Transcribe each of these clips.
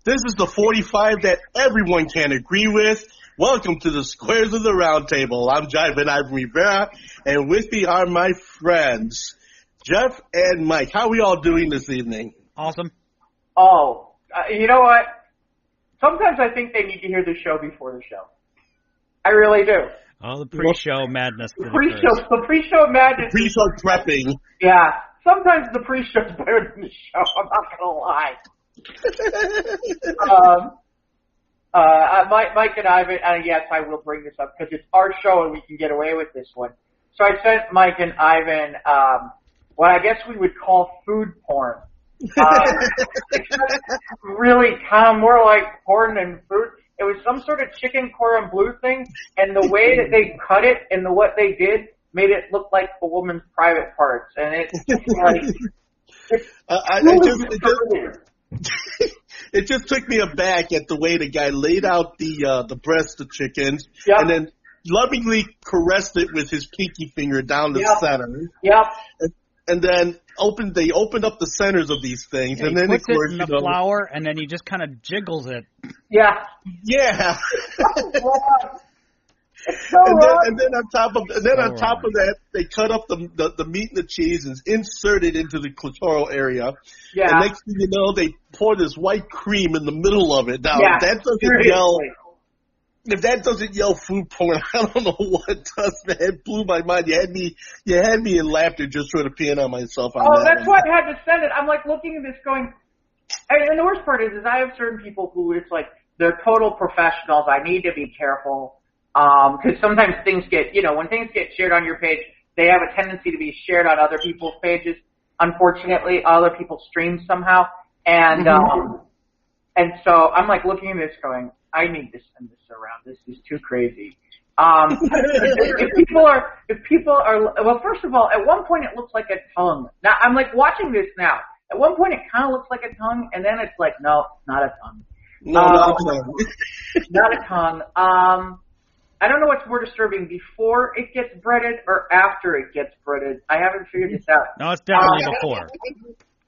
This is the 45 that everyone can agree with. Welcome to the Squares of the Round Table. I'm Jive Ivan Rivera, and with me are my friends, Jeff and Mike. How are we all doing this evening? Awesome. Oh, you know what? Sometimes I think they need to hear the show before the show. I really do. Oh, the pre-show madness. The pre-show madness. Pre-show prepping. Yeah. Sometimes the pre-show's better than the show. I'm not gonna lie. Mike and Ivan, yes, I will bring this up because it's our show and we can get away with this one. So I sent Mike and Ivan what I guess we would call food porn. Really kind of more like porn than food. It was some sort of chicken cordon bleu thing, and the way that they cut it and what they did made it look like a woman's private parts, and it's just like it just took me aback at the way the guy laid out the breast of chickens, yep. and then lovingly caressed it with his pinky finger down the yep. center. Yep. And then they opened up the centers of these things, and then puts it in the flour, and then he just kind of jiggles it. Yeah. Yeah. And then on top of that, they cut up the meat and the cheese and insert it into the clitoral area. Yeah. And next thing you know, they pour this white cream in the middle of it. Now, yeah. If that doesn't yell food porn, I don't know what does, man. It blew my mind. You had me in laughter just sort of peeing on myself. That's why I had to send it. I'm like looking at this going, and the worst part is I have certain people who it's like, they're total professionals. I need to be careful. Cause sometimes things get, when things get shared on your page, they have a tendency to be shared on other people's pages. Unfortunately, other people's streams somehow. And so I'm like looking at this going, I need to send this around. This is too crazy. If people are, well, first of all, at one point it looks like a tongue. Now, I'm like watching this now. At one point it kind of looks like a tongue, and then it's like, no, not a tongue. No, not a tongue. Not a tongue. I don't know what's more disturbing, before it gets breaded or after it gets breaded. I haven't figured this out. No, it's definitely before.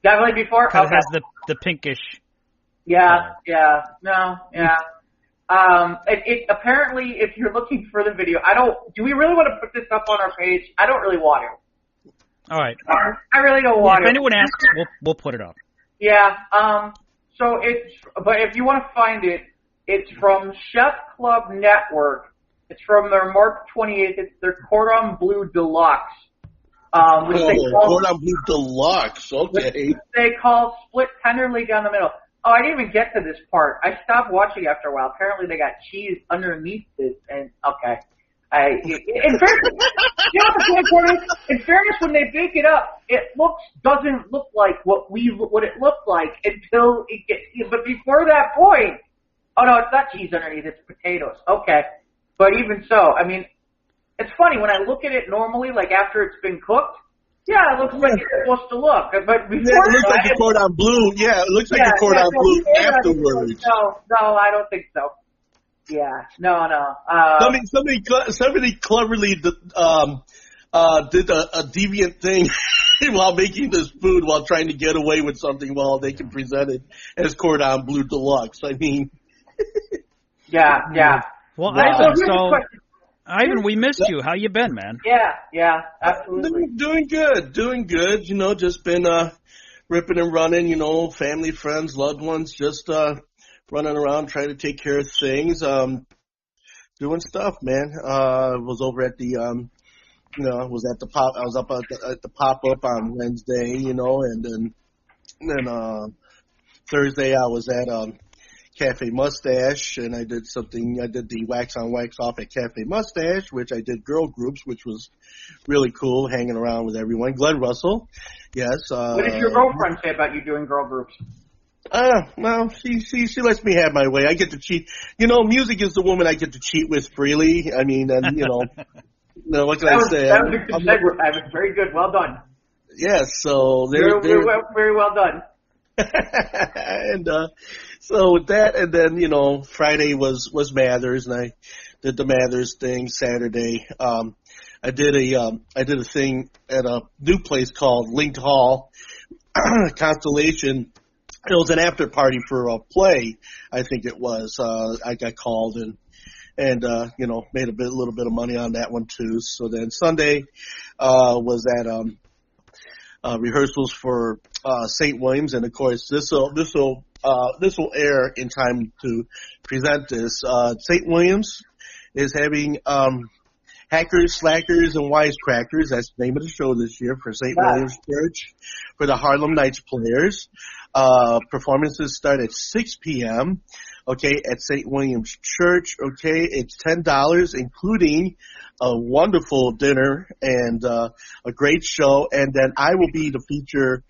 Definitely before? Because it has the pinkish. Yeah. Apparently, if you're looking for the video, do we really want to put this up on our page? I don't really want to. All right. I really don't want to. If anyone asks, we'll put it up. Yeah. But if you want to find it, it's from Chef Club Network. It's from their March 28th. It's their Cordon Bleu Deluxe. Cordon Bleu Deluxe. Okay. They call split tenderly down the middle. Oh, I didn't even get to this part. I stopped watching after a while. Apparently, they got cheese underneath this, and okay. In fairness, when they bake it up, it doesn't look like what it looked like until it gets. But before that point, oh no, it's not cheese underneath. It's potatoes. Okay, but even so, I mean, it's funny when I look at it normally, like after it's been cooked. Yeah, it looks like it's supposed to look. But before it looks like a cordon bleu. Yeah, it looks like a cordon bleu afterwards. No, I don't think so. Yeah, no. Somebody cleverly did a deviant thing while making this food, while trying to get away with something while they can present it as Cordon Bleu Deluxe. I mean, yeah. Well, Ivan, we missed you. How you been, man? Yeah, absolutely. Doing good. Just been ripping and running. Family, friends, loved ones, just running around trying to take care of things. Doing stuff, man. Was over at the was at the pop. I was up at the pop up on Wednesday, and then Thursday I was at Cafe Mustache, and I did the wax on wax off at Cafe Mustache, which I did girl groups, which was really cool, hanging around with everyone. Glenn Russell, yes. What did your girlfriend say about you doing girl groups? Well, she lets me have my way. I get to cheat. Music is the woman I get to cheat with freely. I mean, and what can I say? That was a good segue. That was very good. Well done. Yes, so very well done. And so with that, and then Friday was Mathers, and I did the Mathers thing. Saturday, I did a thing at a new place called Linked Hall Constellation. it was an after party for a play, I think it was. I got called and made a little bit of money on that one too. So then Sunday, was at, rehearsals for, St. Williams. And of course, this will air in time to present this. St. Williams is having, Hackers, Slackers, and Wisecrackers. That's the name of the show this year for St. Williams Church for the Harlem Nights players. Performances start at 6 p.m. Okay, at St. Williams Church. Okay, it's $10, including a wonderful dinner and a great show. And then I will be the feature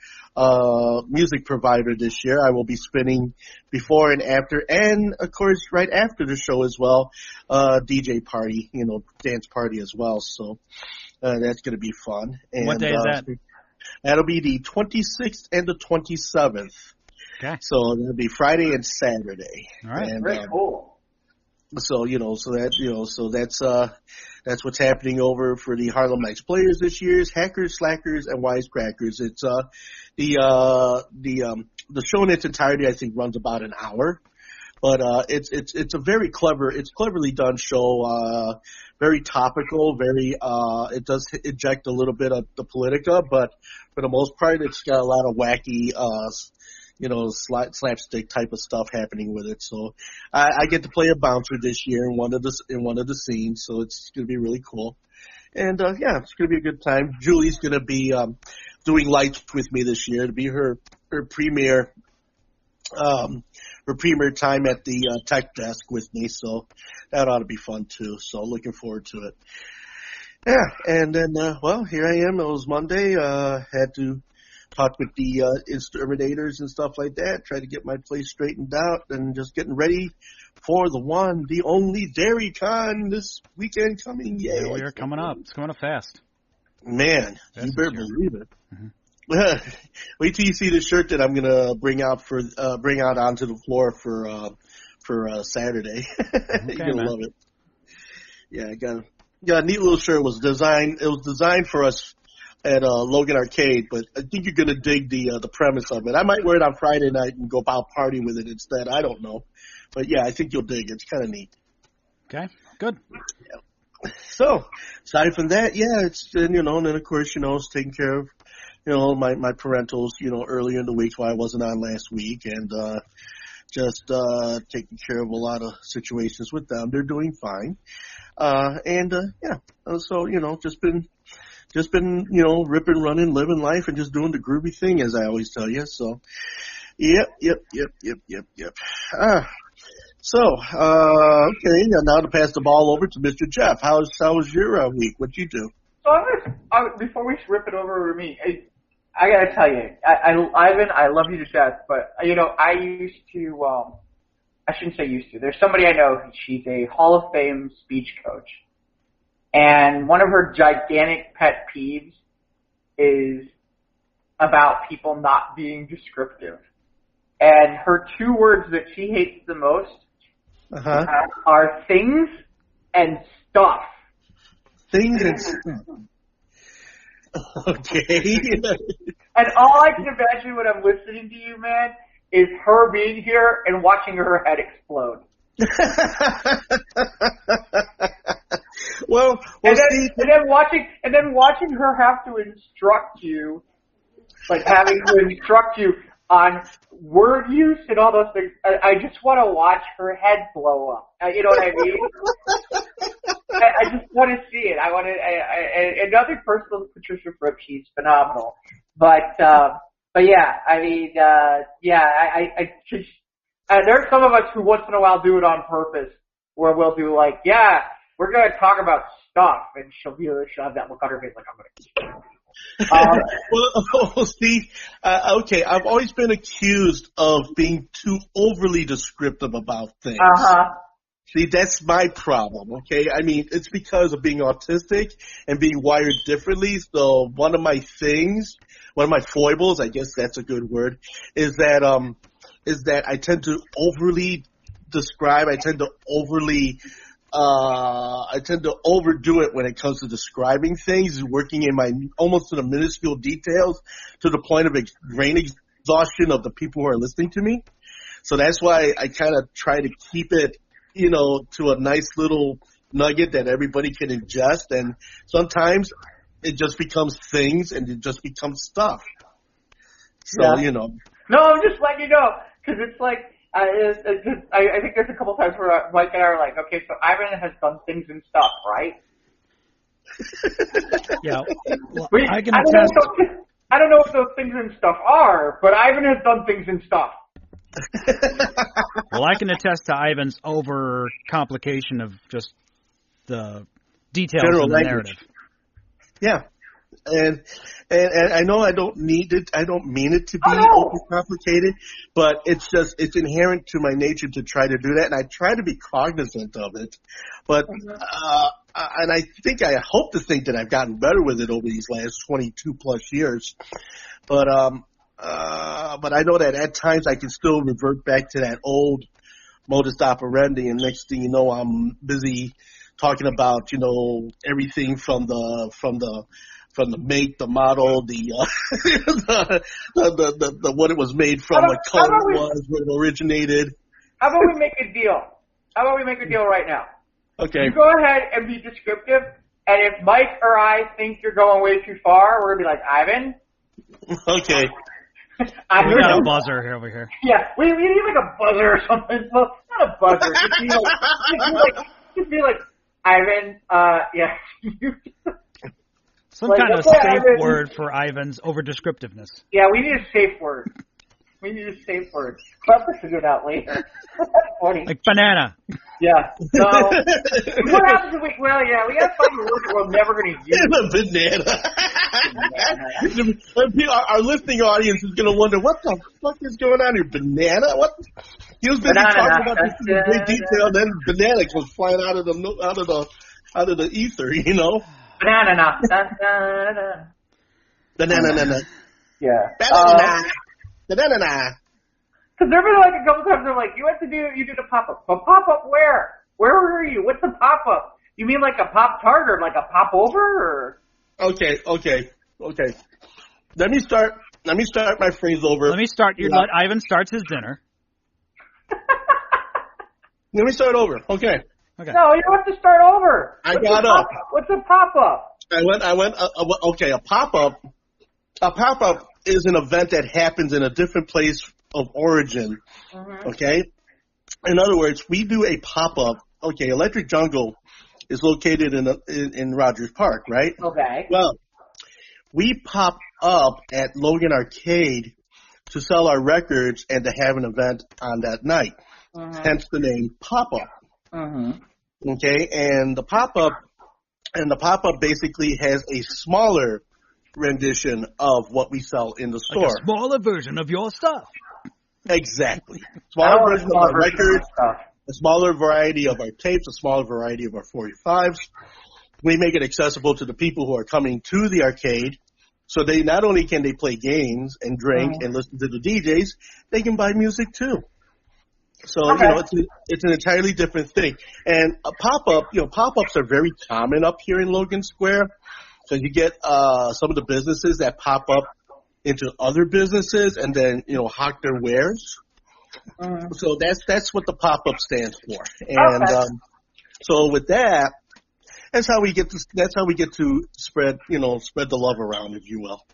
music provider this year. I will be spinning before and after, and of course right after the show as well, DJ party, dance party as well. So that's going to be fun. And, what day is that? That'll be the 26th and the 27th. Okay. So it'll be Friday and Saturday. All right. And, Very cool. So that's what's happening over for the Harlem Nights players this year. Hackers, Slackers, and Wisecrackers. It's the show in its entirety I think runs about an hour, but it's a very cleverly done show. Very topical. It does inject a little bit of the politica, but for the most part, it's got a lot of wacky slapstick type of stuff happening with it. So I get to play a bouncer this year in one of the scenes, so it's going to be really cool. And it's going to be a good time. Julie's going to be doing lights with me this year to be her premiere time at the tech desk with me. So that ought to be fun too. So looking forward to it. Yeah, and then here I am. It was Monday. Had to talk with the exterminators and stuff like that, try to get my place straightened out, and just getting ready for the one, the only DairyCon this weekend coming. Yeah, we are coming up. It's coming up fast. Man, you better believe it. Mm-hmm. Wait till you see the shirt that I'm gonna bring out onto the floor for Saturday. Okay, You're gonna man. love it. Yeah, I got a neat little shirt. It was designed for us at Logan Arcade, but I think you're gonna dig the premise of it. I might wear it on Friday night and go out partying with it instead. I don't know, but yeah, I think you'll dig it. It's kind of neat. Okay, good. Yeah. So aside from that, it's and then of course it's taking care of my parentals earlier in the week while I wasn't on last week, and just taking care of a lot of situations with them. They're doing fine, so just been ripping, running, living life, and just doing the groovy thing, as I always tell you. So, yep. Okay, now to pass the ball over to Mr. Jeff. How was your week? What'd you do? So before we rip it over to me, I gotta tell you, Ivan, I love you to death, but I used to, I shouldn't say used to. There's somebody I know. She's a Hall of Fame speech coach. And one of her gigantic pet peeves is about people not being descriptive. And her two words that she hates the most are things and stuff. Things and stuff. Okay. And all I can imagine when I'm listening to you, man, is her being here and watching her head explode. Well, and Steve, then watching her have to instruct you, like having to instruct you on word use and all those things. I just want to watch her head blow up. You know what I mean? I just want to see it. Another person is Patricia Fripp. She's phenomenal. But yeah, I mean, I just, there are some of us who once in a while do it on purpose, where we'll do like, we're going to talk about stuff, and she'll have that look on her face like, I'm going to well, Steve, okay, I've always been accused of being too overly descriptive about things. See, that's my problem, okay? I mean, it's because of being autistic and being wired differently. So one of my foibles, I guess that's a good word, is that I tend to overly describe. I tend to overdo it when it comes to describing things, working in almost to the minuscule details, to the point of brain exhaustion of the people who are listening to me. So that's why I kind of try to keep it, to a nice little nugget that everybody can ingest. And sometimes it just becomes things and it just becomes stuff. So, No, I'm just letting you know, because it's like, I think there's a couple times where Mike and I are like, okay, so Ivan has done things and stuff, right? Yeah. Well, I can I attest. I don't know what those things and stuff are, but Ivan has done things and stuff. Well, I can attest to Ivan's over complication of just the details General in the language. narrative. Yeah. And I know I don't mean it to be over complicated, but it's inherent to my nature to try to do that, and I try to be cognizant of it. But and I hope to think that I've gotten better with it over these last 22 plus years. But I know that at times I can still revert back to that old modus operandi, and next thing you know, I'm busy talking about everything from the make, the model, the what it was made from, what color it was, where it originated. How about we make a deal? How about we make a deal right now? Okay. You go ahead and be descriptive, and if Mike or I think you're going way too far, we're gonna be like, Ivan. Okay. We got a buzzer here over here. Yeah, we need like a buzzer or something. Well, not a buzzer. Just be like, Ivan. Yeah. Some kind of safe word for Ivan's over-descriptiveness. Yeah, we need a safe word. We'll have to figure it out later. That's funny. Like banana. Yeah. So, what happens if we gotta find a word that we're never going to use. Banana. Our listening audience is going to wonder, what the fuck is going on here? Banana? What? He was busy talking about this in great detail, then banana goes flying out of the ether, Banana. Banana. Yeah. Banana. Because there have been like a couple times they're like, you did a pop-up. But pop-up where? Where were you? What's a pop-up? You mean like a Pop-Tart or like a pop-over? Or? Okay. Let me start my phrase over. Let me start. You let Ivan starts his dinner. Let me start over. Okay. No, you have to start over. Got up. What's a pop-up? I went, okay, a pop-up is an event that happens in a different place of origin, okay? In other words, we do a pop-up. Okay, Electric Jungle is located in Rogers Park, right? Okay. Well, we pop up at Logan Arcade to sell our records and to have an event on that night, hence the name pop-up. Okay, and the pop-up basically has a smaller rendition of what we sell in the store. Like a smaller version of your stuff. Exactly. Smaller version of our records, a smaller variety of our tapes, a smaller variety of our 45s. We make it accessible to the people who are coming to the arcade, so they not only can they play games and drink and listen to the DJs, they can buy music too. So, it's an entirely different thing. And a pop-up, pop-ups are very common up here in Logan Square. So you get some of the businesses that pop up into other businesses and then, hawk their wares. So that's what the pop-up stands for. And so with that, that's how we get to spread the love around, if you will.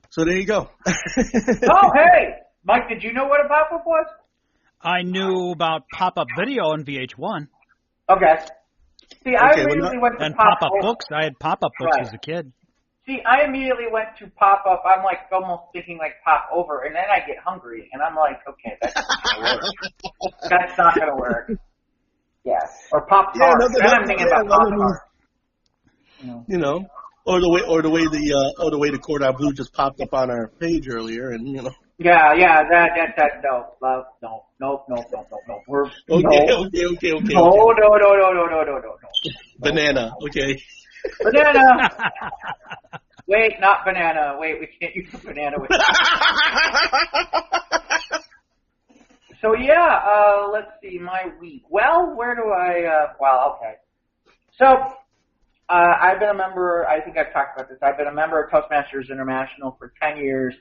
So there you go. Oh, hey! Mike, did you know what a pop-up was? I knew about pop-up video on VH1. Okay. See, I immediately went to and pop-up books. I had pop-up books as a kid. See, I immediately went to pop-up. I'm like almost thinking like pop over, and then I get hungry, and I'm like, okay, that's not gonna work. That's not gonna work. Yeah, or pop-tart. Then I'm thinking about pop-tart. Or the way the Cordon Bleu just popped up on our page earlier, and Yeah, that no, love, no. We're okay. No. Banana, okay. Banana. Wait, not banana. Wait, we can't use banana with. So yeah, let's see my week. Well, where do I? Okay. So I've been a member. I think I've talked about this. I've been a member of Toastmasters International for 10 years.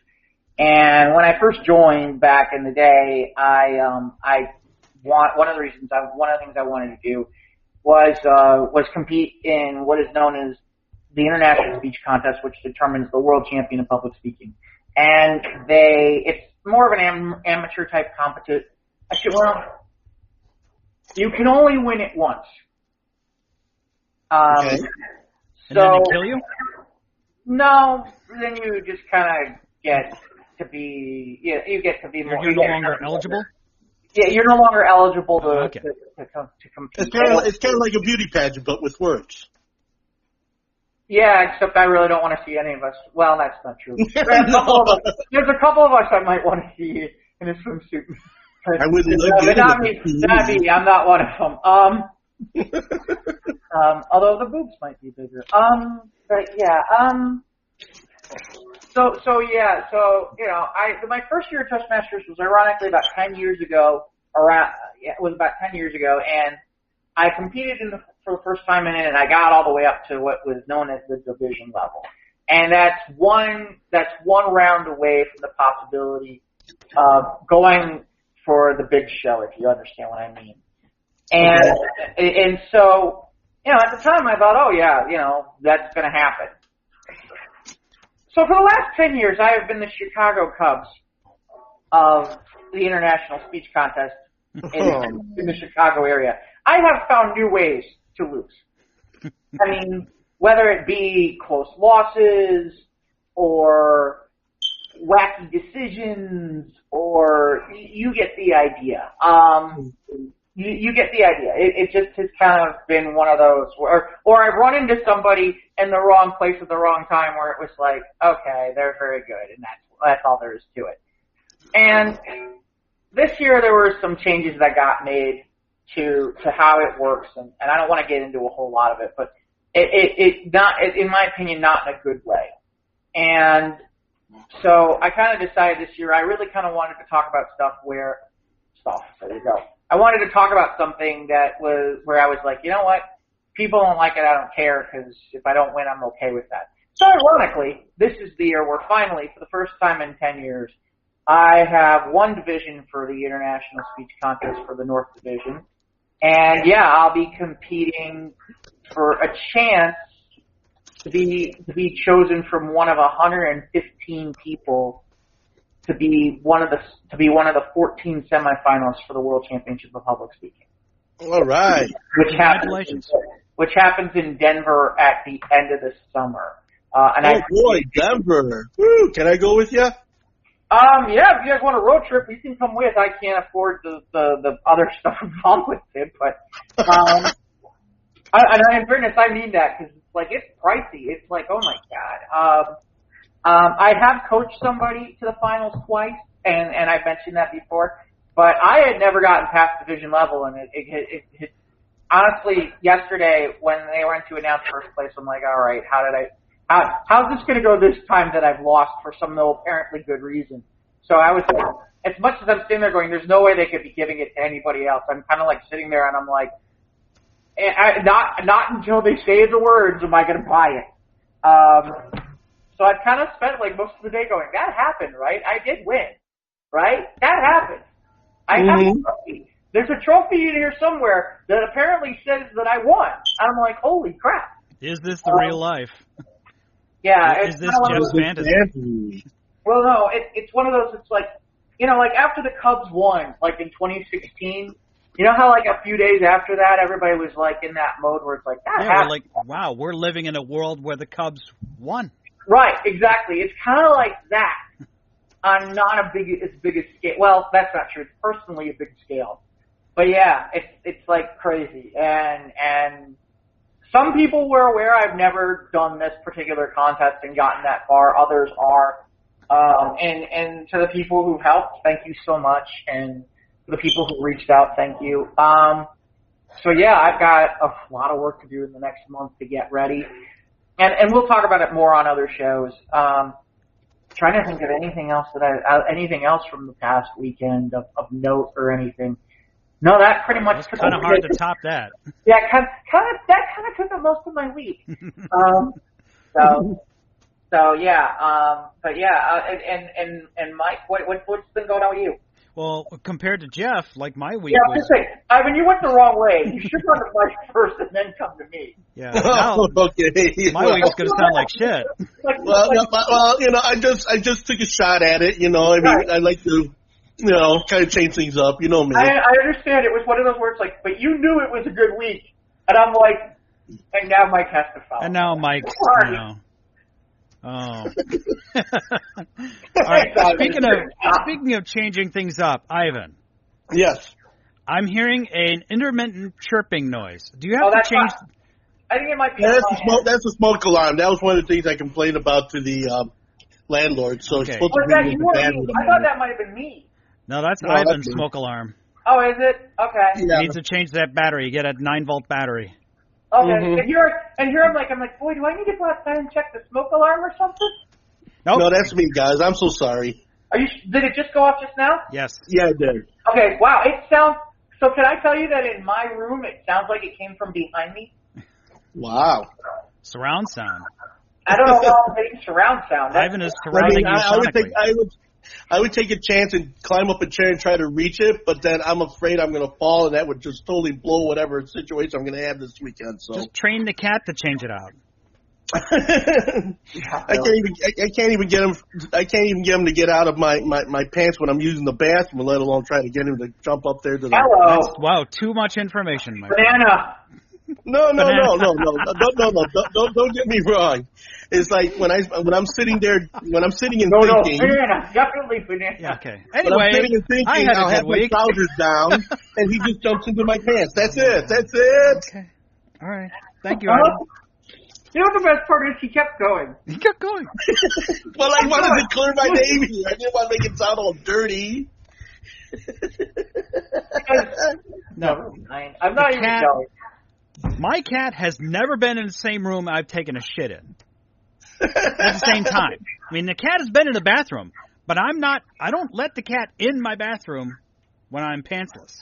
And when I first joined back in the day, one of the things I wanted to do was compete in what is known as the International Speech Contest, which determines the world champion in public speaking. And it's more of an amateur type competition. Well, you can only win it once. Okay. And then they kill you? No, then you just kind of get to be, you get to be more. You're no longer eligible? Yeah, you're no longer eligible to compete. It's kind of like a beauty pageant, but with words. Yeah, except I really don't want to see any of us. Well, that's not true. There's a couple of us I might want to see in a swimsuit. I wouldn't look good. Not me. I'm not one of them. Although the boobs might be bigger. But yeah. So my first year at Toastmasters was ironically about 10 years ago. And I competed for the first time in it, and I got all the way up to what was known as the division level. And that's one round away from the possibility of going for the big show, if you understand what I mean. And so, at the time I thought, oh yeah, that's going to happen. So for the last 10 years, I have been the Chicago Cubs of the International Speech Contest in the Chicago area. I have found new ways to lose. I mean, whether it be close losses or wacky decisions, or you get the idea. You get the idea. It just has kind of been one of those, or I've run into somebody in the wrong place at the wrong time where it was like, okay, they're very good, and that's all there is to it. And this year there were some changes that got made to how it works, and I don't want to get into a whole lot of it, but in my opinion, not in a good way. And so I kind of decided this year I really kind of wanted to talk about there you go. I wanted to talk about something that was where I was like, you know what? People don't like it, I don't care, because if I don't win, I'm okay with that. So ironically, this is the year where finally, for the first time in 10 years, I have one division for the International Speech Contest for the North Division. And yeah, I'll be competing for a chance to be chosen from one of 115 people to be one of the 14 semifinalists for the World Championship of Public Speaking. All right. Which happens in Denver at the end of the summer. Denver. Woo, can I go with you? Yeah, if you guys want a road trip, you can come with. I can't afford the other stuff involved with it, but, in fairness, I mean that, because it's pricey. It's like, oh my God. I have coached somebody to the finals twice, and I've mentioned that before, but I had never gotten past division level, and it honestly, yesterday, when they went to announce first place, I'm like, all right, how's this going to go this time that I've lost for some no apparently good reason? So I was like, as much as I'm sitting there going, there's no way they could be giving it to anybody else. I'm kind of like sitting there and I'm like, not until they say the words am I going to buy it. So I've kind of spent most of the day going, that happened, right? I did win, right? That happened. I have a trophy. There's a trophy in here somewhere that apparently says that I won. I'm like, holy crap. Is this the real life? Yeah. Is this just fantasy? Well, no, it's one of those, it's like, after the Cubs won, in 2016, you know how a few days after that, everybody was in that mode where it's like, that happened. We're like, wow, we're living in a world where the Cubs won. Right, exactly. It's kind of like that on not as big a scale. Well, that's not true. It's personally a big scale. But yeah, it's crazy. And some people were aware. I've never done this particular contest and gotten that far. Others are. And to the people who helped, thank you so much. And to the people who reached out, thank you. So yeah, I've got a lot of work to do in the next month to get ready. And we'll talk about it more on other shows. Trying to think of anything else from the past weekend of note or anything. No, that pretty much took kind of hard to top that. Yeah, that kind of took up most of my week. So So yeah, and Mike, what's been going on with you? Well, compared to Jeff, like my week Yeah, I'm was... just saying, Ivan, you went the wrong way. You should run to Mike first and then come to me. Yeah, now, okay. my week's going to sound like shit. I just took a shot at it. I mean, I like to, kind of change things up. You know me. I understand. It was one of those words like, but you knew it was a good week, and I'm like, and now Mike has to follow. And now Mike, Oh. All right. Speaking of changing things up, Ivan. Yes. I'm hearing an intermittent chirping noise. Do you have to change? I think it might be. That's a smoke alarm. That was one of the things I complained about to the landlord. So it's supposed to be I thought that might have been me. No, that's Ivan's smoke alarm. Oh, is it? Okay. Yeah. You need to change that battery. You get a 9-volt battery. Okay, and here I'm like, boy, do I need to go outside and check the smoke alarm or something? Nope. No, that's me, guys. I'm so sorry. Did it just go off just now? Yes. Yeah, it did. Okay, wow. So can I tell you that in my room it sounds like it came from behind me? Wow. Surround sound. I don't know how I'm getting surround sound. Ivan is surrounding you sonically. I would take a chance and climb up a chair and try to reach it, but then I'm afraid I'm going to fall, and that would just totally blow whatever situation I'm going to have this weekend. So just train the cat to change it out. I can't even get him to get out of my pants when I'm using the bathroom, let alone try to get him to jump up there to the. Hello. Wow, too much information, my Banana. No. Don't get me wrong. It's like when I'm sitting there, when I'm sitting and thinking. No, banana, definitely banana. Yeah, okay. Anyway, I'm sitting and thinking, I had I'll have my trousers down, and he just jumps into my pants. That's it. Okay. All right. Thank you, Ivan. You know what the best part is? He kept going. Well, I wanted to clear my name here. I didn't want to make it sound all dirty. No. I'm not even going. My cat has never been in the same room I've taken a shit in. At the same time. I mean, the cat has been in the bathroom, but I don't let the cat in my bathroom when I'm pantsless.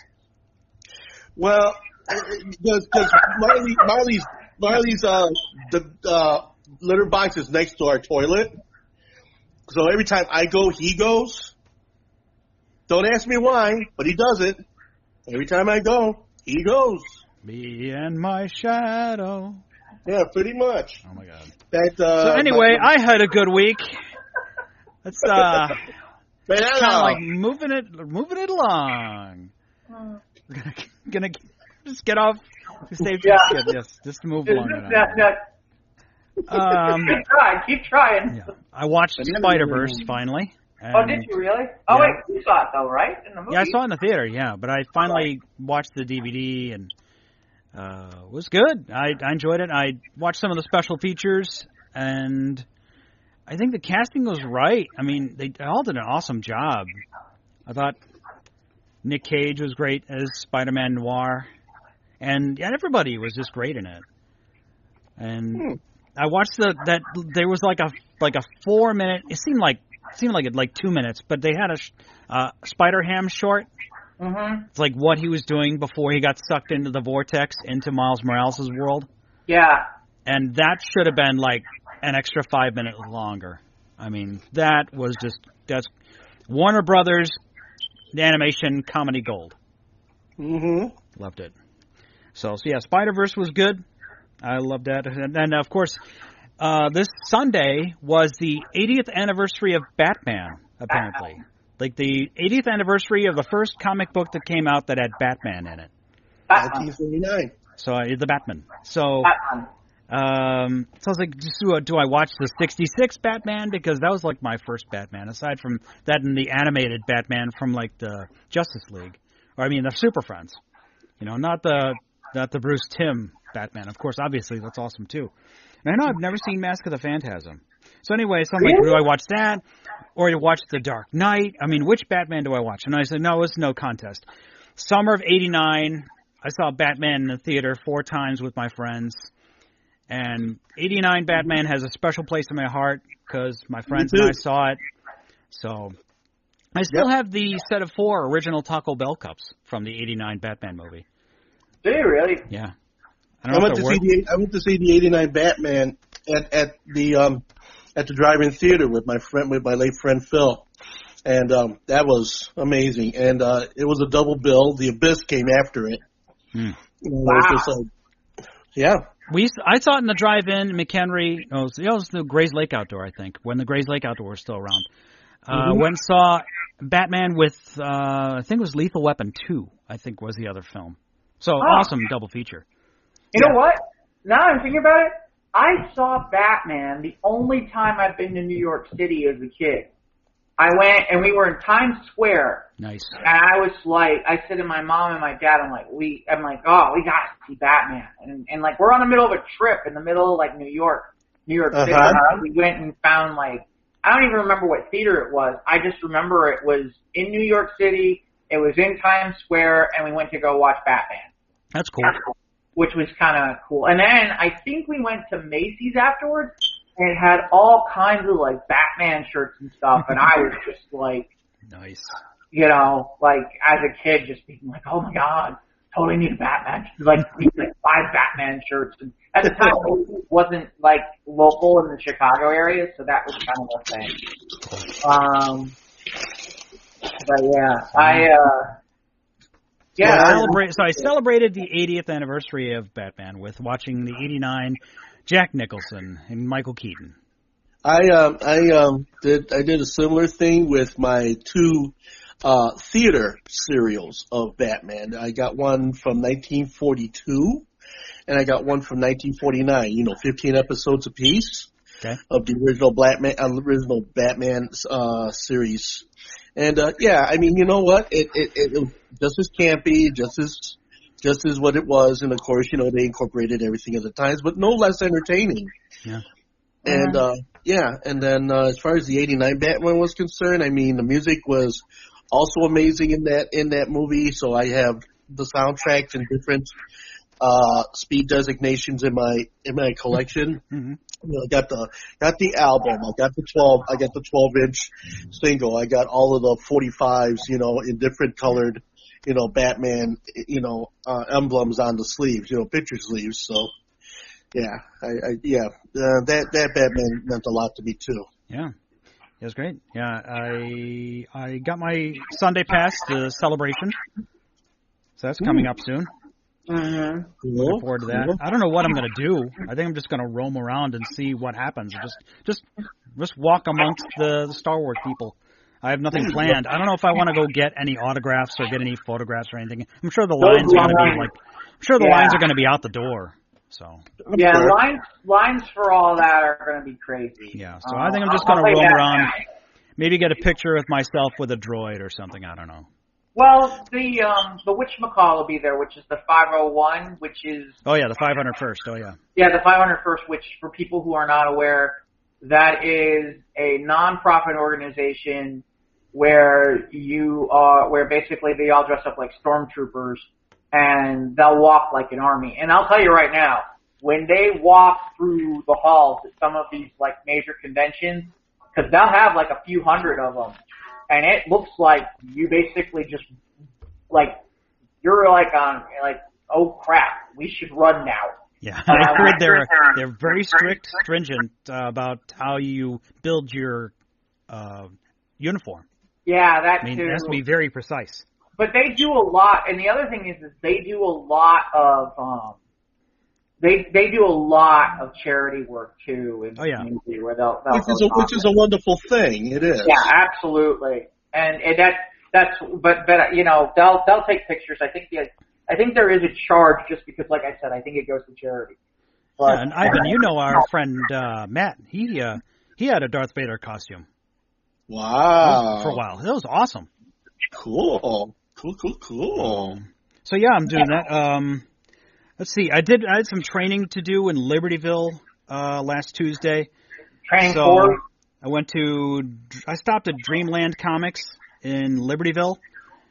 Well, because Marley's litter box is next to our toilet. So every time I go, he goes. Don't ask me why, but he does it. Every time I go, he goes. Me and my shadow. Yeah, pretty much. Oh my God. So anyway, I had a good week. Let's kind of like moving it along. Gonna just get off the stage. Yes, just move along. Keep trying. Yeah. I watched Spider-Verse finally. Oh, did you really? Oh, wait, you saw it though, right? In the movie? Yeah, I saw it in the theater. Yeah, but I finally watched the DVD and. It was good. I enjoyed it. I watched some of the special features, and I think the casting was right. I mean, they all did an awesome job. I thought Nick Cage was great as Spider-Man Noir, and everybody was just great in it. And I watched that there was like a 4-minute. It seemed like 2 minutes, but they had a Spider-Ham short. Mm-hmm. It's like what he was doing before he got sucked into the vortex into Miles Morales' world. Yeah. And that should have been like an extra 5 minutes longer. I mean, that's Warner Brothers animation comedy gold. Mm-hmm. Loved it. So yeah, Spider-Verse was good. I loved that. And then, of course, this Sunday was the 80th anniversary of Batman, apparently. Like the 80th anniversary of the first comic book that came out that had Batman in it. 1979. So the Batman. So I was like, do I watch the 66 Batman? Because that was like my first Batman, aside from that and the animated Batman from like the Justice League. Or I mean the Super Friends. You know, not the Bruce Timm Batman. Of course, obviously, that's awesome too. And I know I've never seen Mask of the Phantasm. So anyway, so I'm like, do I watch that? Or to watch The Dark Knight? I mean, which Batman do I watch? And I said, no, it's no contest. Summer of '89, I saw Batman in the theater 4 times with my friends. And '89 Batman has a special place in my heart because my friends and I saw it. So I still have the set of 4 original Taco Bell cups from the '89 Batman movie. Do you really? Yeah. I went to see the '89 Batman at the at the drive-in theater with my late friend Phil, and that was amazing. And it was a double bill. The Abyss came after it. Wow. It was just yeah. I saw it in the drive-in, McHenry. It was the Gray's Lake Outdoor, I think, when the Gray's Lake Outdoor was still around. Went and saw Batman with, I think it was Lethal Weapon 2, I think was the other film. So awesome double feature. You know what? Now I'm thinking about it. I saw Batman the only time I've been to New York City as a kid. I went and we were in Times Square. Nice. And I was like, I said to my mom and my dad, I'm like, we gotta see Batman. And like, we're on the middle of a trip in the middle of like New York City. We went and found like, I don't even remember what theater it was. I just remember it was in New York City. It was in Times Square, and we went to go watch Batman. That's cool. Which was kind of cool. And then I think we went to Macy's afterwards, and it had all kinds of like Batman shirts and stuff. And I was just like, nice. You know, like as a kid, just being like, oh my god, totally need a Batman. Like 5 Batman shirts. And at the time, it wasn't like local in the Chicago area, so that was kind of a thing. But I celebrated the 80th anniversary of Batman with watching the '89 Jack Nicholson and Michael Keaton. I did a similar thing with my 2 theater serials of Batman. I got one from 1942, and I got one from 1949. 15 episodes apiece of the original Batman series. And I mean, you know what? It was just as campy, just as what it was, and of course, they incorporated everything of the times, but no less entertaining. Yeah. And and then as far as the '89 Batman was concerned, I mean, the music was also amazing in that movie. So I have the soundtracks and different speed designations in my collection. Mm-hmm. I got the album. I got the 12-inch single. I got all of the 45s, in different colored, Batman, emblems on the sleeves, picture sleeves. So, that Batman meant a lot to me too. Yeah. It was great. Yeah, I got my Sunday pass to Celebration, so that's coming up soon. Mm-hmm. Looking forward to that. I don't know what I'm going to do. I think I'm just going to roam around and see what happens. Just walk amongst the Star Wars people. I have nothing planned. I don't know if I want to go get any autographs or get any photographs or anything. I'm sure the lines are going to be lines are going to be out the door. So lines for all that are going to be crazy. Yeah, so I think I'm just going to roam around, maybe get a picture of myself with a droid or something. I don't know. Well, the whatchamacall will be there, which is the 501, which is... Oh, yeah, the 501st. Oh, yeah. Yeah, the 501st, which, for people who are not aware, that is a non-profit organization where basically they all dress up like stormtroopers, and they'll walk like an army. And I'll tell you right now, when they walk through the halls at some of these, like, major conventions, because they'll have, like, a few hundred of them, and it looks like you basically just, like, you're like on, like, oh crap, we should run now. Yeah, I heard they're very stringent about how you build your uniform. Yeah, that too. It has to be very precise. But they do a lot, and the other thing is they do a lot of they do a lot of charity work too. In the community where they'll which is a wonderful thing. It is. Yeah, absolutely. And but they'll take pictures. I think there is a charge just because, like I said, I think it goes to charity. But, and Ivan, our friend Matt, he had a Darth Vader costume. Wow. For a while. That was awesome. Cool. So yeah, I'm doing that. Let's see. I had some training to do in Libertyville last Tuesday. Training for? I stopped at Dreamland Comics in Libertyville,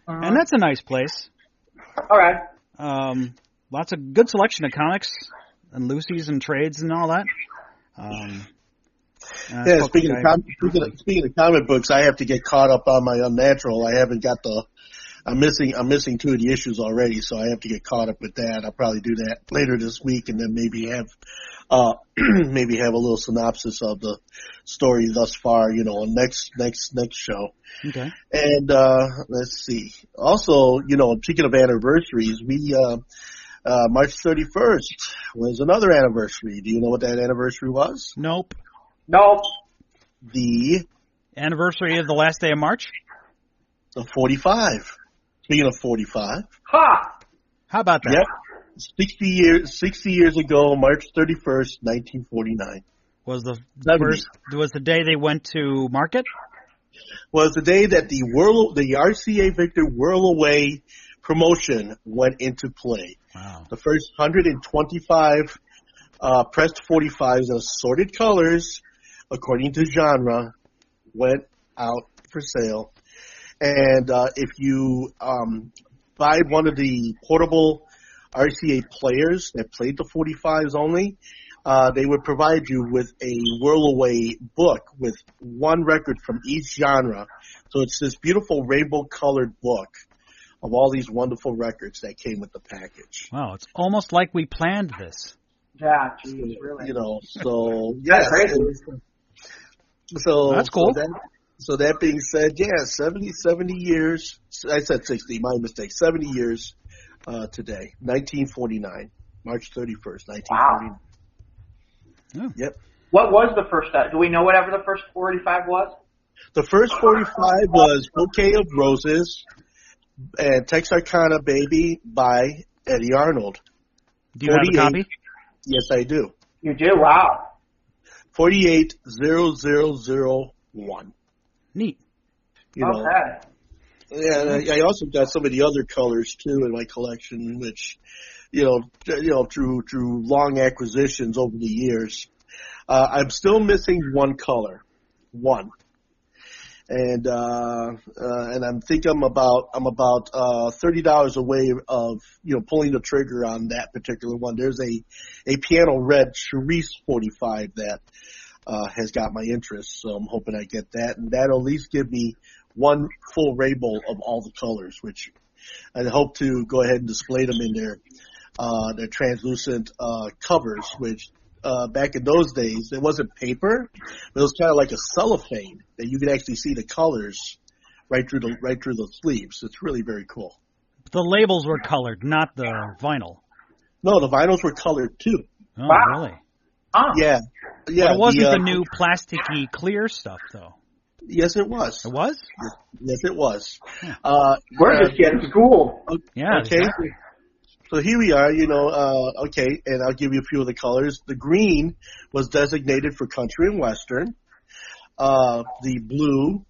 and that's a nice place. All right. Lots of good selection of comics and Lucy's and trades and all that. Speaking of comic books, I have to get caught up on my Unnatural. I haven't got I'm missing 2 of the issues already, so I have to get caught up with that. I'll probably do that later this week, and then maybe have maybe have a little synopsis of the story thus far, next show. Okay. And, let's see. Also, speaking of anniversaries, March 31st was another anniversary. Do you know what that anniversary was? Nope. The anniversary of the last day of March? The 45. Speaking of 45. Ha! How about that? Yep. 60 years ago, March 31st, 1949. Was the day they went to market? Was the day that the RCA Victor Whirlaway promotion went into play. Wow. The first 125 pressed 45s in assorted colors, according to genre, went out for sale. And if you buy one of the portable RCA players that played the 45s only, they would provide you with a Whirlaway book with one record from each genre. So it's this beautiful rainbow-colored book of all these wonderful records that came with the package. Wow, it's almost like we planned this. Yeah, geez, really. So yeah. So that's cool. So that being said, 70 years. I said 60, my mistake. 70 years today, 1949, March 31st, 1949. Wow. Oh. Yep. What was the first? Do we know whatever the first 45 was? The first 45 was "Bouquet of Roses" and "Texarkana Baby" by Eddie Arnold. Do you have a copy? Yes, I do. You do? Wow. 480001. Neat. Okay. Yeah, I also got some of the other colors too in my collection, which, through long acquisitions over the years, I'm still missing one color, and I think I'm about $30 away of pulling the trigger on that particular one. There's a piano red Charisse 45 that has got my interest, so I'm hoping I get that, and that'll at least give me one full rainbow of all the colors, which I hope to go ahead and display them in their translucent covers, which back in those days it wasn't paper, but it was kind of like a cellophane that you could actually see the colors right through the sleeves. It's really very cool. The labels were colored, not the vinyl. No, the vinyls were colored too. Oh, wow. Really? Yeah. But it wasn't the new plasticky clear stuff, though. Yes, it was. It was? Yes, it was. We're just getting schooled. Yeah. Okay. Exactly. So here we are, okay, and I'll give you a few of the colors. The green was designated for country and western. The blue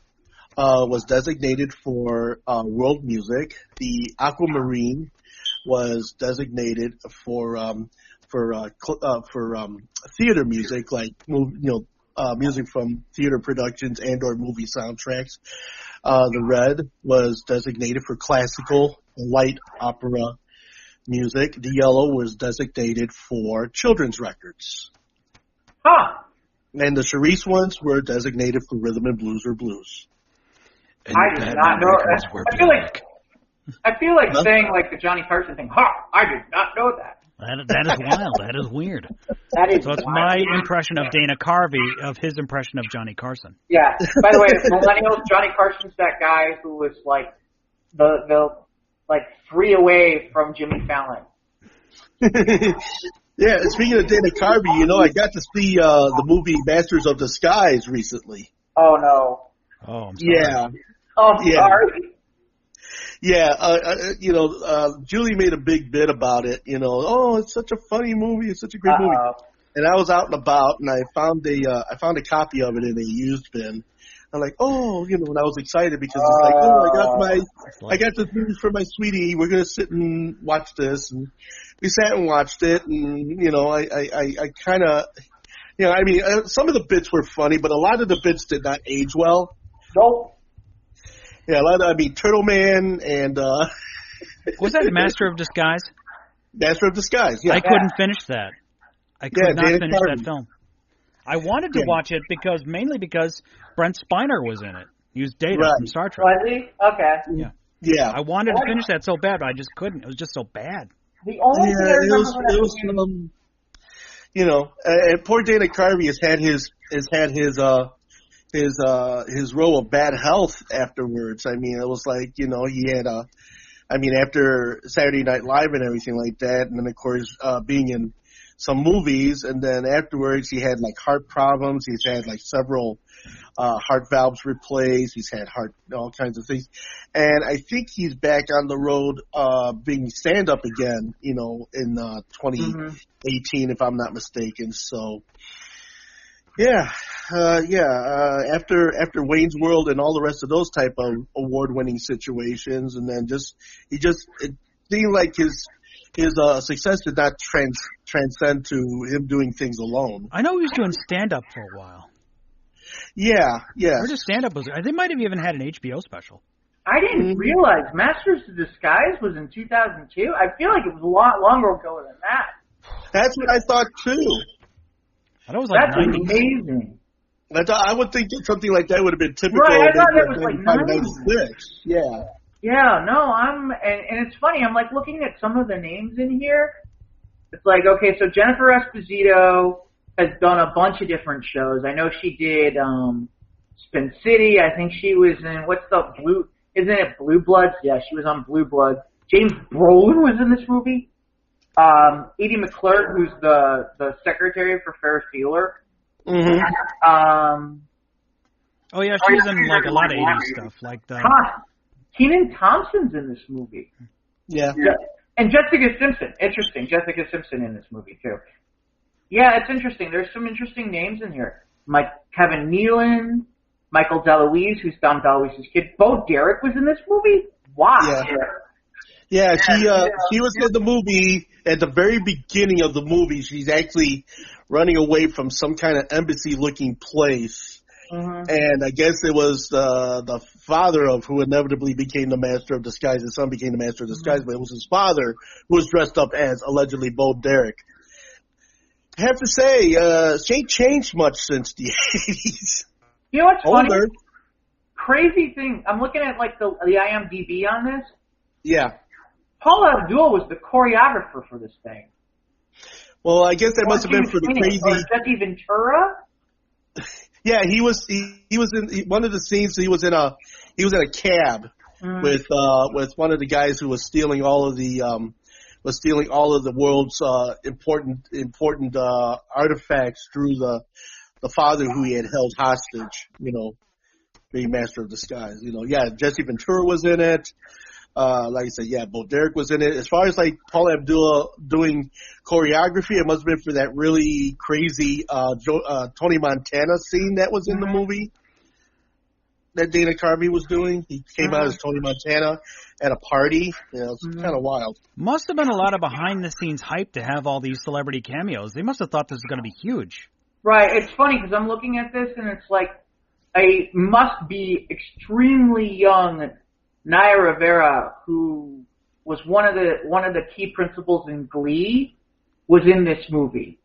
was designated for world music. The aquamarine was designated for theater music, like music from theater productions and/or movie soundtracks. The red was designated for classical and light opera music. The yellow was designated for children's records. Huh. And the Charisse ones were designated for rhythm and blues or blues. And I did not know. I feel like saying like the Johnny Carson thing. I did not know that. That is wild. That is weird. That is. So it's my impression of Dana Carvey of his impression of Johnny Carson. Yeah. By the way, millennials, Johnny Carson's that guy who was like the 3 away from Jimmy Fallon. Yeah, speaking of Dana Carvey, I got to see the movie Masters of Disguise recently. Oh no. Oh, I'm sorry. Yeah. Oh, I'm sorry. Yeah, Julie made a big bit about it. It's such a funny movie. It's such a great movie. And I was out and about, and I found a copy of it in a used bin. I'm like, and I was excited because it's like, I got this movie for my sweetie. We're gonna sit and watch this, and we sat and watched it, and I kind of, some of the bits were funny, but a lot of the bits did not age well. Nope. Yeah, Turtle Man and was that Master of Disguise? Master of Disguise. Yeah, I couldn't finish that. I could not Dana finish Carvey. that film. I wanted to watch it mainly because Brent Spiner was in it. He was Data from Star Trek. Was he? Okay. Yeah. I wanted to finish that so bad, but I just couldn't. It was just so bad. The only thing I remember you know, and poor Dana Carvey has had his role of bad health afterwards. I mean, it was like, you know, he had after Saturday Night Live and everything like that, and then of course being in some movies, and then afterwards he had like heart problems. He's had like several heart valves replaced. He's had all kinds of things, and I think he's back on the road being stand up again. You know, in 2018, if I'm not mistaken. So. Yeah. After Wayne's World and all the rest of those type of award-winning situations, and then it seemed like his success did not transcend to him doing things alone. I know he was doing stand-up for a while. Yeah. Where did stand-up was? They might have even had an HBO special. I didn't realize Masters of Disguise was in 2002. I feel like it was a lot longer ago than that. That's what I thought too. That was like That's 90s. amazing. I would think that something like that would have been typical. Right, I thought that was like 96. Yeah. Yeah, no, and it's funny, I'm like looking at some of the names in here. It's like, okay, so Jennifer Esposito has done a bunch of different shows. I know she did Spin City. I think she was in, isn't it Blue Bloods? Yeah, she was on Blue Bloods. James Brolin was in this movie. Edie McClurg, who's the secretary for Ferris Bueller. Mm-hmm. Oh yeah, she was in like a lot of 80s stuff, like the. Kenan Thompson's in this movie. Yeah. And Jessica Simpson. Interesting. Jessica Simpson in this movie too. Yeah, it's interesting. There's some interesting names in here. Kevin Nealon, Michael DeLuise, who's Dom DeLuise's kid. Bo Derek was in this movie. Wow. Yeah, she was in the movie. At the very beginning of the movie, she's actually running away from some kind of embassy-looking place. Mm-hmm. And I guess it was the father of who inevitably became the Master of Disguise. His son became the Master of Disguise, but it was his father who was dressed up as, allegedly, Bo Derek. I have to say, she ain't changed much since the 80s. You know what's funny? Crazy thing. I'm looking at, like, the IMDb on this. Yeah. Paula Abdul was the choreographer for this thing. Well, I guess that must have been for the crazy. Or Jesse Ventura? Yeah, he was in one of the scenes. He was in a cab with one of the guys who was stealing all of the world's important artifacts through the father who he had held hostage. You know, being Master of Disguise. You know, yeah, Jesse Ventura was in it. Like I said, yeah, Bo Derek was in it. As far as like Paula Abdul doing choreography, it must have been for that really crazy Tony Montana scene that was in the movie that Dana Carvey was doing. He came out as Tony Montana at a party. You know, it's kind of wild. Must have been a lot of behind-the-scenes hype to have all these celebrity cameos. They must have thought this was going to be huge. Right. It's funny because I'm looking at this and it's like a must be extremely young Naya Rivera, who was one of the key principals in Glee, was in this movie.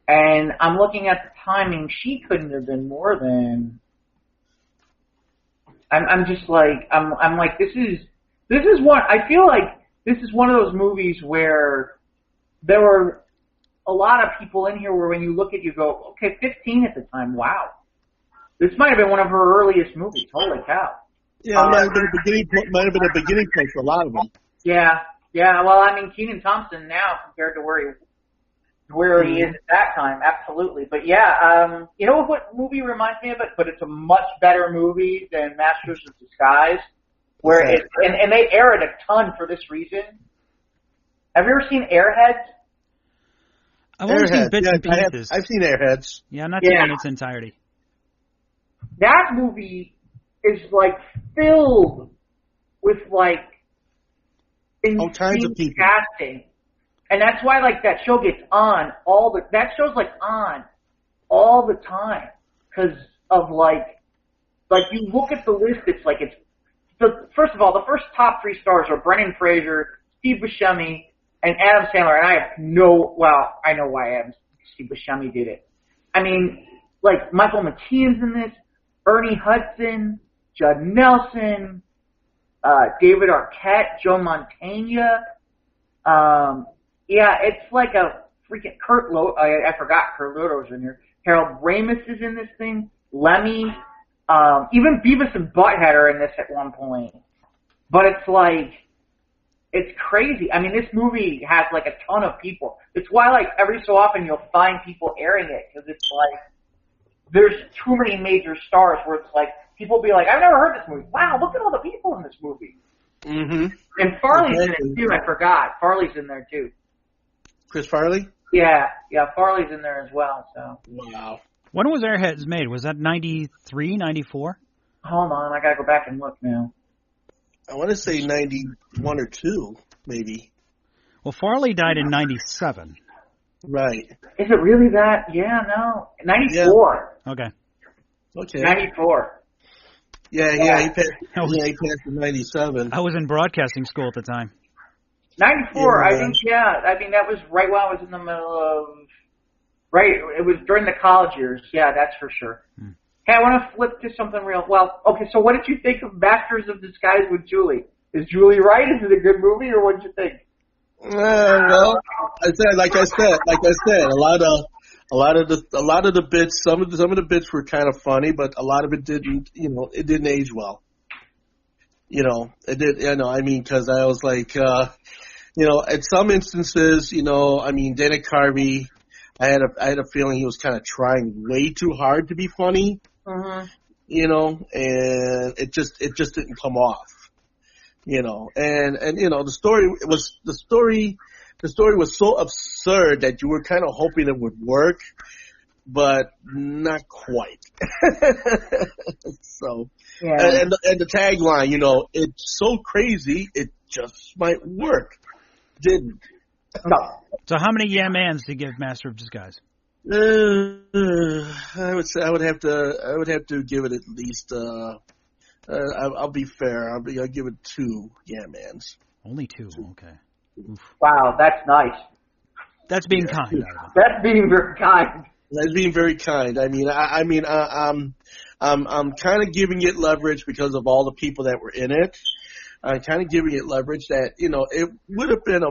And I'm looking at the timing. She couldn't have been more than. I'm just like I'm like this is one. I feel like this is one of those movies where there were a lot of people in here where when you look at you go, okay, 15 at the time. Wow, this might have been one of her earliest movies. Holy cow. Yeah, it might have been a beginning point for a lot of them. Yeah. Well, I mean, Kenan Thompson now compared to where he is at that time, absolutely. But yeah, you know what movie reminds me of it? But it's a much better movie than Masters of Disguise, where and they air it a ton for this reason. Have you ever seen Airheads? I've only seen bits and pieces. I've seen Airheads. Yeah, not in its entirety. That movie is like filled with like all kinds of people casting, and that's why like that show gets on that show's like on all the time because of like you look at the list, it's like first of all the first top 3 stars are Brendan Fraser, Steve Buscemi, and Adam Sandler, and I know why Steve Buscemi did it. I mean, like Michael McKean's in this, Ernie Hudson, Judd Nelson, David Arquette, Joe Mantegna. Yeah, it's like a freaking I forgot Kurt Loder's in here. Harold Ramis is in this thing. Lemmy. Even Beavis and Butthead are in this at one point. But it's like, it's crazy. I mean, this movie has like a ton of people. It's why like every so often you'll find people airing it, because it's like, there's too many major stars where it's like, people be like, I've never heard this movie. Wow, look at all the people in this movie. Mm-hmm. And Farley's in it too, I forgot. Farley's in there too. Chris Farley? Yeah, Farley's in there as well, so. Wow. When was Airheads made? Was that 93, 94? Hold on, I gotta go back and look now. I want to say 91 or 2, maybe. Well, Farley died in 97. Right. Is it really that? Yeah, no. 94. Yeah. Okay. 94. Yeah, he passed in 97. I was in broadcasting school at the time. 94, I think, I mean, that was right while I was in the middle of... Right, it was during the college years. Yeah, that's for sure. Hey, I want to flip to something real... Well, okay, so what did you think of Masters of Disguise with Julie? Is Julie right? Is it a good movie, or what did you think? Well, like I said, a lot of the bits, some of the bits were kind of funny, but a lot of it didn't, it didn't age well. It did, I mean, because I was like, at some instances, Dana Carvey, I had a feeling he was kind of trying way too hard to be funny, and it just didn't come off. The story was so absurd that you were kind of hoping it would work, but not quite. So, and the tagline, it's so crazy, it just might work. Didn't. No. So how many mans to give Master of Disguise? I would say I would have to give it at least. I'll be fair. I'll give it 2 mans. Only 2. Okay. Oof. Wow, that's nice. That's being kind. That's being very kind. That's being very kind. I'm kind of giving it leverage because of all the people that were in it. I'm kind of giving it leverage that, it would have been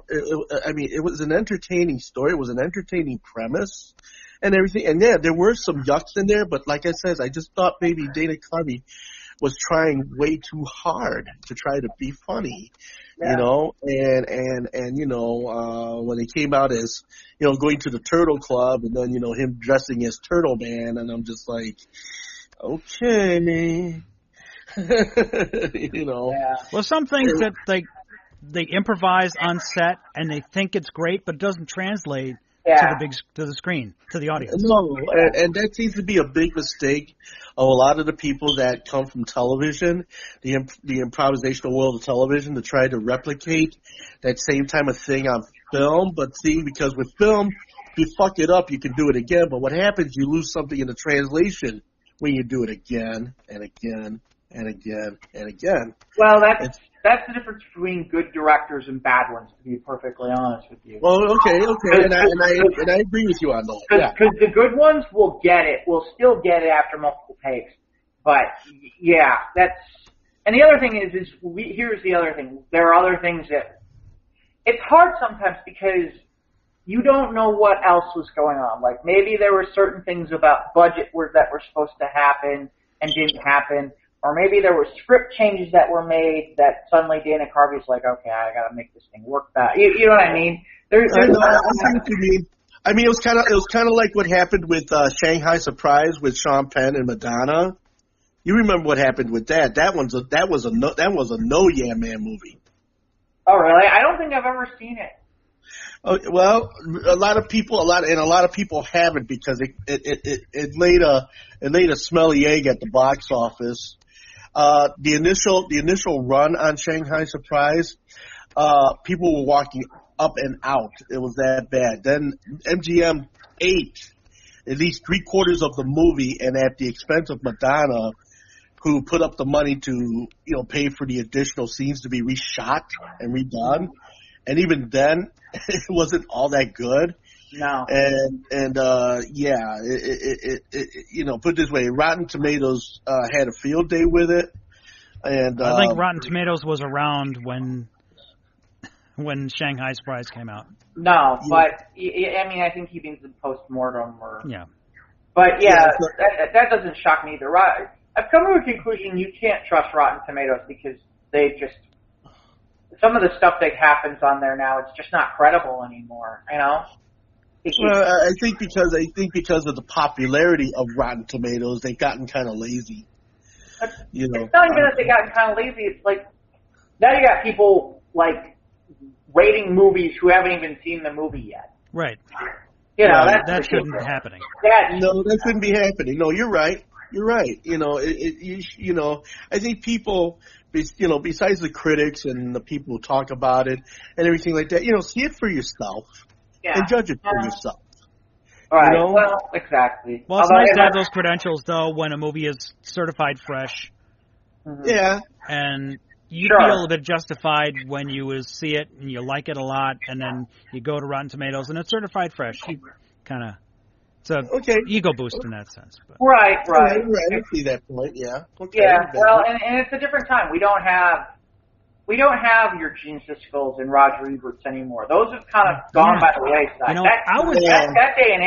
it was an entertaining story. It was an entertaining premise and everything. And yeah, there were some yucks in there, but like I said, I just thought maybe Dana Carvey was trying way too hard to try to be funny, and when he came out as, going to the Turtle Club and then, him dressing as Turtle Man, and I'm just like, okay. Well, some things that they improvise on set and they think it's great, but it doesn't translate to the screen, to the audience. No, and that seems to be a big mistake of a lot of the people that come from television, the improvisational world of television, to try to replicate that same type of thing on film. But see, because with film, if you fuck it up, you can do it again. But what happens, you lose something in the translation when you do it again and again and again and again. Well, that's the difference between good directors and bad ones, to be perfectly honest with you. Well, okay, and I agree with you on that. Because the good ones will get it, will still get it after multiple takes. But yeah, and the other thing is here's the other thing. There are other things that it's hard sometimes because you don't know what else was going on. Like maybe there were certain things about budget that were supposed to happen and didn't happen. Or maybe there were script changes that were made that suddenly Dana Carvey's like, okay, I got to make this thing work better. You know what I mean? I know what you mean. I mean, it was kind of like what happened with Shanghai Surprise with Sean Penn and Madonna. You remember what happened with that? That was a no yeah man movie. Oh really? I don't think I've ever seen it. Oh, well, a lot of people haven't because it laid a smelly egg at the box office. The initial run on Shanghai Surprise, people were walking up and out. It was that bad. Then MGM ate at least 3/4 of the movie, and at the expense of Madonna, who put up the money to, pay for the additional scenes to be reshot and redone. And even then, it wasn't all that good. No. And put it this way, Rotten Tomatoes had a field day with it. And I think Rotten Tomatoes was around when when Shanghai Surprise came out. No, but I mean, I think he means the post-mortem or... Yeah. But that doesn't shock me either. I've come to a conclusion you can't trust Rotten Tomatoes because they just... Some of the stuff that happens on there now, it's just not credible anymore, you know? Well, I think because of the popularity of Rotten Tomatoes, they've gotten kind of lazy. You know, it's not even that they gotten kind of lazy. It's like now you got people like rating movies who haven't even seen the movie yet. Right. You know, that shouldn't be happening. No, that shouldn't be happening. No, you're right. You're right. You know, you know, I think people, you know, besides the critics and the people who talk about it and everything like that, you know, see it for yourself. Yeah. And judge it for yourself. All right. You know? Well, exactly. Well, it's nice to have those credentials, though, when a movie is certified fresh. Mm-hmm. Yeah. And you feel a bit justified when you see it and you like it a lot, and then you go to Rotten Tomatoes and it's certified fresh. You kind of, it's a ego boost in that sense. But. Right. I see that point. Yeah. Okay. Yeah. Well, and it's a different time. We don't have your Gene Siskel's and Roger Eberts anymore. Those have kind of gone by the wayside. You know, that day and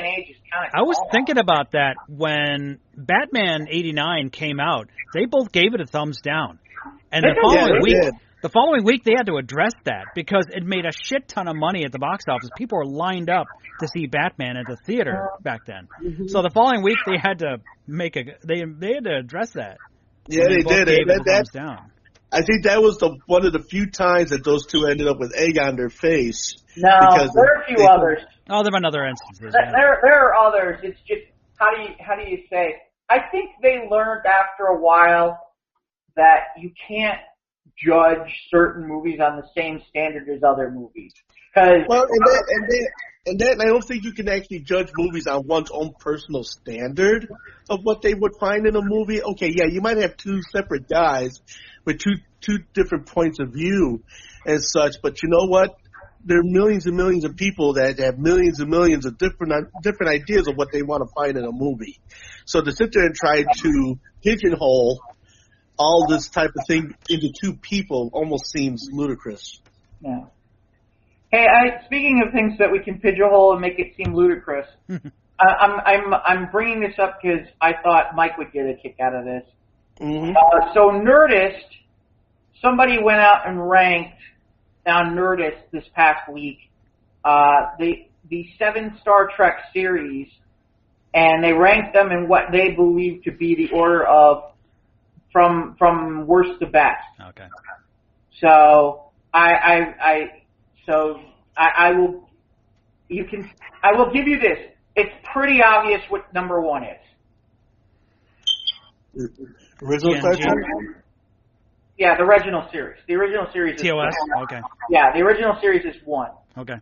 age is kind of. I was thinking about that when Batman '89 came out. They both gave it a thumbs down, and the following week they had to address that because it made a shit ton of money at the box office. People were lined up to see Batman at the theater back then. Mm-hmm. So the following week they had to they had to address that. Yeah, they did. Gave it a thumbs down. I think that was one of the few times that those two ended up with egg on their face. No, there are a few others. Oh, there have been other instances. There are others. It's just how do you say? I think they learned after a while that you can't judge certain movies on the same standard as other movies. Well, and then I don't think you can actually judge movies on one's own personal standard of what they would find in a movie. Okay, yeah, you might have two separate guys with two different points of view and such, but you know what? There are millions and millions of people that have millions and millions of different ideas of what they want to find in a movie. So to sit there and try to pigeonhole all this type of thing into two people almost seems ludicrous. Yeah. Hey, speaking of things that we can pigeonhole and make it seem ludicrous, I'm bringing this up because I thought Mike would get a kick out of this. Mm-hmm. So Nerdist, somebody went out and ranked on Nerdist this past week the 7 Star Trek series, and they ranked them in what they believe to be the order of from worst to best. Okay. So I will give you this. It's pretty obvious what number 1 is. Original Star Trek? Yeah, the original series. The original series is TOS? Okay. Yeah, the original series is 1. Okay.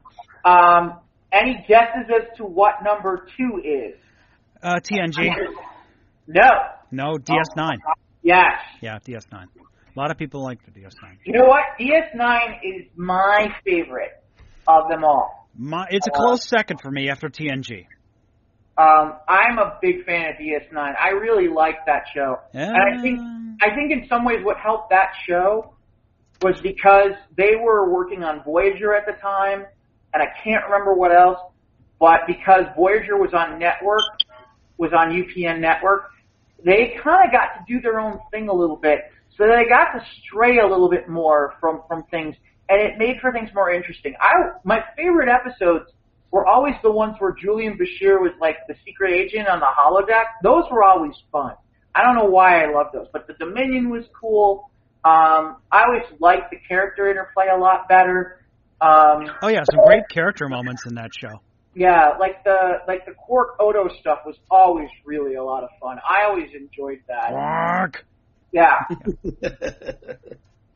Any guesses as to what number 2 is? TNG. No, DS9. Yes. Yeah, DS9. A lot of people like the DS9. You know what? DS9 is my favorite of them all. It's a close second for me after TNG. I'm a big fan of DS9. I really liked that show. Yeah. And I think in some ways what helped that show was because they were working on Voyager at the time, and I can't remember what else, but because Voyager was on UPN Network, they kind of got to do their own thing a little bit. So they got to stray a little bit more from things, and it made for things more interesting. My favorite episodes were always the ones where Julian Bashir was like the secret agent on the holodeck. Those were always fun. I don't know why I loved those, but the Dominion was cool. I always liked the character interplay a lot better. Oh yeah, some great character moments in that show. Yeah, like the Quark Odo stuff was always really a lot of fun. I always enjoyed that. Quark. Yeah.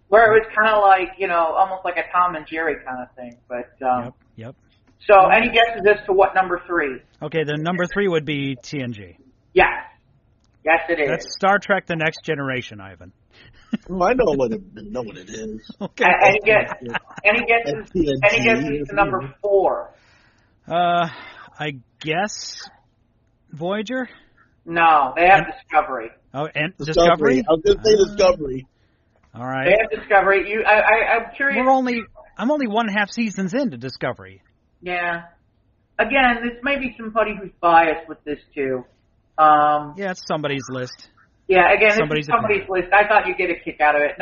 Where it was kind of like, almost like a Tom and Jerry kind of thing. But Yep. So, any guesses as to what number 3? Okay, the number 3 would be TNG. Yes. Yes, it is. That's Star Trek: The Next Generation, Ivan. Well, I know what it is. Okay. Any guesses to number 4? I guess Voyager? No, they have Discovery. Oh, and Discovery? I was going to say Discovery. All right. They have Discovery. I'm curious. I'm only 1.5 seasons into Discovery. Yeah. Again, this may be somebody who's biased with this too. Yeah, it's somebody's list. Yeah, again, this is somebody's list. I thought you'd get a kick out of it.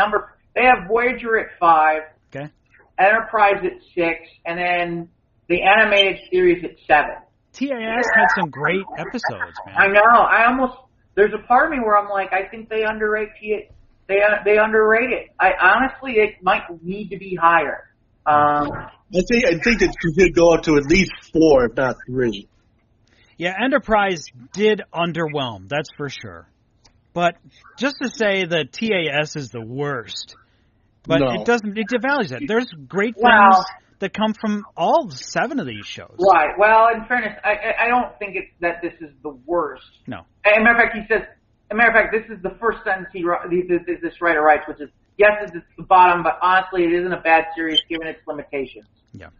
They have Voyager at 5. Okay. Enterprise at 6, and then the animated series at 7. TAS had some great episodes, man. I know. There's a part of me where I'm like, I think they underrate it. They underrate it. Honestly, it might need to be higher. I think that you should go up to at least 4, if not 3. Yeah, Enterprise did underwhelm, that's for sure. But just to say that TAS is the worst, but it devalues it. There's great things that come from all 7 of these shows. Right. Well, in fairness, I don't think it's that this is the worst. No. As a matter of fact, this is the first sentence this writer writes, which is, yes, it's the bottom, but honestly, it isn't a bad series given its limitations. Yeah.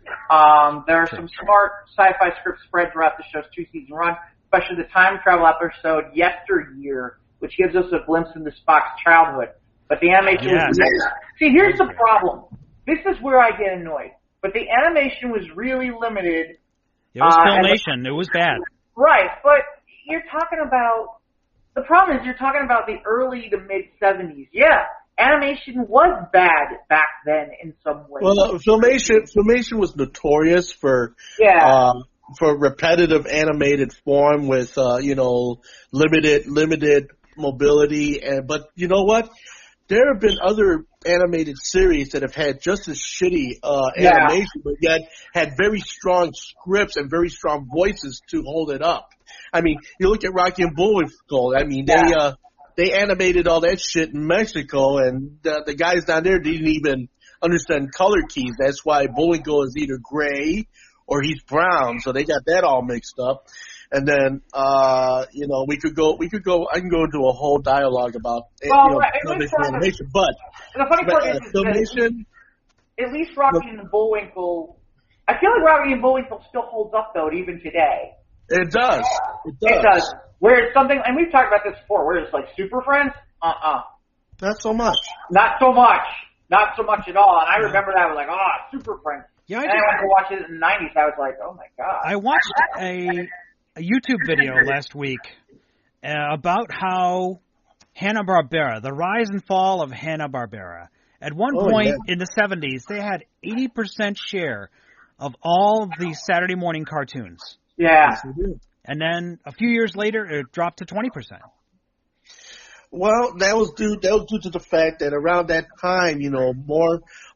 There are some smart sci-fi scripts spread throughout the show's 2-season run, especially the time travel episode Yesteryear, which gives us a glimpse into Spock's childhood. But the animation was... See, here's the problem. This is where I get annoyed. But the animation was really limited. It was Filmation. It was bad. Right, but you're talking about... The problem is you're talking about the early to mid-'70s. Yeah, animation was bad back then in some ways. Well, Filmation was notorious for repetitive animated form with limited mobility, but you know what? There have been other animated series that have had just as shitty animation, but yet had very strong scripts and very strong voices to hold it up. I mean, you look at Rocky and Bullwinkle. I mean, they animated all that shit in Mexico, and the guys down there didn't even understand color keys. That's why Bullwinkle is either gray or he's brown, so they got that all mixed up. And then, we could go. I can go into a whole dialogue about animation, but the funny part is Filmation. At least Rocky and Bullwinkle. I feel like Rocky and Bullwinkle still holds up though, even today. It does. It does. Where it's something, and we've talked about this before. Where it's like Super Friends. Not so much. Not so much. Not so much at all. And I remember that I was like, Super Friends. Yeah, I went to watch it in the 90s. I was like, oh my god. I watched a YouTube video last week about how Hanna-Barbera, the rise and fall of Hanna-Barbera. At one point in the 70s, they had 80% share of all of the Saturday morning cartoons. Yeah. And then a few years later, it dropped to 20%. Well, that was due to the fact that around that time,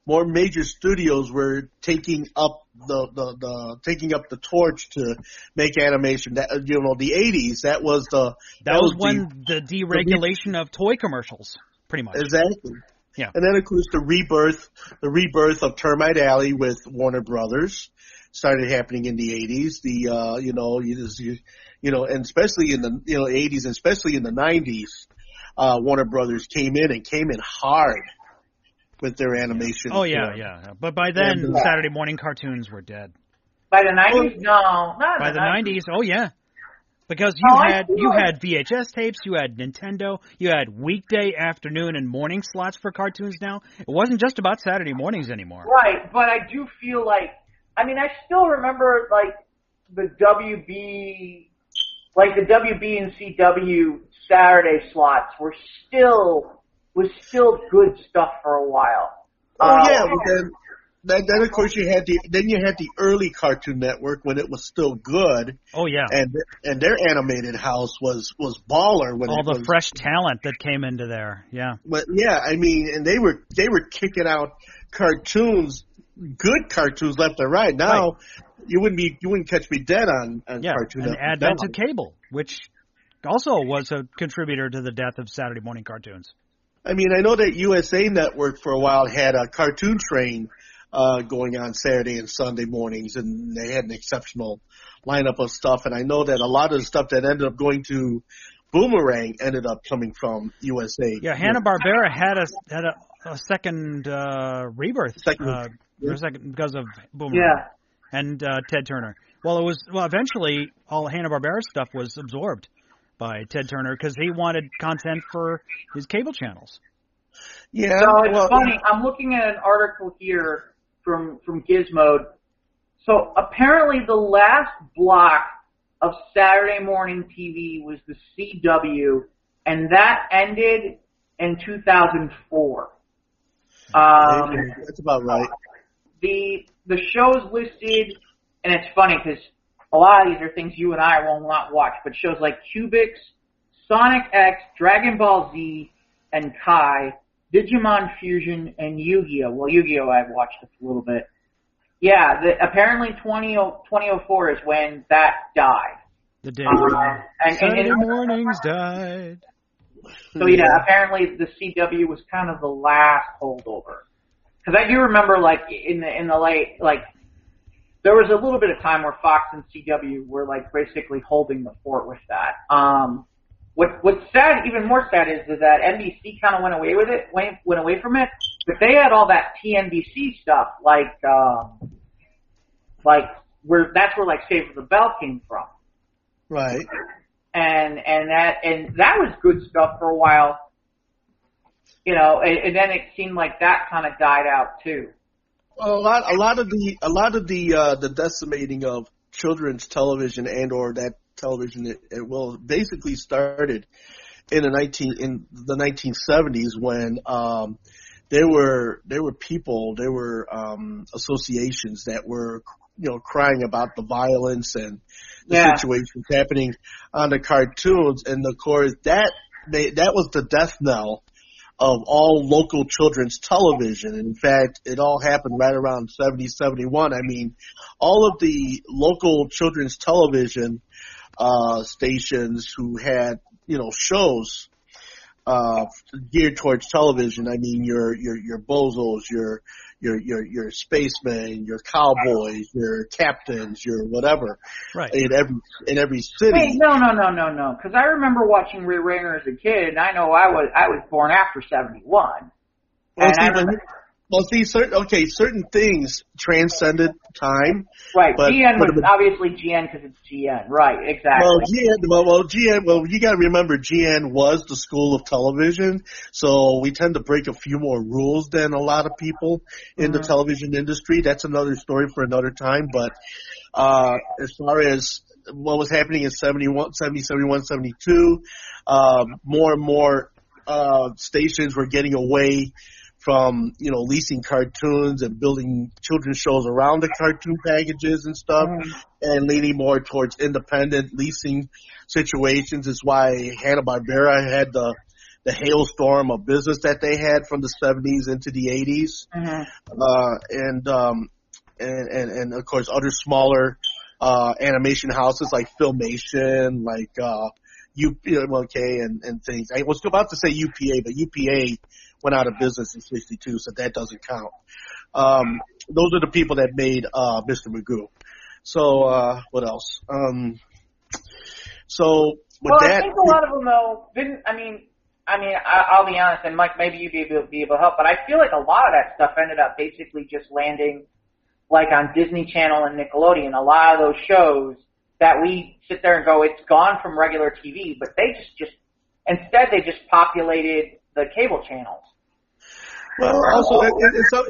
more major studios were taking up the torch to make animation. That the 80s. That was when the deregulation of toy commercials, pretty much. Exactly. Yeah. And then of course the rebirth of Termite Alley with Warner Brothers started happening in the 80s. And especially in the 80s, and especially in the 90s, Warner Brothers came in hard with their animation. Oh yeah. But by then, Saturday morning cartoons were dead. By the 90s, no, not by the 90s. Oh yeah, because you had VHS tapes, you had Nintendo, you had weekday afternoon and morning slots for cartoons. Now it wasn't just about Saturday mornings anymore. Right, but I do feel like, I still remember like the WB and CW Saturday slots was still good stuff for a while. But then of course you had the early Cartoon Network when it was still good. Oh yeah. And their animated house was baller when all the fresh talent that came into there. Yeah. But yeah, and they were kicking out cartoons, good cartoons left and right. Now you wouldn't catch me dead on Cartoon Network. And advent of cable, which also was a contributor to the death of Saturday morning cartoons. I know that USA Network for a while had a cartoon train going on Saturday and Sunday mornings, and they had an exceptional lineup of stuff. And I know that a lot of the stuff that ended up going to Boomerang ended up coming from USA. Yeah, Hanna-Barbera had a second rebirth because of Boomerang. Yeah. And Ted Turner. Eventually all Hanna-Barbera stuff was absorbed by Ted Turner because he wanted content for his cable channels. Yeah. So it's funny. I'm looking at an article here from Gizmo. So apparently the last block of Saturday morning TV was the CW, and that ended in 2004. That's about right. The shows listed, and it's funny because a lot of these are things you and I will not watch, but shows like Cubix, Sonic X, Dragon Ball Z, and Kai, Digimon Fusion, and Yu-Gi-Oh! Well, Yu-Gi-Oh! I've watched a little bit. Yeah, apparently 2004 is when that died. The day Saturday mornings died. So yeah, apparently the CW was kind of the last holdover. Because I do remember, like in the late, like there was a little bit of time where Fox and CW were like basically holding the fort with that. What's sad, even more sad, is that NBC kind of went away from it, but they had all that TNBC stuff, like that's where like Save the Bell came from. Right. And that was good stuff for a while, you know, and then it seemed like that kind of died out too. Well, a lot of the decimating of children's television and or that television it basically started in the 1970s when there were associations that were, you know, crying about the violence and the situations happening on the cartoons, and of course that was the death knell of all local children's television. In fact, it all happened right around 70, 71. I mean, all of the local children's television stations who had, you know, shows geared towards television. I mean, your Bozos, your spacemen, your cowboys, your captains, your whatever. Right. In every city. Wait, no. Because I remember watching Ray Rayner as a kid, and I know I was born after 71. Certain things transcended time. Right, but, GN was obviously GN because it's GN. Right, exactly. GN, you gotta remember GN was the school of television, so we tend to break a few more rules than a lot of people in the television industry. That's another story for another time, but, as far as what was happening in 71, 72, more and more, stations were getting away from, you know, leasing cartoons and building children's shows around the cartoon packages and stuff, and leaning more towards independent leasing situations. Is why Hanna-Barbera had the hailstorm of business that they had from the 70s into the 80s, and of course other smaller animation houses like Filmation, like and things. I was about to say UPA, but UPA went out of business in 62, so that doesn't count. Those are the people that made Mr. Magoo. So what else? I think a lot of them though didn't. I mean, I'll be honest, and Mike, maybe you'd be able to help, but I feel like a lot of that stuff ended up basically just landing like on Disney Channel and Nickelodeon. A lot of those shows that we sit there and go, it's gone from regular TV, but they instead they just populated the cable channels. Well, also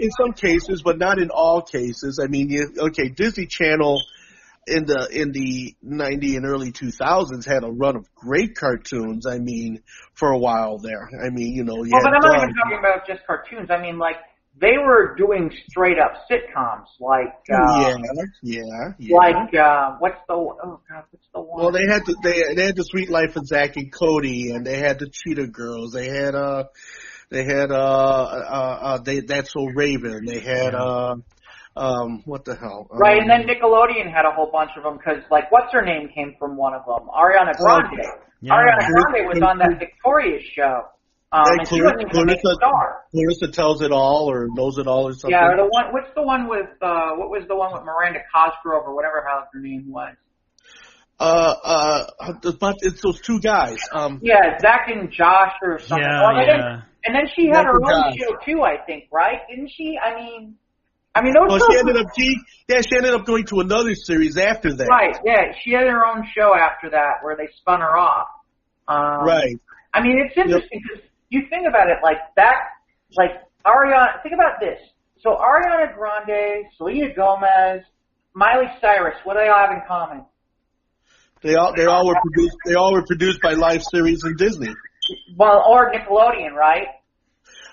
in some cases, but not in all cases. I mean, Disney Channel in the 90 and early 2000s had a run of great cartoons. I mean, for a while there. I mean, you know, but I'm not even talking about just cartoons. I mean, like they were doing straight up sitcoms, like like what's the one? Well, they had the Sweet Life of Zack and Cody, and they had the Cheetah Girls. They had That's So Raven. They had what the hell? Right, and then Nickelodeon had a whole bunch of them because, like, what's her name came from one of them? Ariana Grande. Ariana Grande was on that Victorious show. And she wasn't even a main star. Clarissa Tells It All or Knows It All or something. Yeah, what's the one with what was the one with Miranda Cosgrove or whatever how her name was? But it's those two guys. Zach and Josh or something. And then she had her own show too, I think, right? Didn't she? I mean, those. Well, she ended up going to another series after that. Right. Yeah, she had her own show after that where they spun her off. Right. I mean, it's interesting because you think about it like that, like Ariana. Think about this: So Ariana Grande, Selena Gomez, Miley Cyrus, what do they all have in common? They all were produced by Live Series and Disney. Well, or Nickelodeon, right?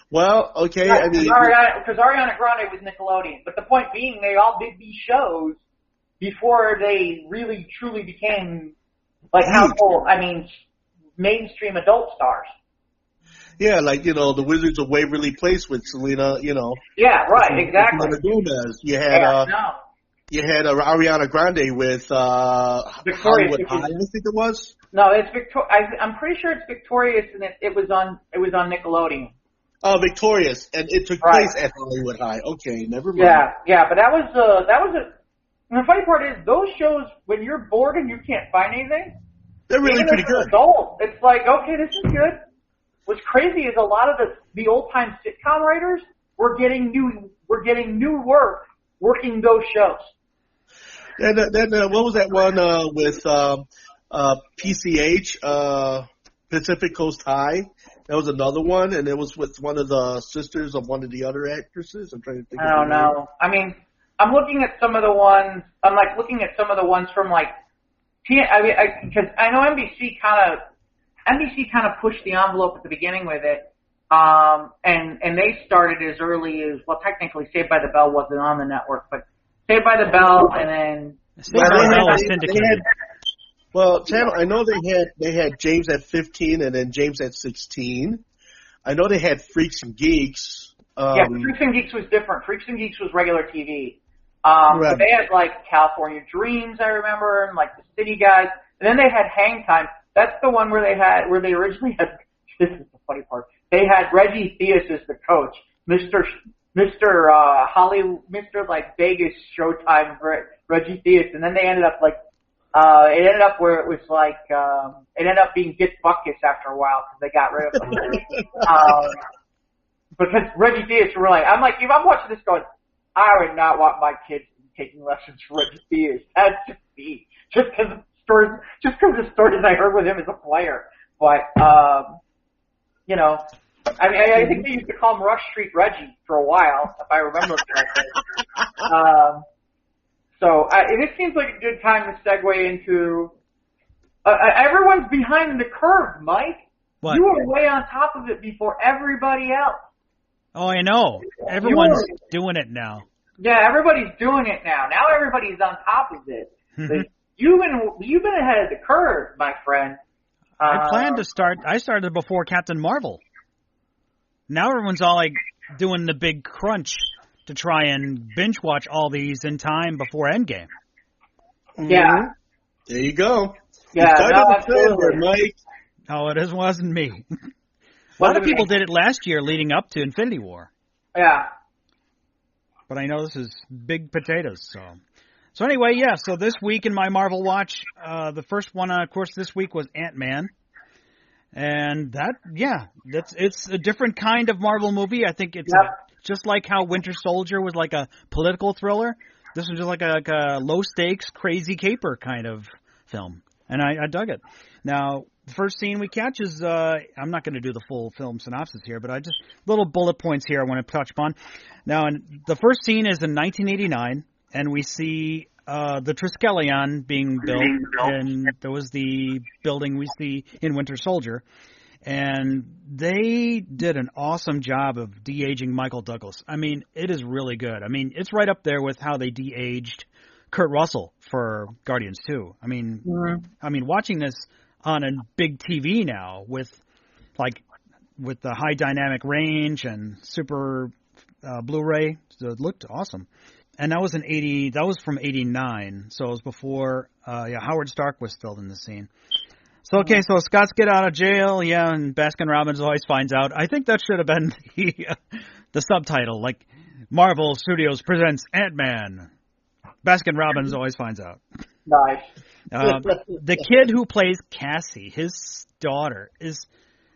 Well, okay, Right, I mean, because Ariana Grande was Nickelodeon. But the point being, they all did these shows before they really truly became like household. I mean, mainstream adult stars. yeah, like the Wizards of Waverly Place with Selena, Yeah, right, exactly. Selena Gomez. You had Ariana Grande with Hollywood High, I think it was. No, it's I'm pretty sure it's Victorious, and it was on Nickelodeon. Oh, Victorious, and it took place at Hollywood High. Okay, never mind. Yeah, but that was and the funny part is those shows when you're bored and you can't find anything, They're really pretty good. Adult, it's like, okay, this is good. What's crazy is a lot of the old time sitcom writers were getting new work working those shows. And then what was that one with PCH, Pacific Coast High? That was another one, and it was with one of the sisters of one of the other actresses. I'm trying to think. I don't know. I mean, I'm looking at some of the ones. I'm like looking at some of the ones from like, because I know NBC kind of pushed the envelope at the beginning with it, and they started as early as, well, technically Saved by the Bell wasn't on the network, but Saved by the Bell, and then Saved by the Bell was syndicated. Well, channel. I know they had James at 15 and then James at 16. I know they had Freaks and Geeks. Yeah, Freaks and Geeks was different. Freaks and Geeks was regular TV. Right. But they had like California Dreams, I remember, and like the City Guys, and then they had Hang Time. That's the one where they originally had. This is the funny part. They had Reggie Theus as the coach, Mr. like Vegas Showtime Reggie Theus, and then they ended up like. It ended up where it was like, it ended up being Get Buckus after a while because they got rid of him. Because Reggie Theus were like, I'm watching this going, I would not want my kids taking lessons from Reggie Theus. That's just me. Just because the stories I heard with him as a player. But, I mean, I think they used to call him Rush Street Reggie for a while, if I remember correctly. So it seems like a good time to segue into everyone's behind the curve, Mike. What? You were way on top of it before everybody else. Oh, I know. Everyone's doing it now. Yeah, everybody's doing it now. Now everybody's on top of it. You've been ahead of the curve, my friend. I planned to start. I started before Captain Marvel. Now everyone's all like doing the big crunch to try and binge watch all these in time before Endgame. Yeah. There you go. Yeah, absolutely. Mike. Oh, it wasn't me. A lot of people did it last year leading up to Infinity War. Yeah. But I know this is big potatoes, So anyway, yeah, so this week in my Marvel Watch, the first one, of course, this week was Ant-Man. And it's a different kind of Marvel movie. I think it's just like how Winter Soldier was like a political thriller. This was just like a low-stakes, crazy caper kind of film. And I dug it. Now, the first scene we catch is, I'm not going to do the full film synopsis here, but I just, little bullet points here I want to touch upon. Now, the first scene is in 1989, and we see the Triskelion being built, and there was the building we see in Winter Soldier. And they did an awesome job of de-aging Michael Douglas. I mean, it is really good. I mean, it's right up there with how they de-aged Kurt Russell for Guardians 2. I mean, watching this on a big TV now with the high dynamic range and super Blu-ray, so it looked awesome. And that was from 89, so it was before Howard Stark was still in the scene. So, okay, so Scott's get out of jail, and Baskin-Robbins always finds out. I think that should have been the subtitle, like Marvel Studios presents Ant-Man. Baskin-Robbins always finds out. Nice. The kid who plays Cassie, his daughter, is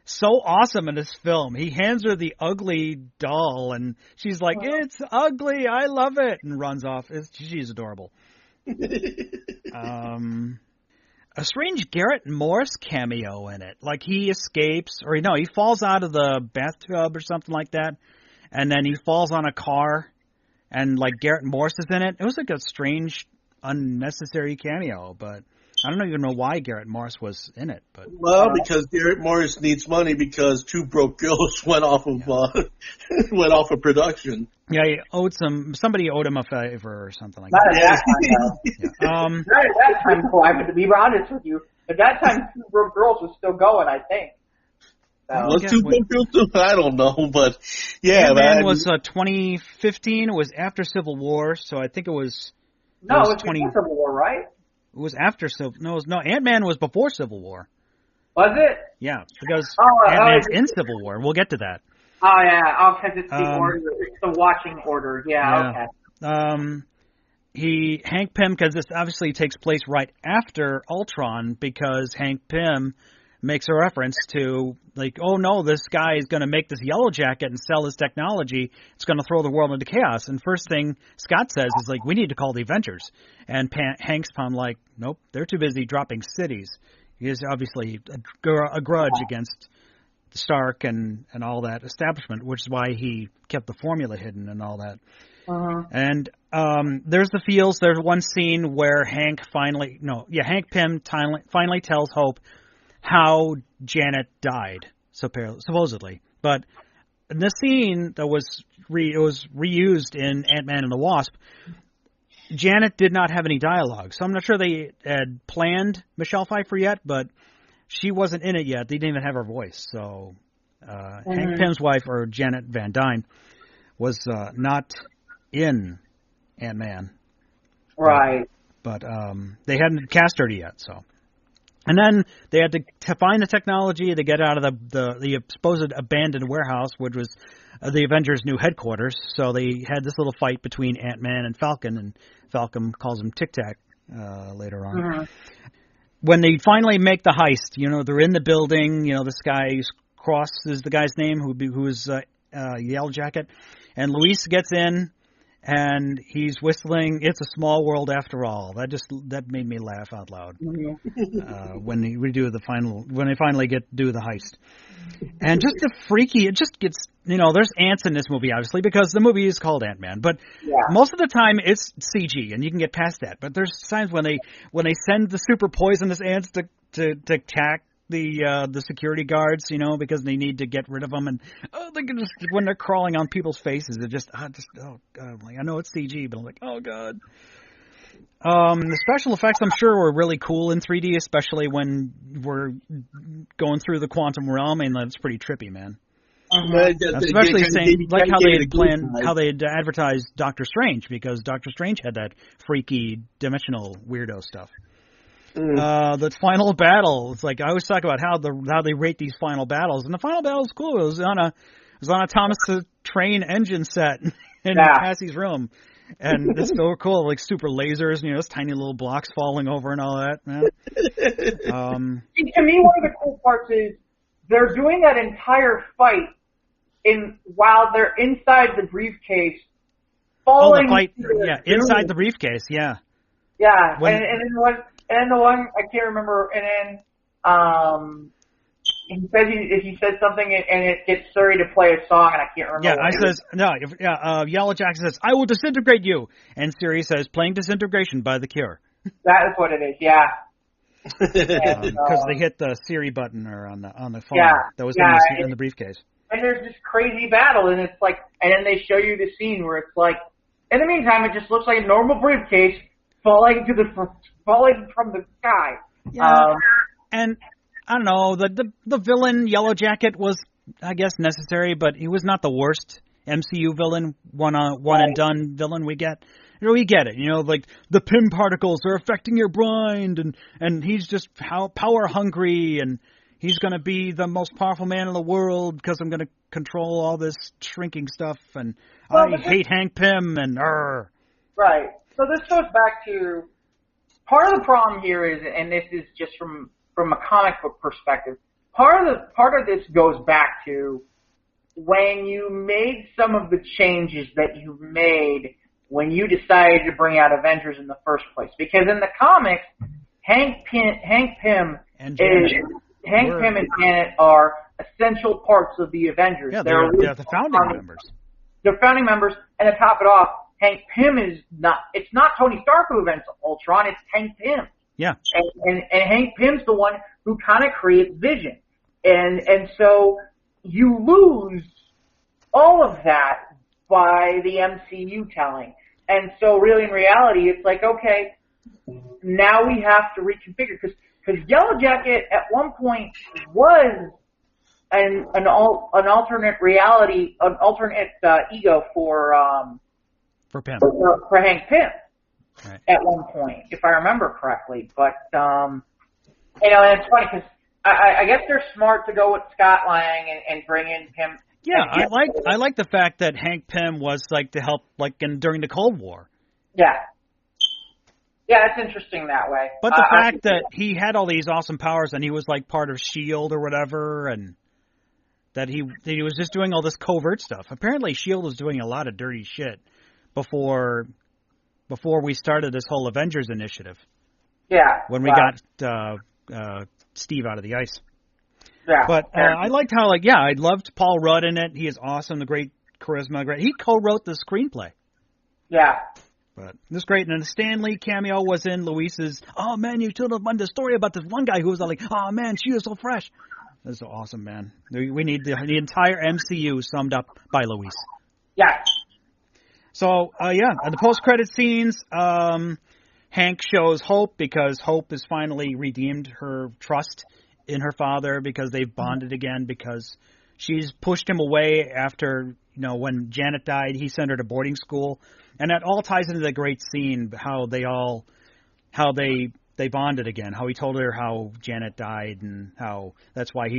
so awesome in this film. He hands her the ugly doll, and she's like, "It's ugly, I love it," and runs off. She's adorable. A strange Garrett Morris cameo in it. Like he escapes, he falls out of the bathtub or something like that, and then he falls on a car, and like Garrett Morris is in it. It was like a strange, unnecessary cameo, but I don't even know why Garrett Morris was in it. But because Garrett Morris needs money because Two Broke Girls went off of production. Yeah, he owed somebody owed him a favor or something like Not that. at that time, though. Not at that time, Clive, to be honest with you. At that time, Two Broke Girls was still going, I think. Was Two Broke Girls? I don't know, but yeah. Ant-Man was 2015. It was after Civil War, so I think it was. No, it was before Civil War, right? It was after Civil. No, Ant-Man was before Civil War. Was it? Yeah, because Ant-Man's in Civil War. We'll get to that. Oh yeah, because it's the order. It's the watching order. Yeah. Okay. Hank Pym, because this obviously takes place right after Ultron, because Hank Pym makes a reference to, like, oh no, this guy is going to make this yellow jacket and sell his technology. It's going to throw the world into chaos. And first thing Scott says is, like, we need to call the Avengers. And Hank's like, nope, they're too busy dropping cities. He has obviously a grudge against Stark and all that establishment, which is why he kept the formula hidden and all that. And there's the feels. There's one scene where Hank Pym finally tells Hope how Janet died, supposedly. But in the scene that was reused in Ant-Man and the Wasp, Janet did not have any dialogue. So I'm not sure they had planned Michelle Pfeiffer yet, but she wasn't in it yet. They didn't even have her voice. So Hank Pym's wife, or Janet Van Dyne, was not in Ant-Man. Right. But they hadn't cast her yet, so. And then they had to find the technology to get out of the supposed abandoned warehouse, which was the Avengers' new headquarters. So they had this little fight between Ant-Man and Falcon, and Falcon calls him Tic Tac later on. When they finally make the heist, they're in the building. This guy, Cross is the guy's name, who is Yellow Jacket, and Luis gets in. And he's whistling "It's a Small World After All." That made me laugh out loud when they do when they finally do the heist. And just the freaky, it just gets, there's ants in this movie, obviously, because the movie is called Ant-Man. But most of the time it's CG, and you can get past that. But there's times when they send the super poisonous ants to attack the security guards, because they need to get rid of them, and they can just, when they're crawling on people's faces, it just oh god, I know it's CG, but I'm like, oh god. The special effects, I'm sure, were really cool in 3D, especially when we're going through the quantum realm, and that's pretty trippy, man. Especially saying, like how they had advertised Doctor Strange, because Doctor Strange had that freaky dimensional weirdo stuff. The final battle, it's like I always talk about how they rate these final battles, and the final battle was cool. It was on a Thomas the Train engine set in Cassie's room, and it's so cool, like super lasers, those tiny little blocks falling over and all that, man. To me, one of the cool parts is they're doing that entire fight while they're inside the briefcase, falling. Oh, the fight, inside the briefcase, yeah. Yeah, and then the one I can't remember, and then he says something, and it gets Surrey to play a song, and I can't remember. Yellow Jacket says, "I will disintegrate you," and Siri says, "Playing Disintegration by The Cure." That is what it is, yeah. Because they hit the Siri button or on the phone that was in the briefcase. And there's this crazy battle, and it's like, and then they show you the scene where it's like, in the meantime, it just looks like a normal briefcase falling from the sky. Yeah. And I don't know, the villain Yellow Jacket was, I guess, necessary, but he was not the worst MCU villain, one and done villain we get. We get it, like the Pym particles are affecting your brain, and he's just power hungry, and he's going to be the most powerful man in the world because I'm going to control all this shrinking stuff, and I hate Hank Pym, and Right. So this goes back to part of the problem here is, and this is just from a comic book perspective, part of this goes back to when you made some of the changes that you made when you decided to bring out Avengers in the first place. Because in the comics, Hank Pym and Janet are essential parts of the Avengers. Yeah, they're the founding members. They're founding members, and to top it off, Hank Pym is not, it's not Tony Stark who invents Ultron, it's Hank Pym. Yeah. And Hank Pym's the one who kind of creates Vision. And so you lose all of that by the MCU telling. And so really in reality, it's like, okay, now we have to reconfigure. Because Yellow Jacket at one point was an alternate reality, an alternate ego for Pym. For Hank Pym. Right. At one point, if I remember correctly. But, and it's funny because I guess they're smart to go with Scott Lang and bring in Pym. Yeah, I like the fact that Hank Pym was like to help during the Cold War. Yeah. Yeah, it's interesting that way. But the fact that he had all these awesome powers and he was like part of S.H.I.E.L.D. or whatever, and that he was just doing all this covert stuff. Apparently S.H.I.E.L.D. was doing a lot of dirty shit before we started this whole Avengers initiative. Yeah. When we got Steve out of the ice. Yeah. But I liked how, I loved Paul Rudd in it. He is awesome, the great charisma. He co-wrote the screenplay. Yeah. But it was great. And the Stan Lee cameo was in Luis's, oh, man, you told us the story about this one guy who was like, oh, man, she is so fresh. That's so awesome, man. We need the entire MCU summed up by Luis. Yeah. So, the post-credit scenes, Hank shows Hope because Hope has finally redeemed her trust in her father because they've bonded again because she's pushed him away after, when Janet died, he sent her to boarding school. And that all ties into the great scene, how they bonded again, how he told her how Janet died and how that's why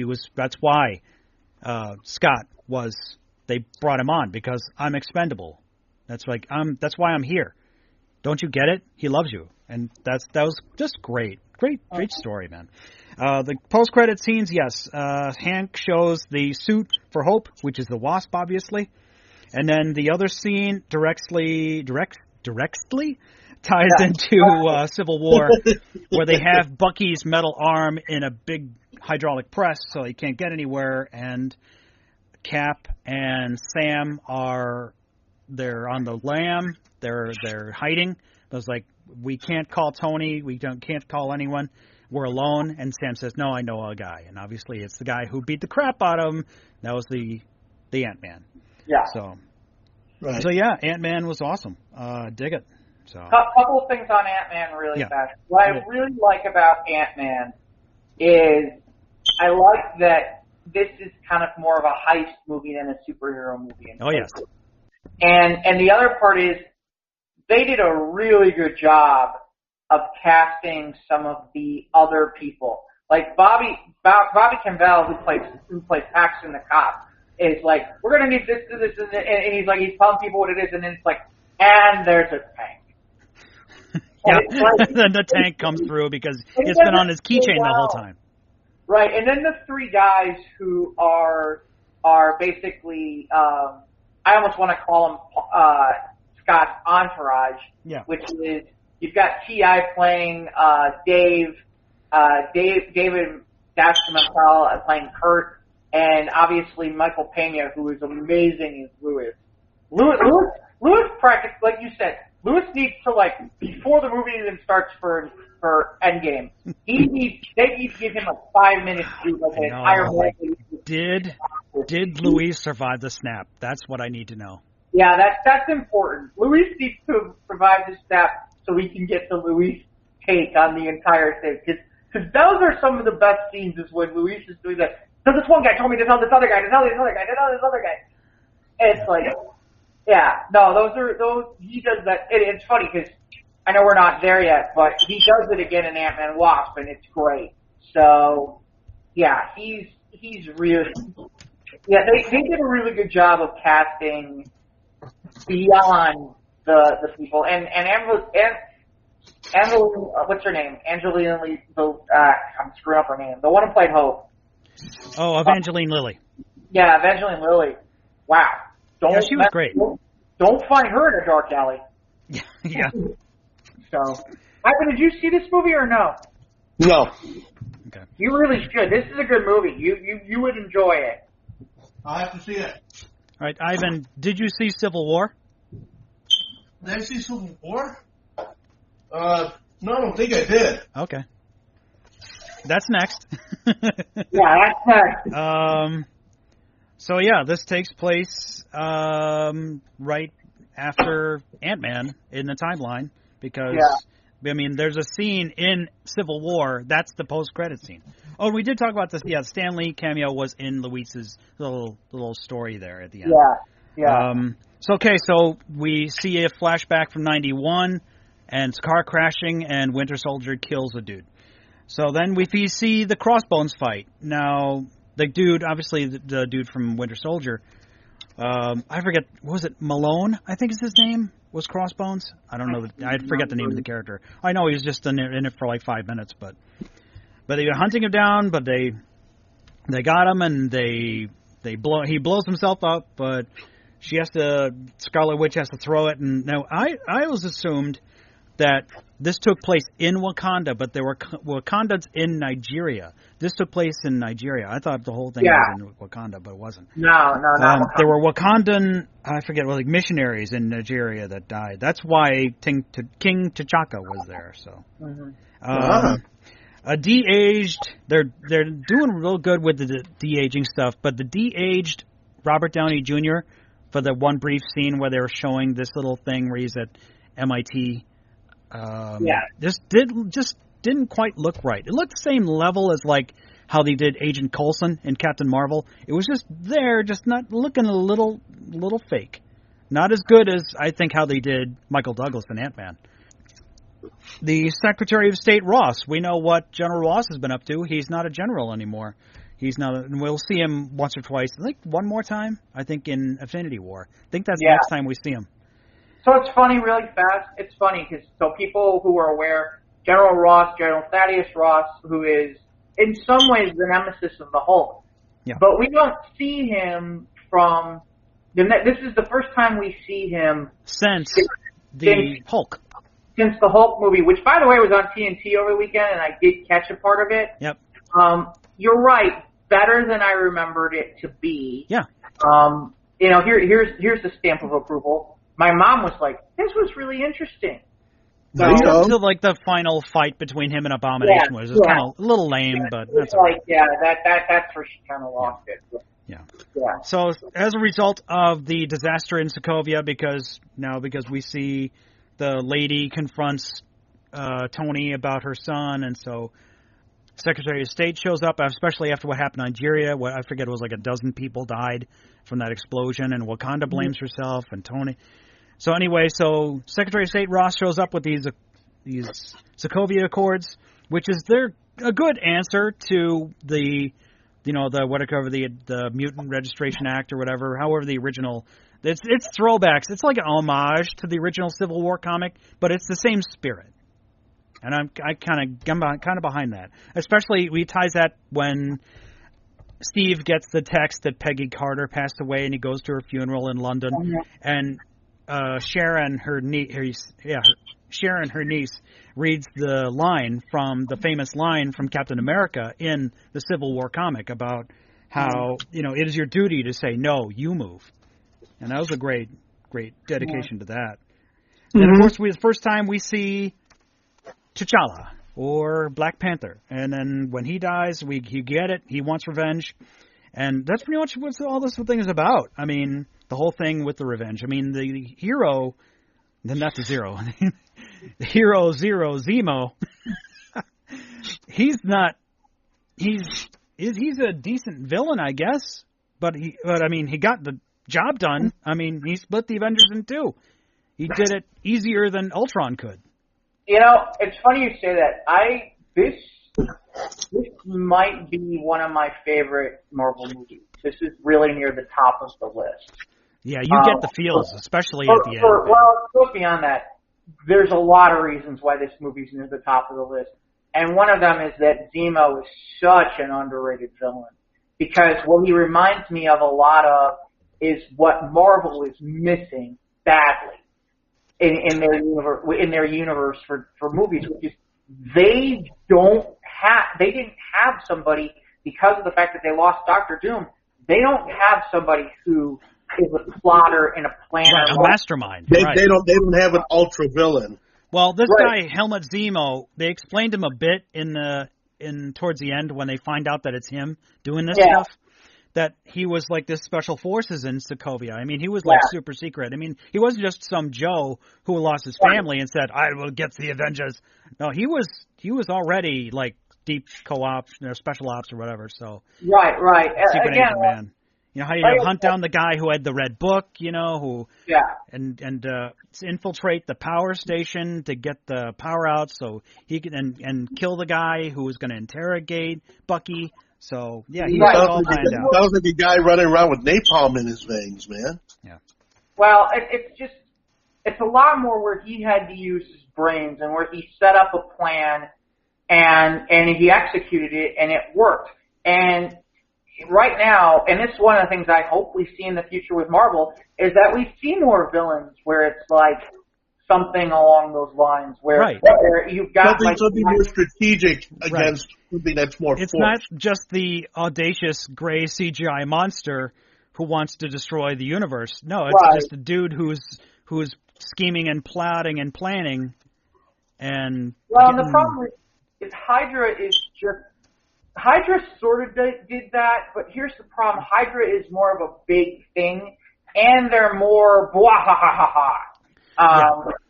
Scott they brought him on because I'm expendable. That's why I'm here. Don't you get it? He loves you. And that was just great. Great story, man. The post-credit scenes, yes. Hank shows the suit for Hope, which is the Wasp, obviously. And then the other scene directly ties into Civil War, where they have Bucky's metal arm in a big hydraulic press so he can't get anywhere, and Cap and Sam they're on the lam. They're hiding. I was like, we can't call Tony. We can't call anyone. We're alone. And Sam says, no, I know a guy. And obviously it's the guy who beat the crap out of him. That was the Ant-Man. Yeah. So yeah, Ant-Man was awesome. Dig it. So a couple of things on Ant-Man really fast. What I really like about Ant-Man is I like that this is kind of more of a heist movie than a superhero movie. Oh, yes. And the other part is they did a really good job of casting some of the other people. Like Bobby Campbell, who plays Paxton the cop, is like, we're gonna need this, and he's like, he's telling people what it is, and then it's like, and there's a tank. Yeah, then the tank comes through because it's been on his keychain the whole time. Right, and then the three guys who are basically, I almost want to call them Scott's entourage, which is, you've got T.I. playing David Dastmalchian playing Kurt, and obviously Michael Pena, who is amazing as Louis. Louis practically, like you said, Louis needs to, before the movie even starts for Endgame, they need to give him 5 minutes to do an entire movie. Did Louis survive the snap? That's what I need to know. Yeah, that's important. Louis needs to survive the snap so we can get the Louis take on the entire thing. Because those are some of the best scenes is when Louis is doing that. So this one guy told me to tell this other guy, to tell this other guy, to tell this other guy. And it's like, he does that. It's funny because I know we're not there yet, but he does it again in Ant-Man Wasp, and it's great. So, yeah, he's really, they did a really good job of casting beyond the people. And what's her name? Angelina Lee, I'm screwing up her name. The one who played Hope. Oh, Evangeline Lilly. Yeah, Evangeline Lilly. Wow. She was great. Don't find her in a dark alley. Yeah. So, Ivan, did you see this movie or no? No. Okay. You really should. This is a good movie. You would enjoy it. I'll have to see it. All right, Ivan, did you see Civil War? Did I see Civil War? No, I don't think I did. Okay. That's next. Yeah, that's next. So yeah, this takes place right after Ant-Man in the timeline because I mean there's a scene in Civil War that's the post-credit scene. Oh, we did talk about this. Yeah, Stan Lee cameo was in Luis's little story there at the end. Yeah. So we see a flashback from '91, and it's car crashing, and Winter Soldier kills a dude. So then we see the Crossbones fight. Now, the dude, obviously the dude from Winter Soldier, I forget, was it Malone, I think is his name, was Crossbones? I don't know, I forget the name of the character. I know he was just in it for like 5 minutes, but they were hunting him down, but they got him, and he blows himself up, but Scarlet Witch has to throw it, and now I always assumed that this took place in Wakanda, but there were Wakandans in Nigeria. This took place in Nigeria. I thought the whole thing was in Wakanda, but it wasn't. No, not Wakanda. There were Wakandan, I forget, like missionaries in Nigeria that died. That's why King T'Chaka was there. So, a de-aged. They're doing real good with the de-aging stuff, but the de-aged Robert Downey Jr. for the one brief scene where they were showing this little thing where he's at MIT. Just didn't quite look right. It looked the same level as like how they did Agent Coulson in Captain Marvel. It was just there, just not looking a little fake. Not as good as I think how they did Michael Douglas in Ant-Man. The Secretary of State Ross. We know what General Ross has been up to. He's not a general anymore. He's not. And we'll see him once or twice. I think one more time. I think in Infinity War. I think that's the next time we see him. So it's funny, really fast. It's funny because people who are aware, General Thaddeus Ross, who is in some ways the nemesis of the Hulk, but we don't see him from. This is the first time we see him since the Hulk. Since the Hulk movie, which by the way was on TNT over the weekend, and I did catch a part of it. Yep. You're right. Better than I remembered it to be. Yeah. Here's the stamp of approval. My mom was like, "This was really interesting." So like the final fight between him and Abomination was just kind of a little lame, but that's all right. That's where she kind of lost it. Yeah. So as a result of the disaster in Sokovia, because we see the lady confronts Tony about her son, and so Secretary of State shows up, especially after what happened in Nigeria. I forget, it was like a dozen people died from that explosion, and Wakanda blames herself, and Tony. So anyway, Secretary of State Ross shows up with these Sokovia Accords, which is a good answer to the Mutant Registration Act or whatever. However, the original, it's throwbacks. It's like an homage to the original Civil War comic, but it's the same spirit. And I'm kind of behind that. Especially he ties that when Steve gets the text that Peggy Carter passed away, and he goes to her funeral in London, and Sharon, her niece, reads the famous line from Captain America in the Civil War comic about how it is your duty to say no, you move, and that was a great dedication to that. And of course, the first time we see T'Challa or Black Panther, and then when he dies, you get it. He wants revenge, and that's pretty much what all this thing is about. I mean, the whole thing with the revenge. I mean, the hero, not the Zero, the hero Zemo. He's a decent villain, I guess, but I mean, he got the job done. I mean, he split the Avengers in two. He did it easier than Ultron could. It's funny you say that. This might be one of my favorite Marvel movies. This is really near the top of the list. Yeah, you get the feels, especially at the end. Well, go beyond that. There's a lot of reasons why this movie's near the top of the list. And one of them is that Zemo is such an underrated villain. Because what he reminds me of a lot of is what Marvel is missing badly in their universe for movies, which is they didn't have somebody, because of the fact that they lost Doctor Doom, they don't have somebody who is a plotter and a planner. Right, a mastermind. They right. don't have an ultra villain. Well, this guy Helmut Zemo, they explained him a bit towards the end when they find out that it's him doing this stuff. That he was like this special forces in Sokovia. I mean, he was like super secret. I mean, he wasn't just some Joe who lost his family and said, "I will get the Avengers." No, he was already like deep co-ops, special ops or whatever. So right. Secret Again, agent, man. You know how you hunt down the guy who had the red book, who and infiltrate the power station to get the power out, so he can and kill the guy who was going to interrogate Bucky. So he's all planned out. Sounds like a guy running around with napalm in his veins, man. Yeah. Well, it's a lot more where he had to use his brains and where he set up a plan and he executed it and it worked. And right now, and this is one of the things I hope we see in the future with Marvel, is that we see more villains where it's like something along those lines, where you've got something more strategic against something that's more. It's not just the audacious gray CGI monster who wants to destroy the universe. No, it's just a dude who's scheming and plotting and planning. And the problem is Hydra sort of did that, but here's the problem: Hydra is more of a big thing, and they're more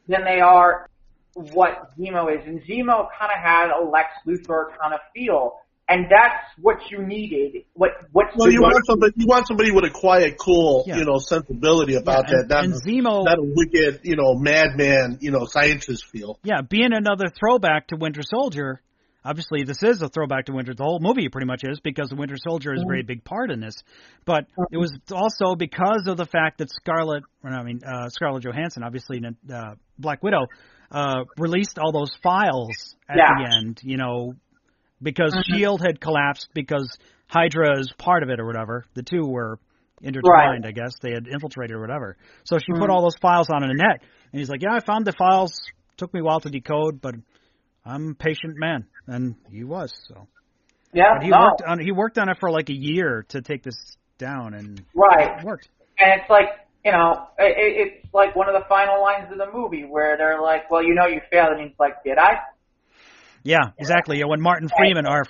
than they are what Zemo is. And Zemo kind of had a Lex Luthor kind of feel, and that's what you needed. You want somebody with a quiet, cool, sensibility about that. And Zemo, not a wicked, madman, scientist feel. Yeah, being another throwback to Winter Soldier. Obviously, this is a throwback to Winter. The whole movie pretty much is, because the Winter Soldier is a very big part in this. But it was also because of the fact that Scarlett Johansson, obviously Black Widow, released all those files at the end, because S.H.I.E.L.D. had collapsed because Hydra is part of it or whatever. The two were intertwined, I guess. They had infiltrated or whatever. So she put all those files on a net. And he's like, I found the files. Took me a while to decode, but I'm a patient man. And he was, so. Yeah, but he worked on it for like a year to take this down, and it worked. And it's like, it's like one of the final lines of the movie where they're like, well, you failed, and he's like, did I? Yeah, exactly. When Martin Freeman, or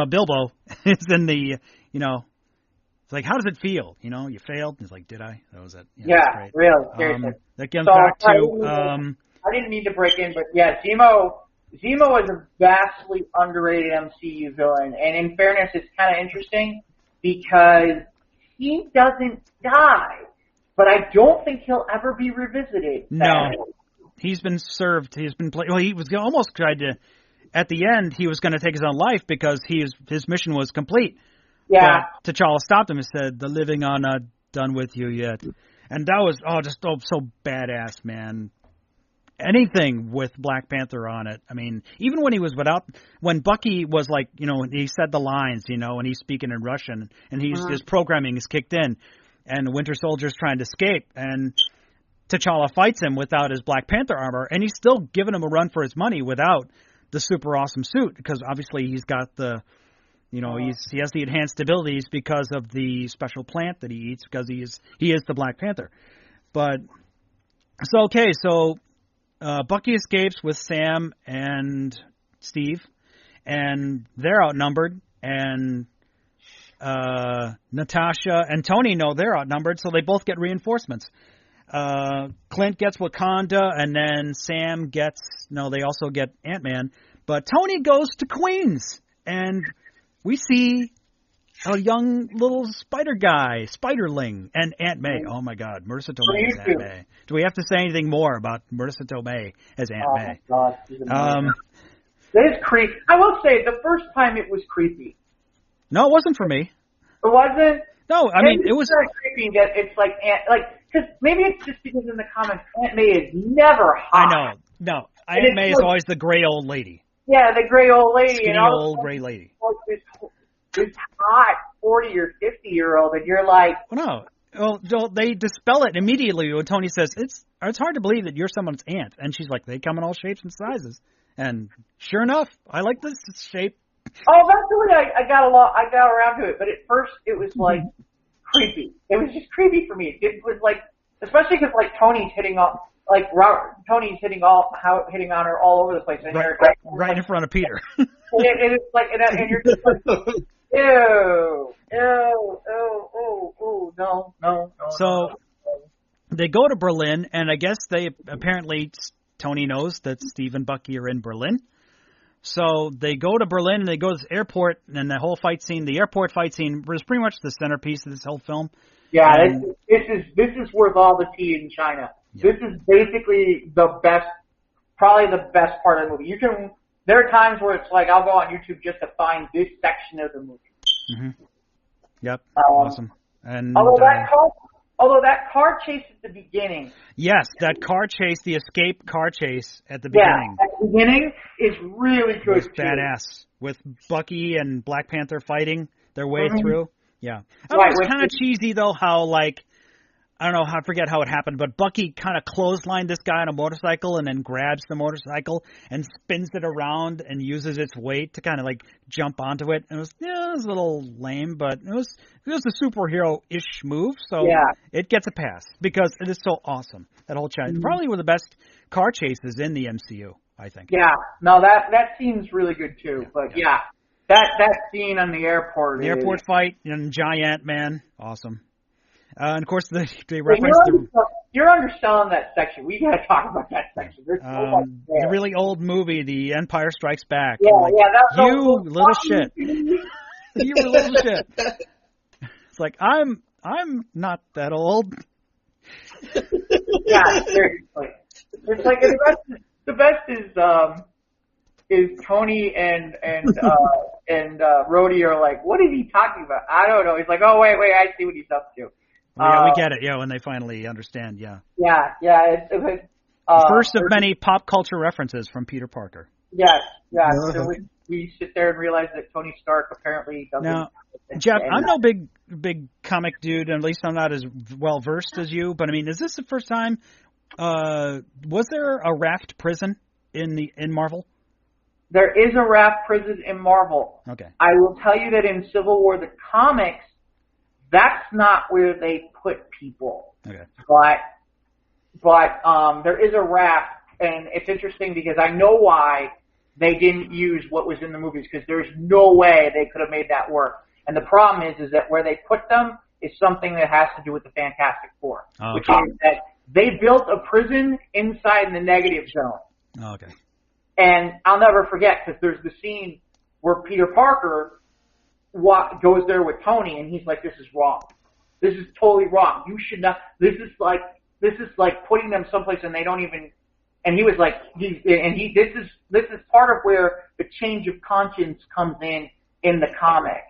Bilbo, is in the, it's like, how does it feel? You failed? He's like, did I? That was it. That's great. Really, seriously. That comes back to... I didn't mean to break in, but Zemo is a vastly underrated MCU villain, and in fairness, it's kind of interesting because he doesn't die, but I don't think he'll ever be revisited. No, he's been served. He's been played. Well, he was almost tried to. At the end, he was going to take his own life because his mission was complete. Yeah. But T'Challa stopped him and said, "The living are not done with you yet," and that was so badass, man. Anything with Black Panther on it. I mean, even when he was when Bucky was like, he said the lines, and he's speaking in Russian, and his programming is kicked in, and the Winter Soldier's trying to escape, and T'Challa fights him without his Black Panther armor, and he's still giving him a run for his money without the super awesome suit, because obviously he's got the, he has the enhanced abilities because of the special plant that he eats, because he is the Black Panther. But, so Bucky escapes with Sam and Steve, and they're outnumbered, and Natasha and Tony know they're outnumbered, so they both get reinforcements. Clint gets Wakanda, and then Sam they also get Ant-Man, but Tony goes to Queens, and we see a young little spider guy, Spiderling, and Aunt May. Oh my God, Marissa Tomei as Aunt May. Do we have to say anything more about Marissa Tomei as Aunt May? Oh my God, that is creepy. I will say, the first time it was creepy. No, it wasn't for me. It wasn't. No, I mean it was very creepy that it's because maybe it's just because in the comics Aunt May is never hot. I know. No, Aunt May is always the gray old lady. Yeah, the gray old lady. Skinny old gray lady. This hot 40 or 50-year-old, and you're like... Well, they dispel it immediately when Tony says, it's hard to believe that you're someone's aunt. And she's like, they come in all shapes and sizes. And sure enough, I like this shape. Oh, eventually I got around to it. But at first, it was like creepy. It was just creepy for me. It was like, especially because like Tony's hitting on her all over the place. And right in front of Peter. and it's like, and you're just like, ew, no. So they go to Berlin, and I guess apparently Tony knows that Steve and Bucky are in Berlin. So they go to Berlin, and they go to the airport, and the whole fight scene, the airport fight scene, was pretty much the centerpiece of this whole film. Yeah, this is worth all the tea in China. Yeah. This is basically probably the best part of the movie. There are times where it's like I'll go on YouTube just to find this section of the movie. Mm-hmm. Yep, awesome. And although that car chase at the beginning. Yes, that car chase, the escape car chase at the beginning. Yeah, at the beginning is really good too. Badass. With Bucky and Black Panther fighting their way through. Yeah. It was kind of cheesy, though, how, like, I don't know, I forget how it happened, but Bucky kind of clotheslined this guy on a motorcycle and then grabs the motorcycle and spins it around and uses its weight to kind of, like, jump onto it. And it was a little lame, but it was a superhero-ish move, so it gets a pass because it is so awesome. That whole chase. Probably one of the best car chases in the MCU, I think. Yeah. No, that scene's really good, too. But, that scene on the airport. The airport fight and Giant Man, awesome. And of course, they reference you're underselling that section. We got to talk about that section. There's so much there. The really old movie, The Empire Strikes Back. Yeah, that's you little shit. You little shit. It's like I'm not that old. Yeah, seriously. It's like the best is Tony and Rhodey are like, what is he talking about? I don't know. He's like, oh wait, I see what he's up to. Yeah, we get it. Yeah, when they finally understand. Yeah. Yeah. It first of many pop culture references from Peter Parker. Yes. Yeah. So we sit there and realize that Tony Stark apparently doesn't. Now, Jeff, I'm no big comic dude, and at least I'm not as well versed as you. But I mean, is this the first time? Was there a raft prison in Marvel? There is a raft prison in Marvel. Okay. I will tell you that in Civil War, the comics, that's not where they put people. Okay. But there is a raft, and it's interesting because I know why they didn't use what was in the movies, because there's no way they could have made that work. And the problem is that where they put them is something that has to do with the Fantastic Four, which is that they built a prison inside the negative zone. Okay. And I'll never forget, because there's the scene where Peter Parker goes there with Tony, and he's like, "This is wrong. This is totally wrong. You should not. This is like putting them someplace, and they don't even." And he was like, "This is part of where the change of conscience comes in the comic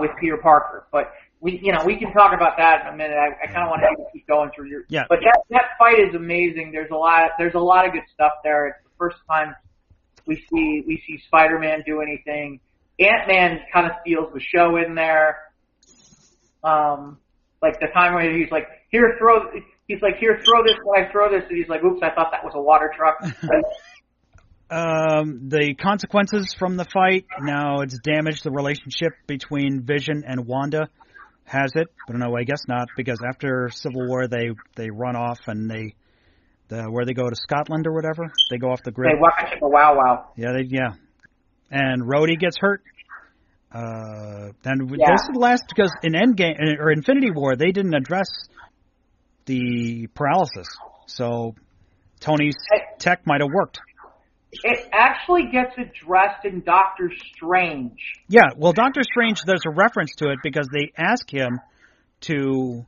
with Peter Parker." But we can talk about that in a minute. I kind of want to keep going through your. Yeah. But that fight is amazing. There's a lot of good stuff there. It's the first time we see Spider-Man do anything. Ant-Man kind of steals the show in there. Like the time where he's like, here, throw this when I throw this, and he's like, oops, I thought that was a water truck. The consequences from the fight, now it's damaged the relationship between Vision and Wanda. Has it? But no, I guess not, because after Civil War, they run off and where they go to Scotland or whatever, they go off the grid. They walk a wow. Yeah. And Rhodey gets hurt. This is the last, because in Endgame or Infinity War, they didn't address the paralysis. So Tony's tech might have worked. It actually gets addressed in Doctor Strange. Yeah, well, Doctor Strange, there's a reference to it because they ask him to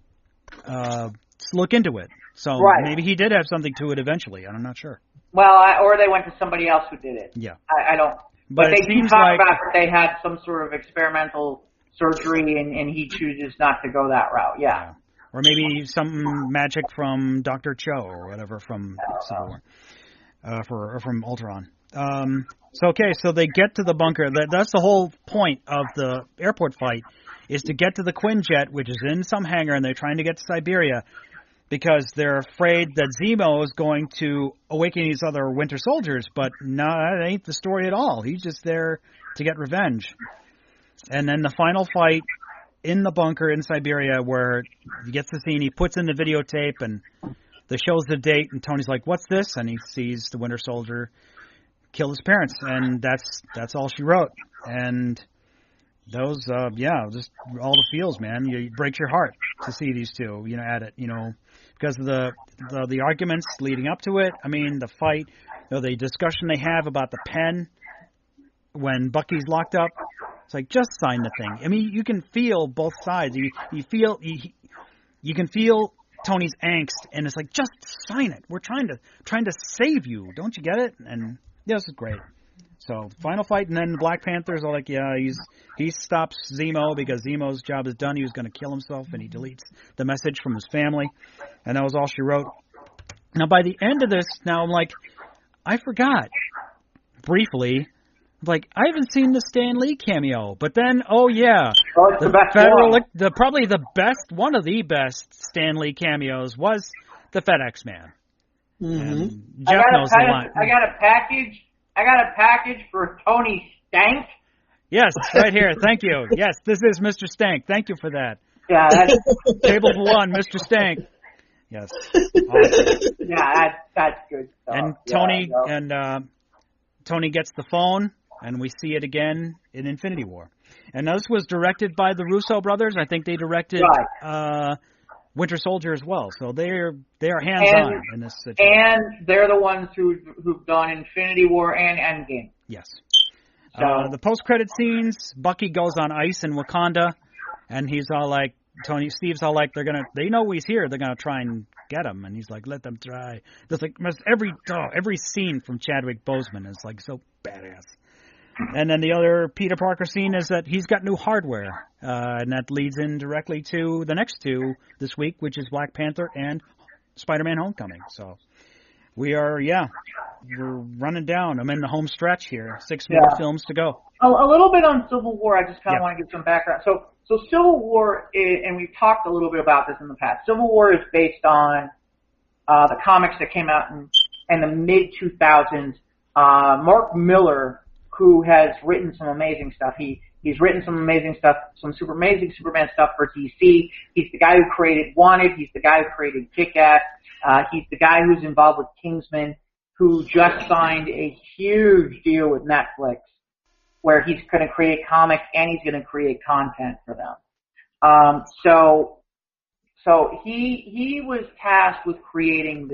look into it. So maybe he did have something to it eventually. I'm not sure. Well, or they went to somebody else who did it. Yeah. I don't. But they do talk about that they had some sort of experimental surgery, and he chooses not to go that route. Yeah. Or maybe some magic from Dr. Cho or whatever from Civil War, from Ultron. So they get to the bunker. That's the whole point of the airport fight, is to get to the Quinjet, which is in some hangar, and they're trying to get to Siberia, because they're afraid that Zemo is going to awaken these other Winter Soldiers, but no, that ain't the story at all. He's just there to get revenge. And then the final fight in the bunker in Siberia where he gets the scene, he puts in the videotape and the show's the date, and Tony's like, "What's this?" And he sees the Winter Soldier kill his parents, and that's all she wrote. And those, just all the feels, man. It breaks your heart to see these two, at it, because of the arguments leading up to it. I mean, the fight, the discussion they have about the pen when Bucky's locked up. It's like, just sign the thing. I mean, you can feel both sides. You can feel Tony's angst, and it's like, just sign it. We're trying to save you. Don't you get it? And this is great. So, final fight, and then the Black Panthers are like, he stops Zemo because Zemo's job is done. He was going to kill himself, and he deletes the message from his family, and that was all she wrote. Now, by the end of this, now I'm like, I forgot briefly. Like, I haven't seen the Stan Lee cameo, but then, it's the best one. Probably the best, one of the best Stan Lee cameos was the FedEx Man. Mm-hmm. Jeff knows the line. I got a package for Tony Stank. Yes, right here. Thank you. Yes, this is Mr. Stank. Thank you for that. Yeah, that's Table for one, Mr. Stank. Yes. Awesome. Yeah, that's good stuff. And Tony gets the phone. And we see it again in Infinity War. And this was directed by the Russo brothers. I think they directed Winter Soldier as well. So they are hands-on in this situation. And they're the ones who've done Infinity War and Endgame. Yes. So, the post-credit scenes, Bucky goes on ice in Wakanda, and he's all like, Steve's all like, they know he's here. They're going to try and get him. And he's like, let them try. There's like every scene from Chadwick Boseman is like so badass. And then the other Peter Parker scene is that he's got new hardware, and that leads in directly to the next two this week, which is Black Panther and Spider-Man Homecoming. So we're running down. I'm in the home stretch here. 6 more films to go. A little bit on Civil War. I just kind of want to give some background. So Civil War, and we've talked a little bit about this in the past. Civil War is based on the comics that came out in the mid-2000s. Mark Miller, who has written some amazing stuff. He's written some amazing stuff, some amazing Superman stuff for DC. He's the guy who created Wanted. He's the guy who created Kick-Ass. He's the guy who's involved with Kingsman, who just signed a huge deal with Netflix, where he's going to create comics and he's going to create content for them. So he was tasked with creating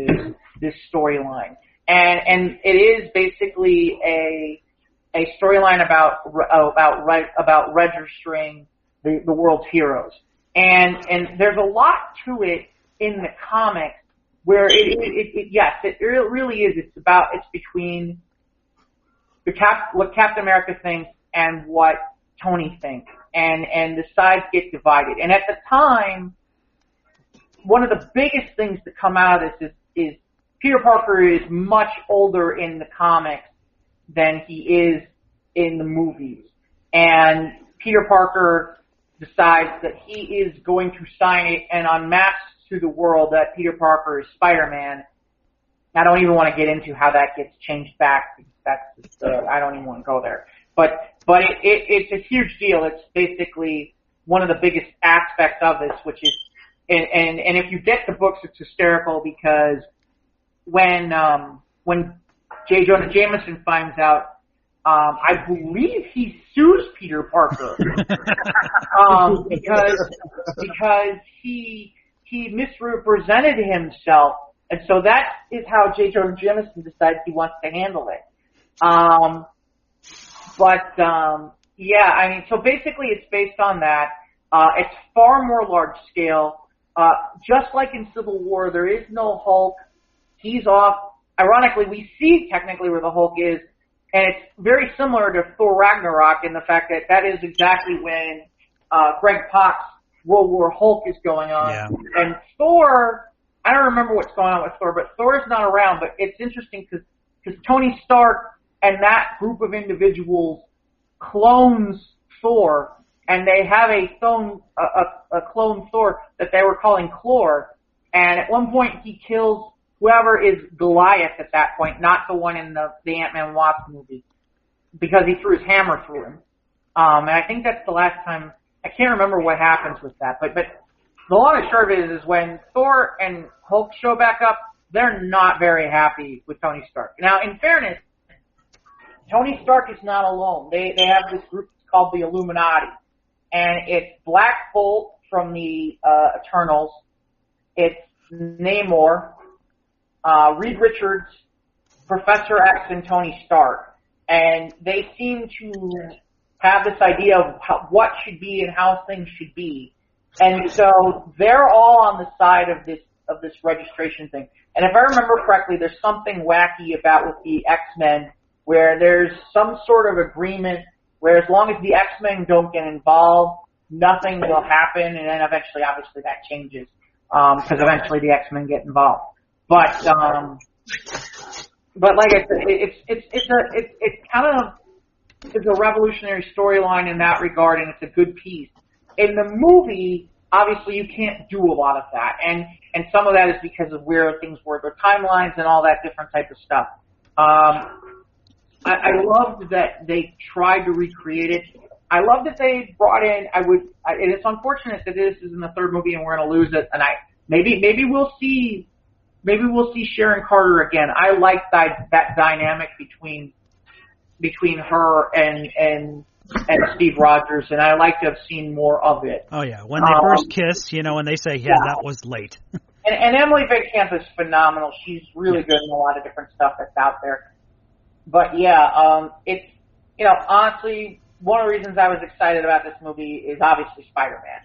this storyline, and it is basically a storyline about registering the world's heroes, and there's a lot to it in the comics where it really is. It's between what Captain America thinks and what Tony thinks, and the sides get divided. And at the time, one of the biggest things to come out of this is Peter Parker is much older in the comics than he is in the movies. And Peter Parker decides that he is going to sign it and unmasks to the world that Peter Parker is Spider-Man. I don't even want to get into how that gets changed back. I don't even want to go there. But it's a huge deal. It's basically one of the biggest aspects of this, which is, and if you get the books, it's hysterical because when J. Jonah Jameson finds out, I believe he sues Peter Parker because he misrepresented himself, and so that is how J. Jonah Jameson decides he wants to handle it. So basically, it's based on that. It's far more large scale. Just like in Civil War, there is no Hulk. He's off. Ironically, we see technically where the Hulk is, and it's very similar to Thor Ragnarok in the fact that is exactly when Greg Pak's World War Hulk is going on. Yeah. And Thor, I don't remember what's going on with Thor, but Thor is not around. But it's interesting because Tony Stark and that group of individuals clones Thor, and they have a clone Thor that they were calling Clor. And at one point he kills whoever is Goliath at that point, not the one in the Ant-Man Wasp movie, because he threw his hammer through him. And I think that's the last time. I can't remember what happens with that, but the long and short of it is when Thor and Hulk show back up, they're not very happy with Tony Stark. Now, in fairness, Tony Stark is not alone. They have this group called the Illuminati, and it's Black Bolt from the Eternals, it's Namor, Reed Richards, Professor X, and Tony Stark, and they seem to have this idea of what should be and how things should be. And so they're all on the side of this registration thing. And if I remember correctly, there's something wacky about with the X-Men where there's some sort of agreement where as long as the X-Men don't get involved, nothing will happen, and then eventually, obviously, that changes because eventually the X-Men get involved. But like I said, it's kind of it's a revolutionary storyline in that regard, and it's a good piece. In the movie, obviously, you can't do a lot of that, and some of that is because of where things were, their timelines and all that different type of stuff. I loved that they tried to recreate it. I love that they brought in. And it's unfortunate that this is in the third movie and we're going to lose it. And maybe we'll see Sharon Carter again. I like that dynamic between her and Steve Rogers, and I like to have seen more of it. Oh yeah, when they first kiss, and they say, "Yeah, that was late." and Emily Van Camp is phenomenal. She's really good in a lot of different stuff that's out there. But yeah, it's honestly one of the reasons I was excited about this movie is obviously Spider-Man.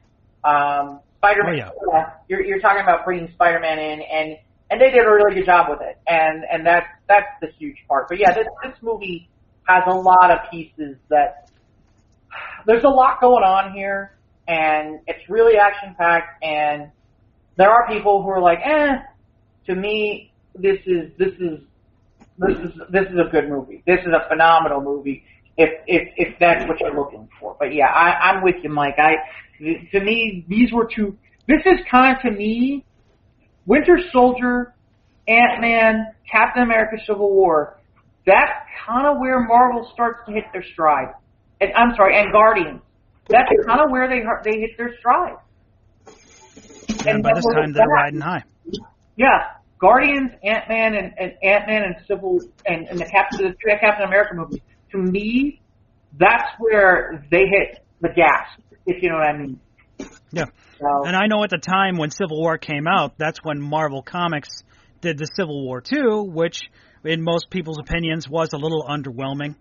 Spider-Man. Oh, yeah. You're talking about bringing Spider-Man in, and they did a really good job with it, and that's the huge part. But yeah, this movie has a lot of pieces that there's a lot going on here, and it's really action packed. And there are people who are like, to me, this is a good movie. This is a phenomenal movie if that's what you're looking for. But yeah, I'm with you, Mike. To me, these were two. This is kind of, to me, Winter Soldier, Ant-Man, Captain America: Civil War. That's kind of where Marvel starts to hit their stride. And Guardians. That's kind of where they hit their stride. And by this time, they're riding high. Yeah. Guardians, Ant-Man, and Ant-Man and the Captain America movie. To me, that's where they hit the gas, if you know what I mean. Yeah. So, and I know at the time when Civil War came out, that's when Marvel Comics did the Civil War 2, which, in most people's opinions, was a little underwhelming.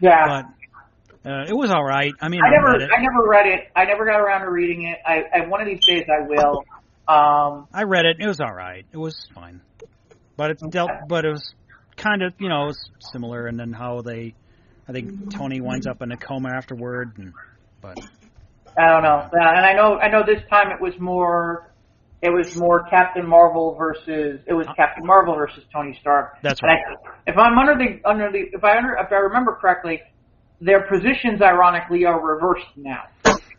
Yeah. But it was all right. I mean, I never read it. I never got around to reading it. I one of these days I will. I read it. It was all right. It was fine, but it was kind of it was similar. And then how I think Tony winds up in a coma afterward. But I don't know. And I know this time it was more Captain Marvel versus Tony Stark. That's right. If I remember correctly, their positions ironically are reversed now.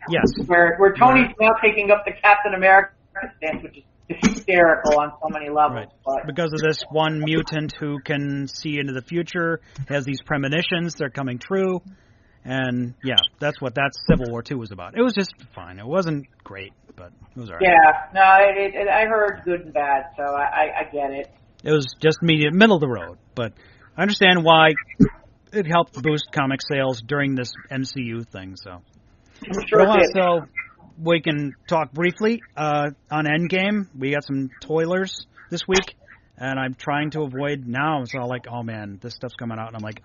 Yes. Where Tony's now taking up the Captain America stance, which is hysterical on so many levels. Right. But because of this one mutant who can see into the future, has these premonitions, they're coming true. And yeah, that's what that Civil War 2 was about. It was just fine. It wasn't great, but it was all right. Yeah, no, I heard good and bad, so I get it. It was just middle of the road, but I understand why it helped boost comic sales during this MCU thing. So, I'm sure it did. So we can talk briefly on Endgame. We got some toilers this week, and I'm trying to avoid now. It's all like, oh man, this stuff's coming out, and I'm like,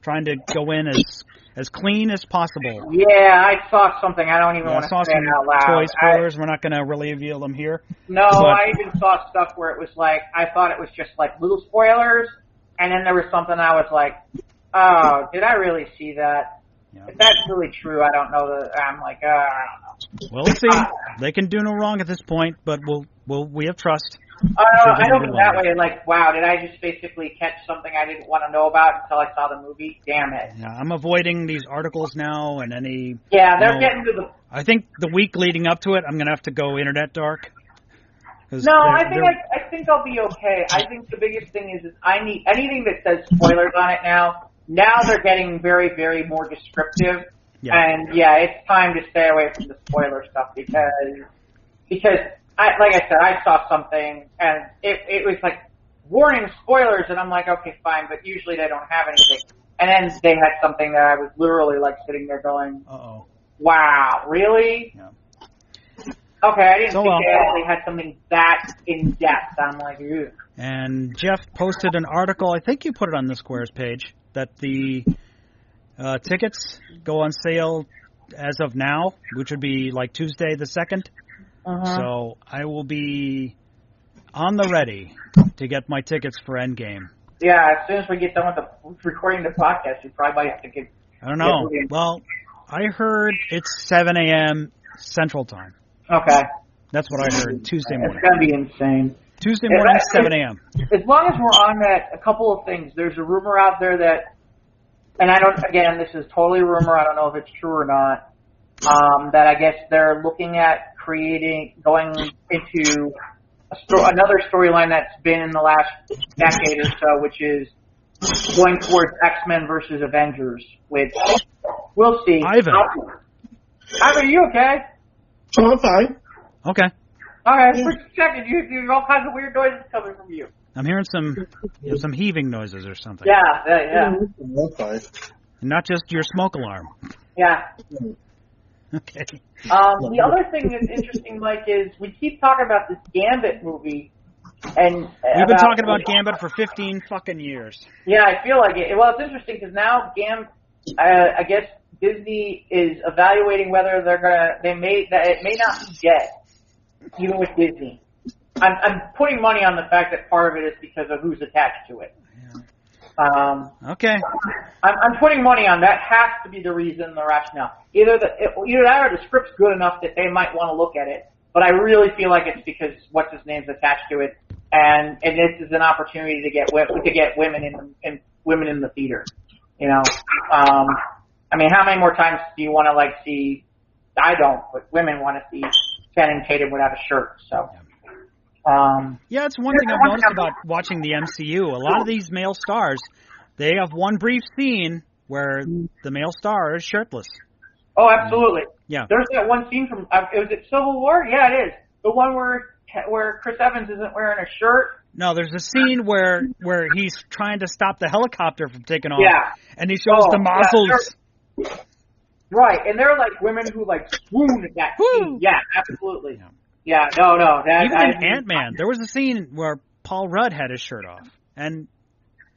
trying to go in as clean as possible. Yeah, I saw something. I don't even want to say it out loud. Toy spoilers. We're not going to really reveal them here. No, I even saw stuff where it was like, I thought it was just like little spoilers, and then there was something I was like, oh, did I really see that? Yeah. If that's really true, I don't know. I'm like, I don't know. Well, let's see. They can do no wrong at this point, but we have trust. I don't mean that way. Like, wow, did I just basically catch something I didn't want to know about until I saw the movie? Damn it. Yeah, I'm avoiding these articles now and any... Yeah, they're getting to the... I think the week leading up to it, I'm going to have to go internet dark. No, I think I'll be okay. I think the biggest thing is I need anything that says spoilers on it now. Now they're getting very, very more descriptive. Yeah. And yeah, it's time to stay away from the spoiler stuff because like I said, I saw something and it was like warning spoilers, and I'm like, okay, fine, but usually they don't have anything. And then they had something that I was literally like sitting there going, uh-oh, wow, really? Yeah. Okay, I didn't think they actually had something that in depth. I'm like, ew. And Jeff posted an article, I think you put it on the Squares page, that the tickets go on sale as of now, which would be like Tuesday the 2nd. So I will be on the ready to get my tickets for Endgame. Yeah, as soon as we get done with recording the podcast, you probably might have to get... I don't know. Well, I heard it's 7 a.m. Central Time. Okay. That's what I heard Tuesday morning. It's going to be insane. Tuesday morning, 7 a.m. As long as we're on that, a couple of things. There's a rumor out there that, and I don't, again, this is totally a rumor, I don't know if it's true or not, that I guess they're looking at going into another storyline that's been in the last decade or so, which is going towards X-Men versus Avengers, which we'll see. Ivan, are you okay? Oh, I'm fine. Okay. All right, for a second, you have all kinds of weird noises coming from you. I'm hearing some heaving noises or something. Yeah. I'm fine. Not just your smoke alarm. Yeah. Okay. The other thing that's interesting, Mike, is we keep talking about this Gambit movie, and we've been talking about Gambit for 15 fucking years. Yeah, I feel like it. Well, it's interesting because now I guess Disney is evaluating whether it may not be dead, even with Disney. I'm putting money on the fact that part of it is because of who's attached to it. Okay. I'm putting money on that. Has to be the reason, the rationale. Either that or the script's good enough that they might want to look at it. But I really feel like it's because what's his name's attached to it, and this is an opportunity to get women in the theater. You know, I mean, how many more times do you want to see? I don't, but women want to see Channing Tatum without a shirt. So. Yeah, it's one thing I've noticed about watching the MCU. A lot of these male stars, they have one brief scene where the male star is shirtless. Oh, absolutely. Yeah. There's that one scene from, was it Civil War? Yeah, it is. The one where Chris Evans isn't wearing a shirt. No, there's a scene where he's trying to stop the helicopter from taking off. Yeah. And he shows the muzzles. Yeah, right, and they're like women who swoon at that scene. Yeah, absolutely. Yeah, no. Even in Ant-Man, there was a scene where Paul Rudd had his shirt off. And,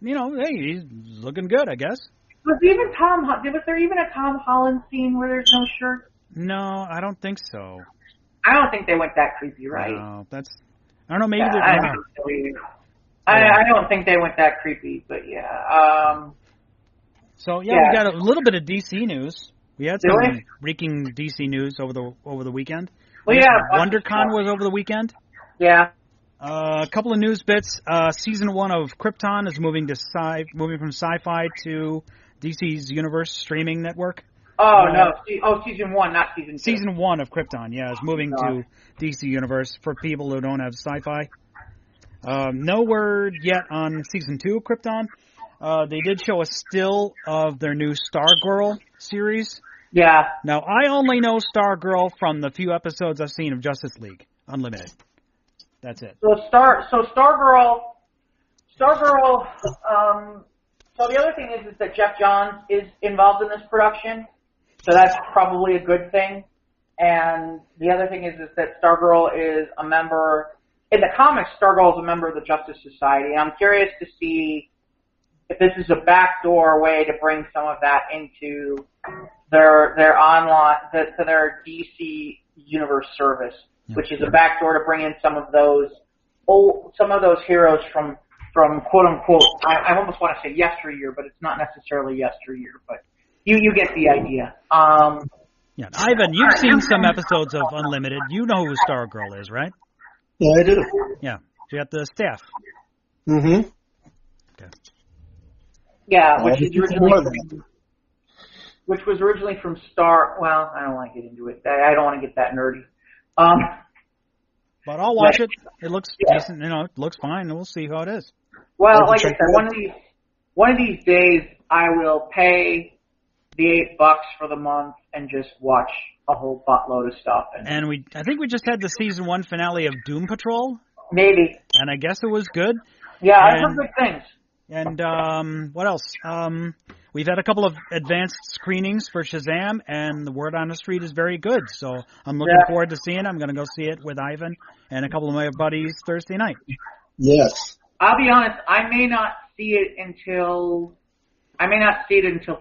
hey, he's looking good, I guess. Was there even a Tom Holland scene where there's no shirt? No, I don't think so. I don't think they went that creepy, right? No, I don't know, maybe I don't think they went that creepy, but yeah. So, we got a little bit of DC news. We had some breaking DC news over the weekend. Well, yeah. WonderCon was over the weekend. Yeah. A couple of news bits. Season 1 of Krypton is moving from Sci-Fi to DC's Universe streaming network. Oh, no. Season 1, not Season 2. Season 1 of Krypton, is moving to DC Universe for people who don't have Sci-Fi. No word yet on Season 2 of Krypton. They did show a still of their new Stargirl series. Yeah. Now, I only know Stargirl from the few episodes I've seen of Justice League Unlimited. That's it. So Stargirl, so the other thing is that Jeff Johns is involved in this production, so that's probably a good thing. And the other thing is that Stargirl is a member, in the comics, Stargirl is a member of the Justice Society, and I'm curious to see if this is a backdoor way to bring some of that into their online, to their DC Universe service, which is a backdoor to bring in some of those heroes from quote unquote, I almost want to say yesteryear, but it's not necessarily yesteryear, but you get the idea. Ivan, you've seen some episodes of Unlimited. You know who Stargirl is, right? Yeah, I do. Yeah. You got the staff. Mm-hmm. Okay. Yeah, which was originally from Star. Well, I don't want to get into it. I don't want to get that nerdy. But I'll watch it. It looks decent. It looks fine. We'll see how it is. Well, like I said, one of these days I will pay the $8 for the month and just watch a whole buttload of stuff. And I think we just had the season 1 finale of Doom Patrol. Maybe. And I guess it was good. Yeah, I've heard good things. And what else? We've had a couple of advanced screenings for Shazam, and the word on the street is very good. So I'm looking forward to seeing it. I'm going to go see it with Ivan and a couple of my buddies Thursday night. Yes. I'll be honest, I may not see it until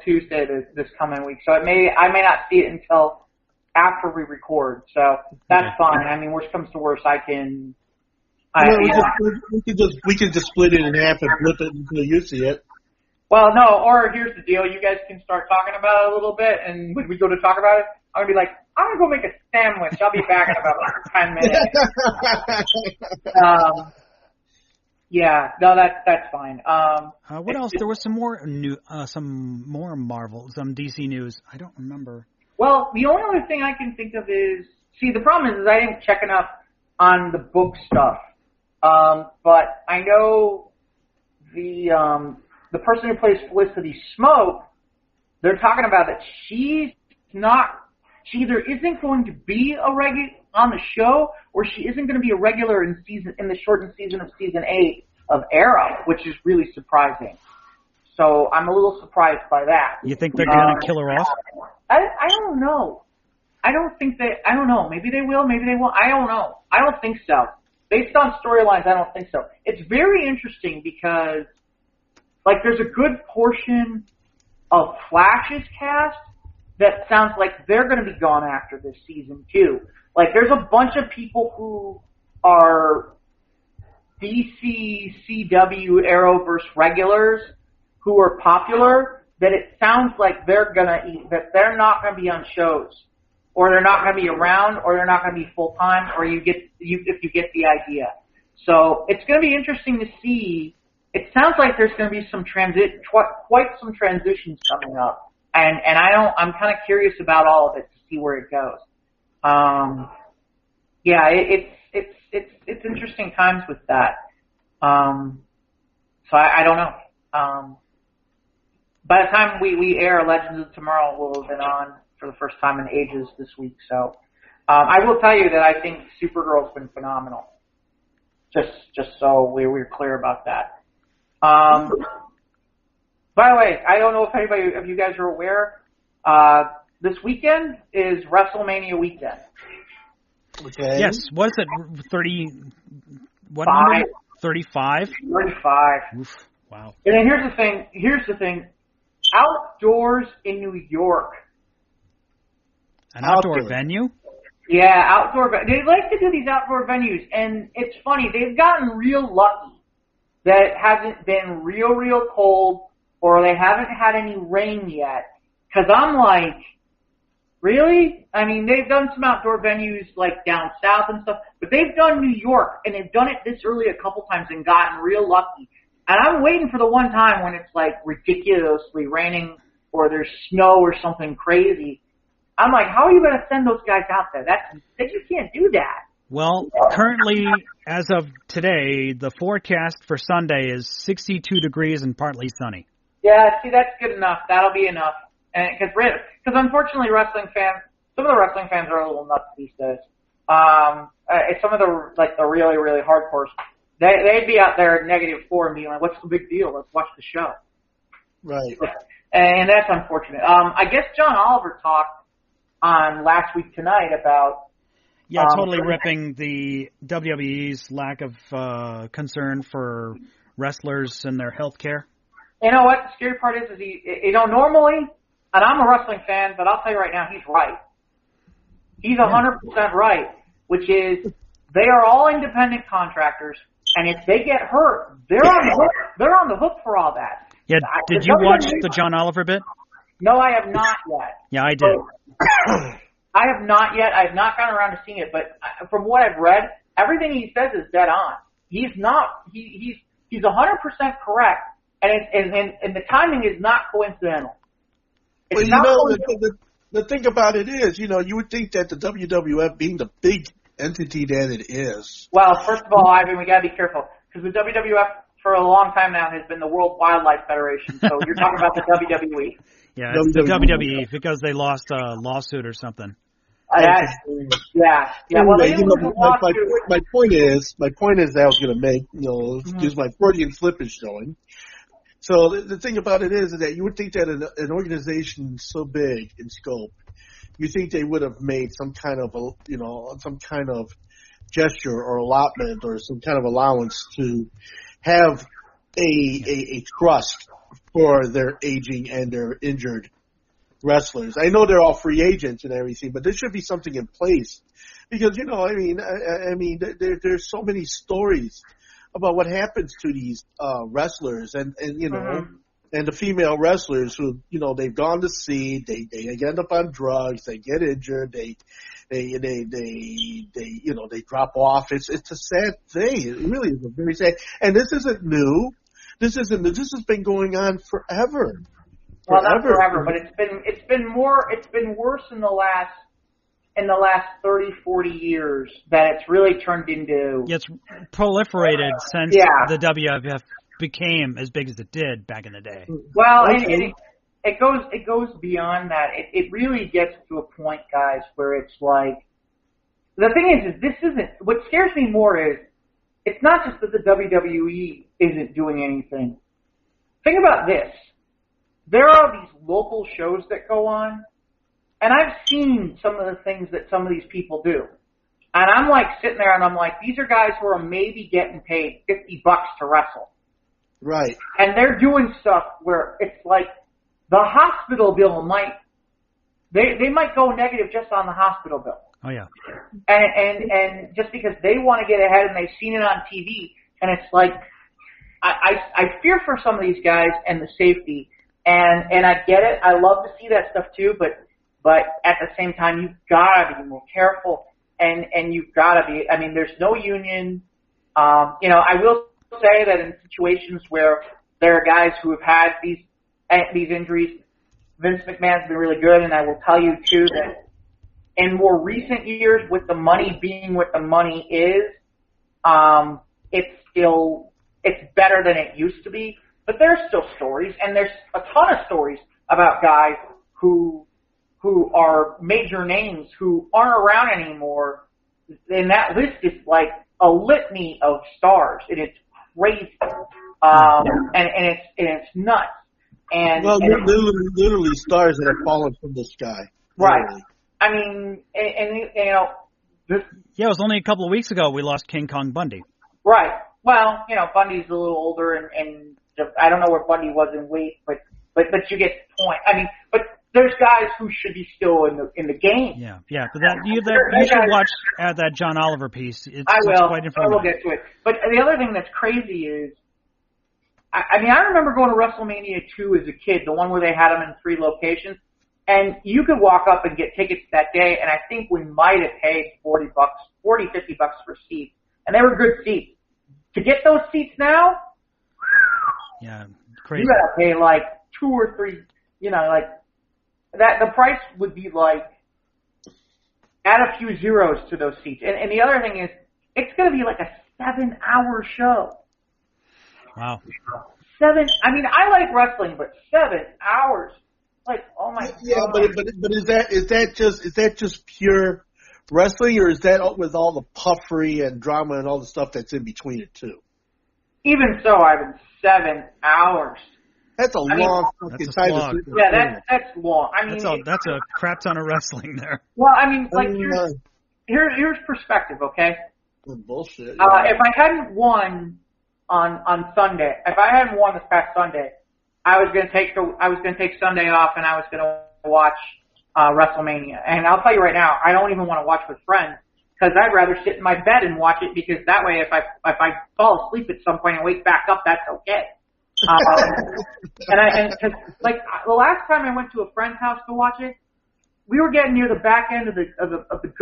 Tuesday this coming week. So I may not see it until after we record. So that's fine. I mean, worst comes to worst, I can. We can just split it in half and flip it until you see it. Well, no, or here's the deal. You guys can start talking about it a little bit, and when we go to talk about it, I'm going to be like, I'm going to go make a sandwich. I'll be back in about 10 minutes. Yeah, no, that's fine. What else? There was some more Marvel, some DC news. I don't remember. Well, the only other thing I can think of is, the problem is I didn't check enough on the book stuff. But I know the person who plays Felicity Smoke, they're talking about that she either isn't going to be a regular on the show, or she isn't going to be a regular in the shortened season of season 8 of Arrow, which is really surprising. So I'm a little surprised by that. You think they're going to kill her off? I don't know. I don't know. Maybe they will, maybe they won't. I don't know. I don't think so. Based on storylines, I don't think so. It's very interesting because, there's a good portion of Flash's cast that sounds like they're going to be gone after this season, too. There's a bunch of people who are DC, CW, Arrowverse regulars who are popular that it sounds like they're not going to be on shows, or they're not going to be around, or they're not going to be full time, or if you get the idea. So it's going to be interesting to see. It sounds like there's going to be quite some transitions coming up, and I'm kind of curious about all of it to see where it goes. It's interesting times with that. So I don't know. By the time we air, Legends of Tomorrow will have been on for the first time in ages this week. So I will tell you that I think Supergirl's been phenomenal. Just so we're clear about that. By the way, I don't know if anybody of you guys are aware. This weekend is Wrestlemania weekend. Okay. Yes. Was it 30? What 5. number? 35. 35. Oof. Wow. And then here's the thing. Outdoors in New York. An outdoor venue? Yeah, outdoor. They like to do these outdoor venues, and it's funny. They've gotten real lucky that it hasn't been real cold, or they haven't had any rain yet. Because I'm like, really? I mean, they've done some outdoor venues down south and stuff, but they've done New York, and they've done it this early a couple times and gotten real lucky. And I'm waiting for the one time when it's ridiculously raining or there's snow or something crazy. I'm like, how are you going to send those guys out there? You can't do that. Well, currently, as of today, the forecast for Sunday is 62 degrees and partly sunny. Yeah, see, that's good enough. That'll be enough. Because unfortunately, some of the wrestling fans are a little nuts these days. Some of the really, really hardcores, they'd be out there at -4 and being like, what's the big deal? Let's watch the show. Right. And that's unfortunate. I guess John Oliver talked on Last Week Tonight about... Yeah, totally ripping the WWE's lack of concern for wrestlers and their health care. You know what? The scary part is normally, and I'm a wrestling fan, but I'll tell you right now, he's right. He's 100% right, which is they are all independent contractors, and if they get hurt, they're on the hook for all that. Yeah, did you watch the John Oliver bit? No, I have not yet. Yeah, I did. I have not yet. I have not gotten around to seeing it, but from what I've read, everything he says is dead on. He's 100% correct, and the timing is not coincidental. Well, the thing about it is, you would think that the WWF, being the big entity that it is. Well, first of all, Ivan, we gotta be careful because the WWF for a long time now has been the World Wildlife Federation. So you're talking about the WWE. Yeah, it's the WWE because they lost a lawsuit or something. Yeah. Well, my point is that I was going to make, excuse my Freudian slip is showing. So the thing about it is that you would think that an organization so big in scope, you think they would have made some kind of gesture or allotment or some kind of allowance to have a trust for their aging and their injured wrestlers. I know they're all free agents and everything, but there should be something in place because there's so many stories about what happens to these wrestlers and and the female wrestlers who they've gone to sea, they end up on drugs, they get injured, they drop off. It's a sad thing. It really is a very sad. And this isn't new. This has been going on forever. Well, not forever, but it's been worse in the last 30, 40 years that it's really turned into. It's proliferated since the WWF became as big as it did back in the day. Well, and it goes beyond that. It really gets to a point, guys, where it's like the thing is this isn't. What scares me more is it's not just that the WWE isn't doing anything. Think about this. There are these local shows that go on, and I've seen some of the things that some of these people do. And I'm like sitting there and I'm like, these are guys who are maybe getting paid $50 to wrestle. Right. And they're doing stuff where it's like the hospital bill they might go negative just on the hospital bill. Oh yeah. And just because they want to get ahead and they've seen it on TV, and it's like I fear for some of these guys and the safety. And I get it. I love to see that stuff too, but at the same time, you've got to be more careful, and you've got to be. I mean, there's no union. I will say that in situations where there are guys who have had these injuries, Vince McMahon's been really good, and I will tell you too that in more recent years, with the money being what the money is, it's better than it used to be. But there's still stories, and there's a ton of stories about guys who are major names who aren't around anymore. And that list is like a litany of stars, and it's crazy, and it's nuts. And literally stars that have fallen from the sky. Right. Literally. I mean, it was only a couple of weeks ago we lost King Kong Bundy. Right. Well, Bundy's a little older, and I don't know where Bundy was in weight, but you get the point. I mean, but there's guys who should be still in the game. Yeah. But you should watch that John Oliver piece. It's quite informative. I will get to it. But the other thing that's crazy is, I remember going to Wrestlemania 2 as a kid, the one where they had them in 3 locations, and you could walk up and get tickets that day, and I think we might have paid $50 for seats, and they were good seats. To get those seats now, yeah, crazy. You gotta pay like 2 or 3, like that. The price would be like add a few zeros to those seats. And the other thing is, it's gonna be like a 7-hour show. Wow. 7. I mean, I like wrestling, but 7 hours. Like, oh my God. Yeah, but is that just pure wrestling, or is that with all the puffery and drama and all the stuff that's in between it too? Even so, Ivan, 7 hours. That's long fucking time. Yeah, that's long. I mean, that's a crap ton of wrestling there. Well, I mean, like here's perspective, okay? Bullshit. Yeah. If I hadn't won on Sunday, if I hadn't won this past Sunday, I was gonna take Sunday off, and I was gonna watch WrestleMania. And I'll tell you right now, I don't even want to watch with friends, because I'd rather sit in my bed and watch it, because that way if I fall asleep at some point and wake back up, that's okay. Cause like the last time I went to a friend's house to watch it, we were getting near the back end of the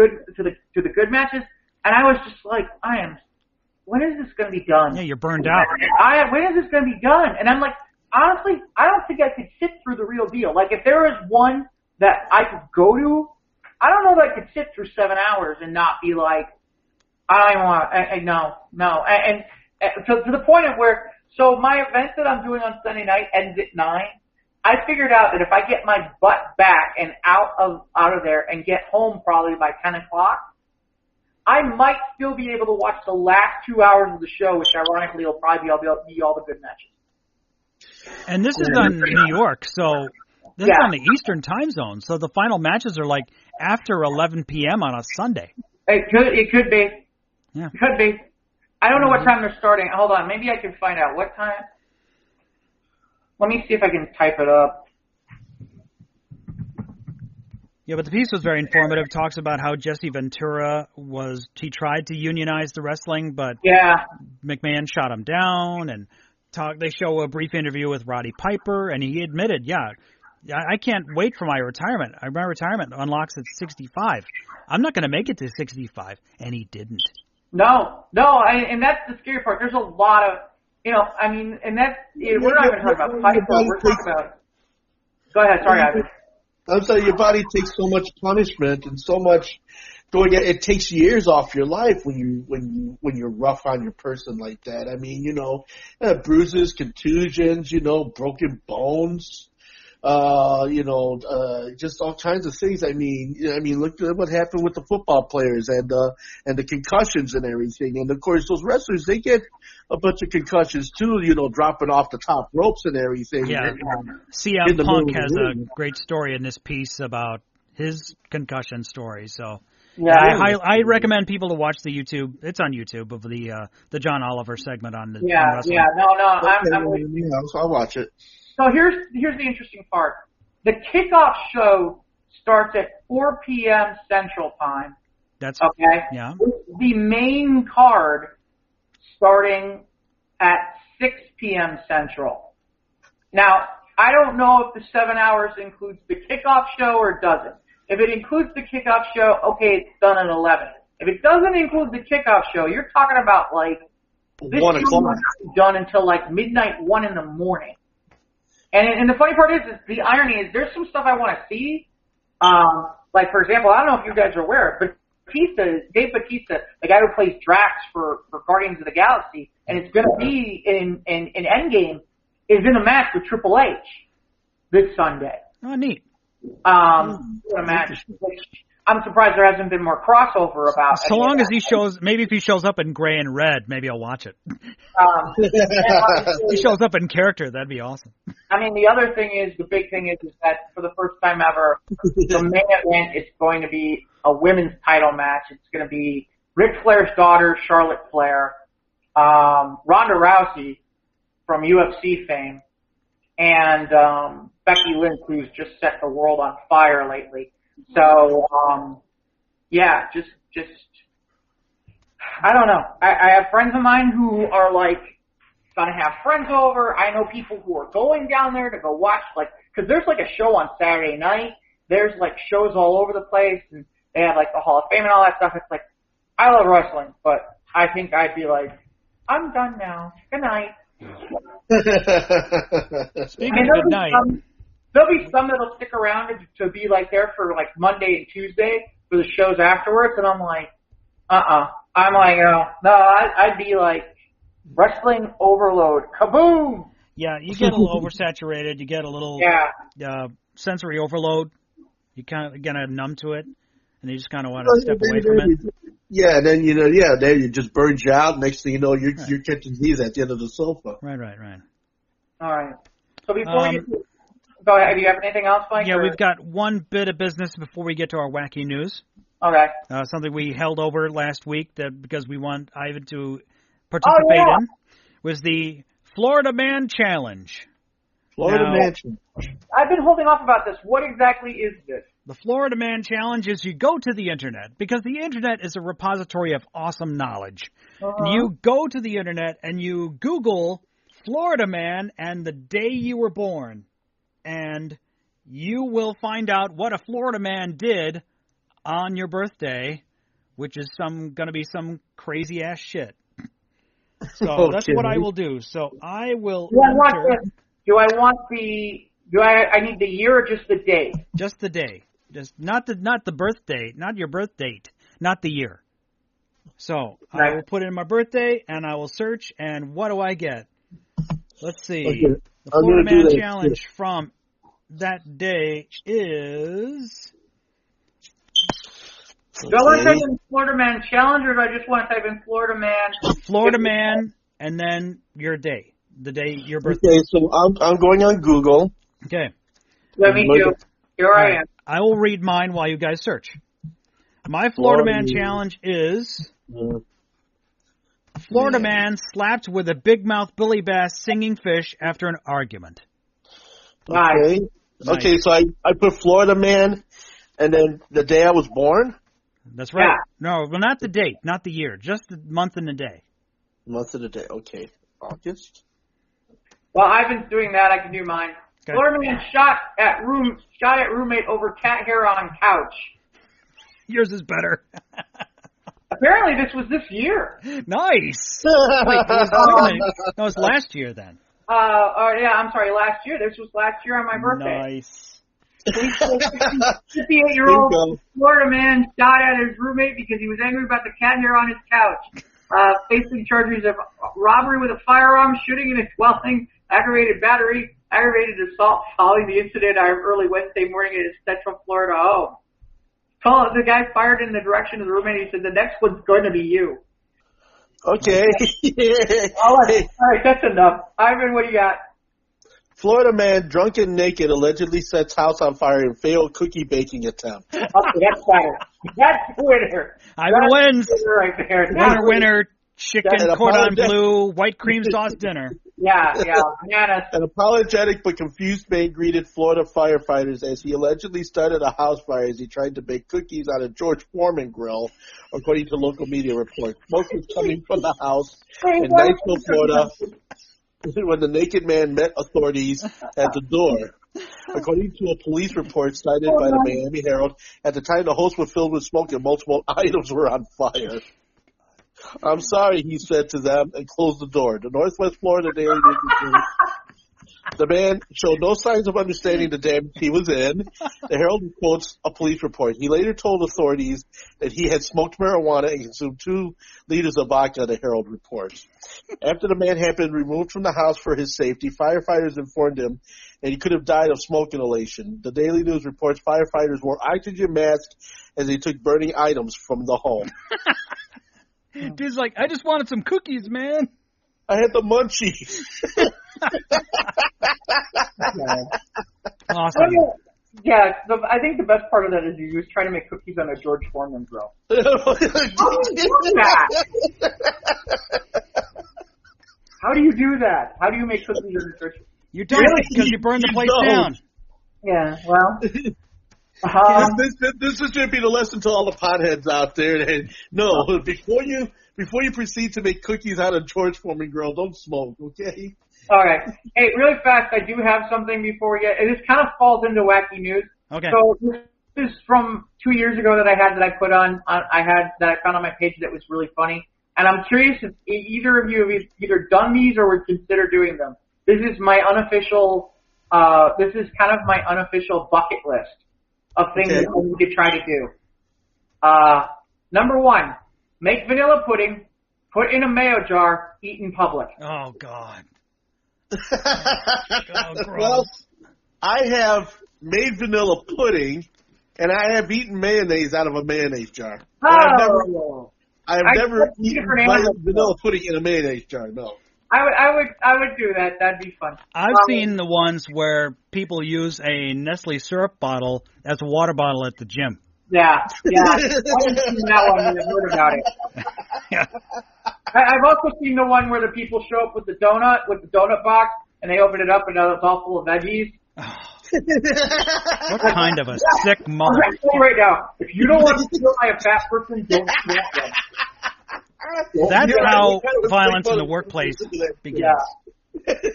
good matches, and I was just like, when is this going to be done? Yeah, you're burned out. When is this going to be done? And I'm like, honestly, I don't think I could sit through the real deal. Like, if there was one that I could go to, I don't know that I could sit through 7 hours and not be like, I don't want, no. And to the point of where, So my event that I'm doing on Sunday night ends at 9. I figured out that if I get my butt back and out of there and get home probably by 10 o'clock, I might still be able to watch the last 2 hours of the show, which ironically will probably be all the good matches. And this is on New York, so this is on the Eastern time zone. So the final matches are like after 11 p.m. on a Sunday. It could be. Yeah. It could be. I don't know what time they're starting. Hold on. Maybe I can find out what time. Let me see if I can type it up. Yeah, but the piece was very informative. Talks about how Jesse Ventura he tried to unionize the wrestling, but McMahon shot him down. And they show a brief interview with Roddy Piper, and he admitted, I can't wait for my retirement. My retirement unlocks at 65. I'm not going to make it to 65, and he didn't. No, and that's the scary part. There's a lot of, we're not even talking about Piper. We're talking about. Go ahead. Sorry, Ivan. I'm saying your body takes so much punishment and so much going. It takes years off your life when you're rough on your person like that. I mean, bruises, contusions, broken bones. Just all kinds of things. I mean, look at what happened with the football players and the concussions and everything. And of course, those wrestlers, they get a bunch of concussions too, dropping off the top ropes and everything. Yeah. CM Punk has a great story in this piece about his concussion story. So I recommend people to watch the YouTube. It's on YouTube of the John Oliver segment on the wrestling. I'll watch it. So here's the interesting part. The kickoff show starts at 4 p.m. Central Time. That's okay. Yeah. The main card starting at 6 p.m. Central. Now, I don't know if the 7 hours includes the kickoff show or it doesn't. If it includes the kickoff show, okay, it's done at 11. If it doesn't include the kickoff show, you're talking about like this 1 o'clock done until like midnight, 1 in the morning. And the funny part is the irony is there's some stuff I want to see. Like for example, I don't know if you guys are aware, but Dave Bautista, the guy who plays Drax for Guardians of the Galaxy, and it's going to be in Endgame, is in a match with Triple H this Sunday. Oh, neat. A match which I'm surprised there hasn't been more crossover about. So long as maybe if he shows up in gray and red, maybe I'll watch it. If he shows up in character, that'd be awesome. I mean, the big thing is that for the first time ever, the main event is going to be a women's title match. It's going to be Ric Flair's daughter, Charlotte Flair, Ronda Rousey from UFC fame, and Becky Lynch, who's just set the world on fire lately. So, just I don't know. I have friends of mine who are like gonna have friends over. I know people who are going down there to go watch, cause there's like a show on Saturday night. There's like shows all over the place, and they have like the Hall of Fame and all that stuff. It's like, I love wrestling, but I think I'd be like, I'm done now. Good night. Speaking of good night. There'll be some that'll stick around to be like there for like Monday and Tuesday for the shows afterwards, and I'm like, I'm like, no, I'd be like wrestling overload, kaboom. Yeah, you get a little oversaturated. You get a little sensory overload. You kind of get numb to it, and you just kind of want to step away from it. Yeah, then then it just burns you out. Next thing you know, you're catching these at the end of the sofa. Right. All right. So before go ahead. Do you have anything else, Mike? Yeah, we've got one bit of business before we get to our wacky news. Okay. Something we held over last week because we want Ivan to participate in was the Florida Man Challenge. Man Challenge. I've been holding off about this. What exactly is this? The Florida Man Challenge is you go to the Internet, because the Internet is a repository of awesome knowledge. And you go to the Internet and you Google Florida Man and the day you were born. And you will find out what a Florida man did on your birthday, which is going to be some crazy ass shit. So that's what I will do. So I will. I need the year or just the day? Just the day. Just not the birth date, not your birth date, not the year. So I will put in my birthday and I will search, and what do I get? Let's see. Okay. The Florida Man Challenge from that day is... Do I want to type in Florida Man Challenge, or do I just want to type in Florida Man? Florida Man, and then your day. The day, your birthday. Okay, so I'm going on Google. Okay. Let me do. Here I am. I will read mine while you guys search. My Florida Man Challenge is... Florida Man slapped with a big mouth Billy Bass singing fish after an argument. Okay. Nice. Okay, so I put Florida Man, and then the day I was born. That's right. Yeah. No, well, not the date, not the year, just the month and the day. Month of the day. Okay, August. Well, I've been doing that. I can do mine. Okay. Florida Man shot at roommate over cat hair on couch. Yours is better. Apparently, this was this year. Nice. Wait, that was last year then. Yeah, I'm sorry, last year. This was last year on my birthday. Nice. 58-year-old Florida man shot at his roommate because he was angry about the cat hair on his couch. Facing charges of robbery with a firearm, shooting in a dwelling, aggravated battery, aggravated assault following the incident on early Wednesday morning at his Central Florida home. The guy fired in the direction of the roommate. He said, "The next one's going to be you." Okay. All right, that's enough. Ivan, what do you got? Florida man, drunk and naked, allegedly sets house on fire in failed cookie baking attempt. Okay, that's better. That's the winner. Ivan wins. Right there. Winner, chicken cordon bleu, white cream sauce dinner. Yeah, bananas. An apologetic but confused man greeted Florida firefighters as he allegedly started a house fire as he tried to bake cookies on a George Foreman grill, according to local media reports. Smoke was coming from the house in Niceville, Florida, when the naked man met authorities at the door. According to a police report cited by the Miami Herald, at the time the house was filled with smoke and multiple items were on fire. "I'm sorry," he said to them, and closed the door. The Northwest Florida Daily News reported the man showed no signs of understanding the damage he was in. The Herald quotes a police report. He later told authorities that he had smoked marijuana and consumed 2 liters of vodka, the Herald reports. After the man had been removed from the house for his safety, firefighters informed him that he could have died of smoke inhalation. The Daily News reports firefighters wore oxygen masks as they took burning items from the home. Dude's like, "I just wanted some cookies, man." I had the munchies. Awesome. Yeah, I think the best part of that is he was trying to make cookies on a George Foreman grill. How do you do that? How do you make cookies on a George? You don't, because you burn the place down. Yeah, well. This should be the lesson to all the potheads out there. And no, before you proceed to make cookies out of George Foreman grill, don't smoke, okay? All right. Hey, really fast, I do have something before we get. This kind of falls into wacky news. Okay. So this is from 2 years ago that I found on my page that was really funny, and I'm curious if either of you have either done these or would consider doing them. This is my unofficial. This is kind of my unofficial bucket list of things that we could try to do. Number 1, make vanilla pudding, put in a mayo jar, eat in public. Oh, God. Well, I have made vanilla pudding, and I have eaten mayonnaise out of a mayonnaise jar. I have never eaten vanilla pudding in a mayonnaise jar, no. I would do that. That'd be fun. I've seen the ones where people use a Nestle syrup bottle as a water bottle at the gym. Yeah. I haven't seen that one. I've heard about it. Yeah. I've also seen the one where the people show up with the donut box, and they open it up, and it's all full of veggies. What kind of a sick mother? I'm saying right now, if you don't want to feel like a fat person, don't smoke them. That's how violence in the workplace begins.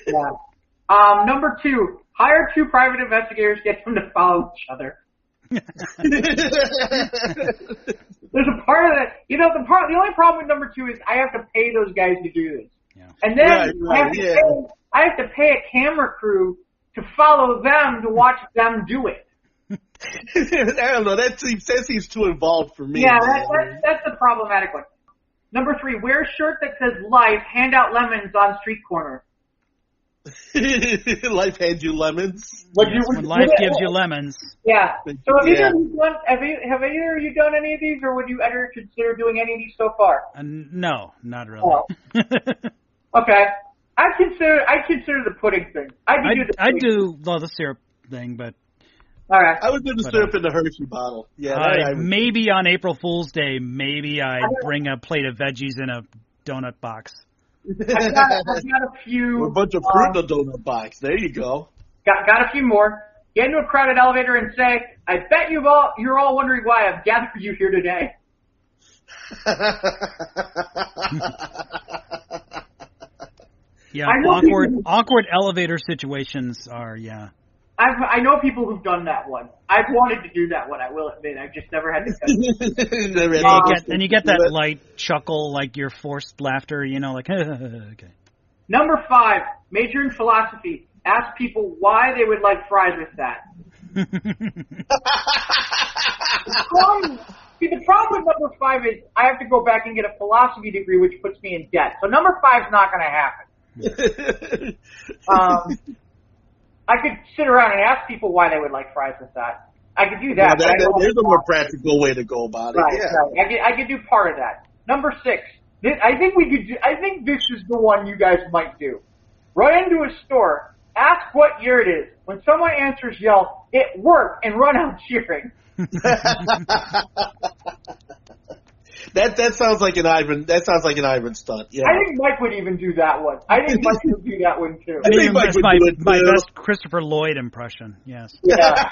Yeah. Number 2, hire 2 private investigators, get them to follow each other. There's a part of that, the only problem with number 2 is I have to pay those guys to do this. Yeah. And then I have to pay a camera crew to follow them to watch them do it. I don't know, that seems too involved for me. Yeah, that's the problematic one. Number 3, wear a shirt that says life, hand out lemons on street corner. Life hands you lemons. When life gives you lemons. Yeah. So have either of you done any of these, or would you ever consider doing any of these so far? No, not really. Oh. Okay. I consider the pudding thing. I do the syrup thing, but. All right. I would do the syrup in the Hershey bottle. Yeah. Maybe on April Fool's Day, I bring a plate of veggies in a donut box. I've got a few. Or a bunch of fruit in a donut box. There you go. Got a few more. Get into a crowded elevator and say, "I bet you're all wondering why I've gathered you here today." Yeah, awkward elevator situations are I know people who've done that one. I've wanted to do that one, I will admit. I've just never had to touch it. And you get that light chuckle, like your forced laughter, like, okay. Number 5, major in philosophy. Ask people why they would like fries with that. The problem with number 5 is I have to go back and get a philosophy degree, which puts me in debt. So number 5 is not going to happen. I could sit around and ask people why they would like fries with that. I could do that. There's a more practical way to go about it. Right, yeah. Right. I could do part of that. Number 6. I think this is the one you guys might do. Run into a store, ask what year it is. When someone answers, yell, "It worked," and run out cheering. That sounds like an Ivan. That sounds like an Ivan stunt. Yeah. I think Mike would even do that one. I think Mike would do that one too. I think that's my best Christopher Lloyd impression. Yes. Yeah.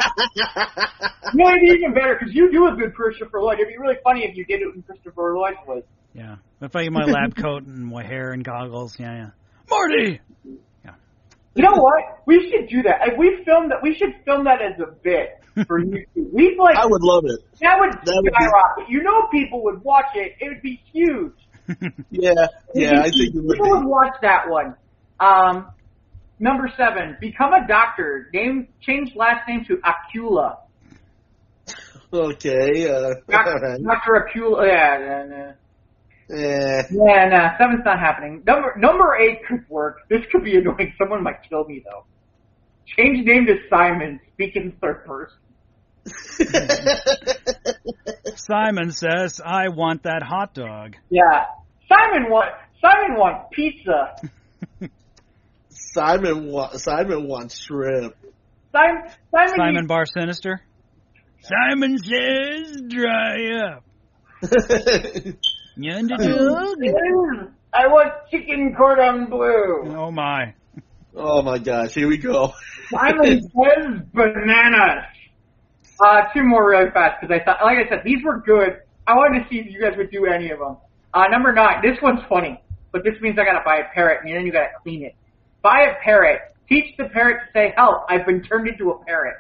No, it'd be even better because you do a good Christopher Lloyd. It'd be really funny if you did it in Christopher Lloyd's voice. Yeah. If I get my lab coat and my hair and goggles, yeah. Marty. Yeah. You know what? We should do that. If we film that, we should film that as a bit for YouTube. I would love it. That would skyrocket. People would watch it. It would be huge. Yeah, I think it would. People would watch that one. Number 7, become a doctor. Change last name to Acula. Okay. Dr. Acula. Yeah. Yeah, 7's not happening. Number 8 could work. This could be annoying. Someone might kill me though. Change name to Simon. Speak in third person. Simon says, "I want that hot dog." Yeah. Simon wants pizza. Simon wants shrimp. Simon Bar Sinister. Simon says, "Dry up." You underdog? I want chicken cordon bleu. Oh my. Oh my gosh, here we go. Simon says bananas. 2 more really fast because I thought, like I said, these were good. I wanted to see if you guys would do any of them. Number 9, this one's funny, but this means I gotta buy a parrot and then you gotta clean it. Buy a parrot. Teach the parrot to say, "Help, I've been turned into a parrot."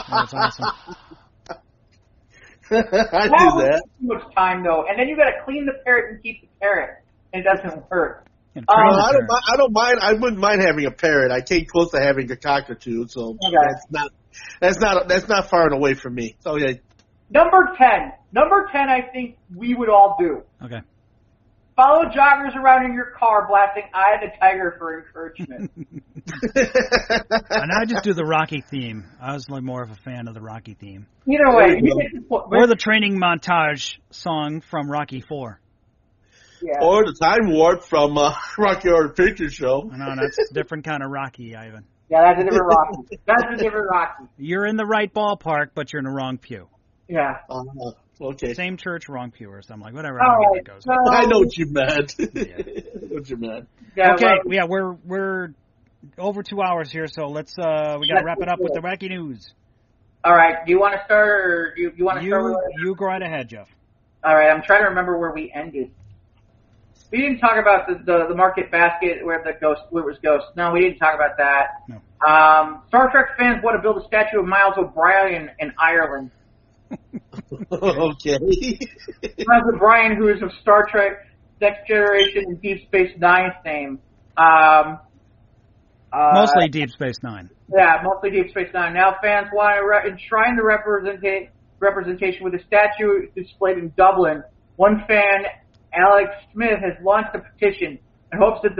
That's awesome. I do that. Too much time though, and then you gotta clean the parrot and keep the parrot, and it doesn't work. I don't mind. I wouldn't mind having a parrot. I came close to having a cockatoo, so that's not far and away from me. So yeah. Number 10, I think we would all do. Okay. Follow joggers around in your car, blasting "Eye of the Tiger" for encouragement. And I just do the Rocky theme. I was like more of a fan of the Rocky theme. Either way, or the training montage song from Rocky 4. Yeah. Or the time warp from Rocky Horror Picture Show. No, that's a different kind of Rocky, Ivan. Yeah, that's a different Rocky. You're in the right ballpark, but you're in the wrong pew. Yeah. Okay. Same church, wrong pew, or something like whatever. All right, goes. I know what you meant. Yeah. Okay. Yeah, we're over 2 hours here, so let's we gotta wrap it up with the wacky news. All right. Do you want to start, or do you want to start? You go right ahead, Jeff. All right. I'm trying to remember where we ended. We didn't talk about the market basket where it was Ghost. No, we didn't talk about that. No. Star Trek fans want to build a statue of Miles O'Brien in Ireland. Okay. Miles O'Brien, who is of Star Trek, Next Generation, and Deep Space Nine fame. Mostly Deep Space Nine. Yeah, mostly Deep Space Nine. Now fans want to enshrine the representation with a statue displayed in Dublin. One fan, Alex Smith, has launched a petition. and hopes that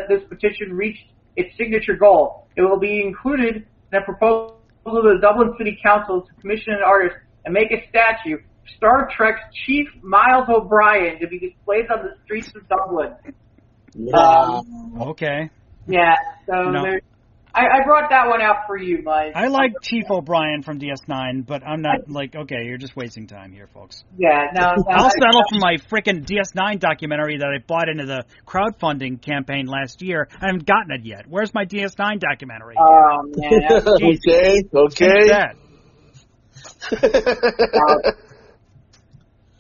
this petition reached its signature goal. It will be included in a proposal to the Dublin City Council to commission an artist and make a statue of Star Trek's Chief Miles O'Brien to be displayed on the streets of Dublin. Okay. Yeah, so I brought that one out for you, Mike. I like Chief O'Brien from DS9, but I'm not okay, you're just wasting time here, folks. Yeah, no. I'll settle for my freaking DS9 documentary that I bought into the crowdfunding campaign last year. I haven't gotten it yet. Where's my DS9 documentary? Oh, man. Okay.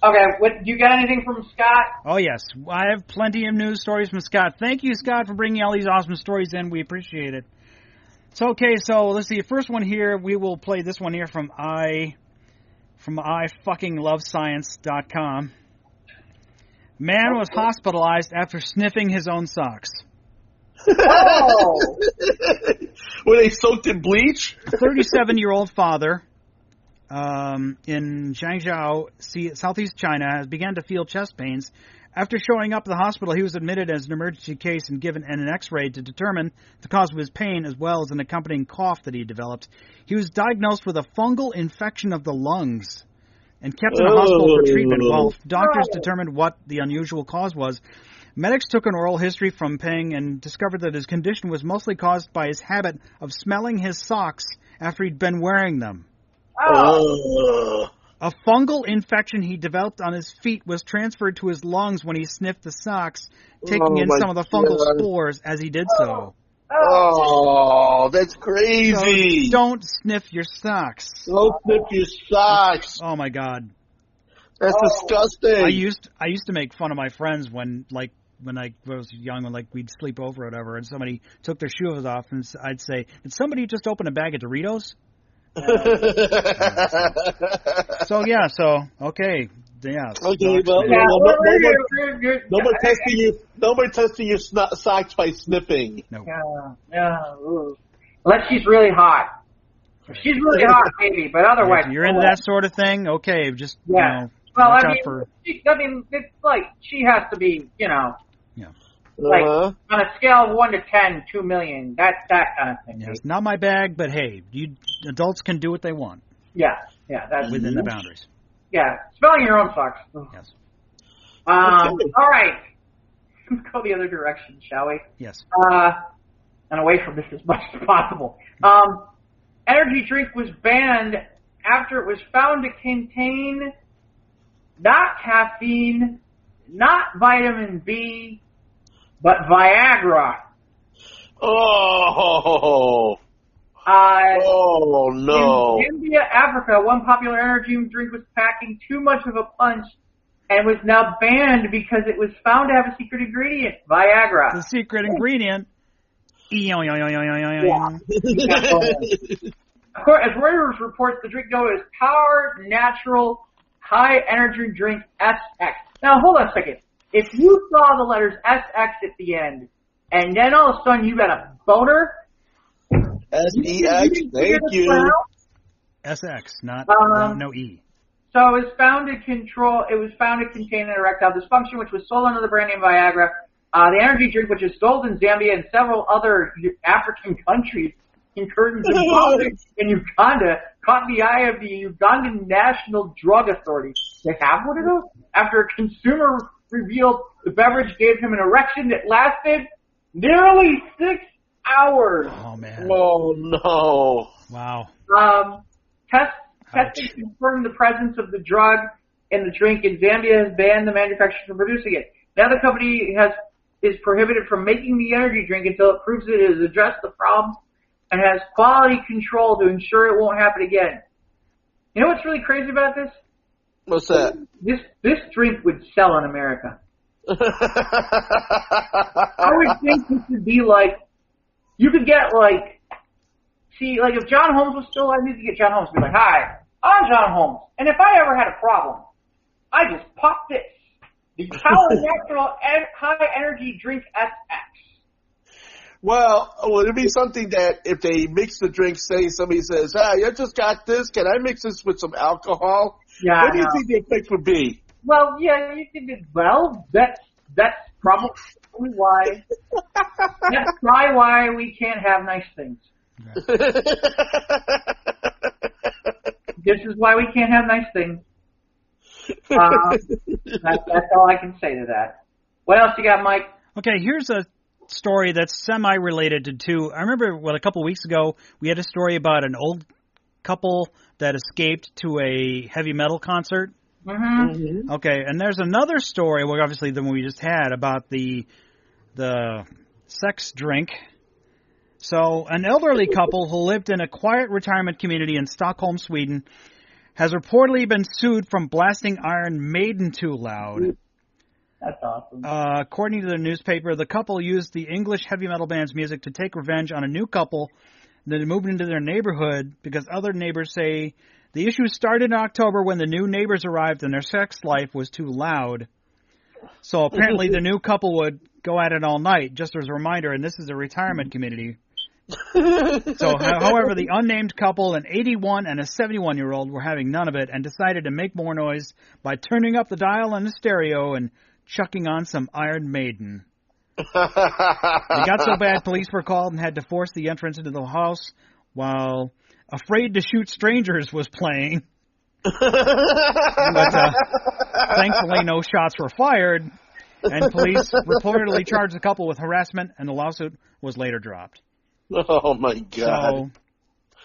Okay, do you got anything from Scott? Oh, yes. I have plenty of news stories from Scott. Thank you, Scott, for bringing all these awesome stories in. We appreciate it. So, okay, so let's see. First one here, we will play this one here from ifuckinglovescience.com. Man was hospitalized after sniffing his own socks. Oh! Were they soaked in bleach? A 37-year-old father in Zhangzhou, southeast China, began to feel chest pains. After showing up at the hospital, he was admitted as an emergency case and given an X-ray to determine the cause of his pain as well as an accompanying cough that he developed. He was diagnosed with a fungal infection of the lungs and kept in a hospital for treatment while doctors determined what the unusual cause was. Medics took an oral history from Peng and discovered that his condition was mostly caused by his habit of smelling his socks after he'd been wearing them. A fungal infection he developed on his feet was transferred to his lungs when he sniffed the socks, taking in some of the fungal spores as he did so. Oh, that's crazy. So don't sniff your socks. Don't sniff your socks. Oh, my God. That's disgusting. I used to make fun of my friends when I was young, when we'd sleep over or whatever, and somebody took their shoes off, and I'd say, "Did somebody just open a bag of Doritos?" Okay. Nobody testing your socks by sniffing. No. Unless she's really hot. If she's really hot, maybe, but otherwise. If you're into that sort of thing, okay, just well, watch I out mean, for. It's like she has to be, Yeah. Like on a scale of 1 to 10, 2 million. That's that kind of thing. Yes, not my bag, but hey, adults can do what they want. Yeah, that's within the boundaries. Yeah, smelling your own socks. Yes. All right. Let's go the other direction, shall we? Yes. And away from this as much as possible. Energy drink was banned after it was found to contain not caffeine, not vitamin B, but Viagra. Oh no. In Zambia, Africa, one popular energy drink was packing too much of a punch and was now banned because it was found to have a secret ingredient, Viagra. The secret ingredient. Of course, as Reuters reports, the drink known as Power Natural High Energy Drink SX. Now, hold on a second. If you saw the letters SX at the end, and then all of a sudden you got a boner, SEX, thank you. SX, not no E. So it was found to contain an erectile dysfunction, which was sold under the brand name Viagra. The energy drink, which is sold in Zambia and several other African countries, including in Uganda, caught the eye of the Ugandan National Drug Authority. They have one of those? After a consumer revealed the beverage gave him an erection that lasted nearly 6 hours. Oh, man. Oh, no. Wow. Testing confirmed the presence of the drug in the drink, and Zambia has banned the manufacturer from producing it. Now the company is prohibited from making the energy drink until it proves it has addressed the problem and has quality control to ensure it won't happen again. You know what's really crazy about this? What's that? This drink would sell in America. I would think this would be like, you could get if John Holmes was still alive, you could get John Holmes to be like, "Hi, I'm John Holmes, and if I ever had a problem, I just pop this. The Power Natural High Energy Drink SX." Well, would it be something that if they mix the drink, say somebody says, "Hey, I just got this, can I mix this with some alcohol?" Yeah. What do you think the effect would be? Well, yeah, you can do, that's probably, why. That's probably why we can't have nice things. This is why we can't have nice things. That's all I can say to that. What else you got, Mike? Okay, here's a story that's semi-related to. I remember, a couple weeks ago, we had a story about an old couple that escaped to a heavy metal concert. Mm-hmm. Okay, and there's another story, well, obviously the one we just had, about the sex drink. So, an elderly couple who lived in a quiet retirement community in Stockholm, Sweden, has reportedly been sued from blasting Iron Maiden too loud. That's awesome. According to the newspaper, the couple used the English heavy metal band's music to take revenge on a new couple that moved into their neighborhood because other neighbors say the issue started in October when the new neighbors arrived and their sex life was too loud. So apparently the new couple would go at it all night, just as a reminder, and this is a retirement community. So, however, the unnamed couple, an 81 and a 71-year-old, were having none of it and decided to make more noise by turning up the dial on the stereo and chucking on some Iron Maiden. They got so bad, police were called and had to force the entrance into the house while Afraid to Shoot Strangers was playing. But thankfully no shots were fired, and police reportedly charged the couple with harassment, and the lawsuit was later dropped. Oh my God! So,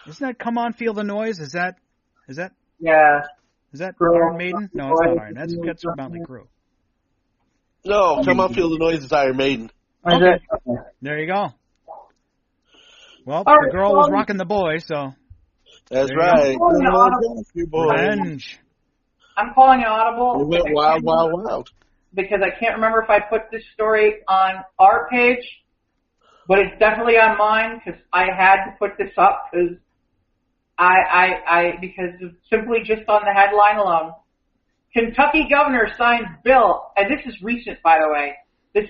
isn't that "Come On, Feel the Noise"? Is that? Yeah. Is that Iron Maiden? No, it's not Iron. That's Motley Crue. No, "Come On, Feel the Noise" is Iron Maiden. Okay. There you go. Well, the girl was rocking the boy, so. That's right. Revenge. I'm calling it audible. It went wild, wild, wild. Because I can't remember if I put this story on our page, but it's definitely on mine because I had to put this up because because of simply just on the headline alone. Kentucky governor signs bill, and this is recent, by the way. This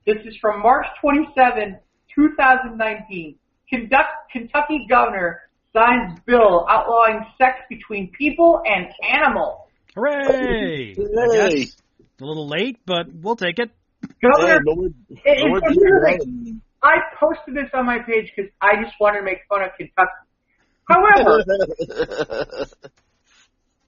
is from March 27, 2019. Kentucky governor signs bill outlawing sex between people and animals. Hooray! I guess a little late, but we'll take it. Governor, I posted this on my page because I just wanted to make fun of Kentucky. However,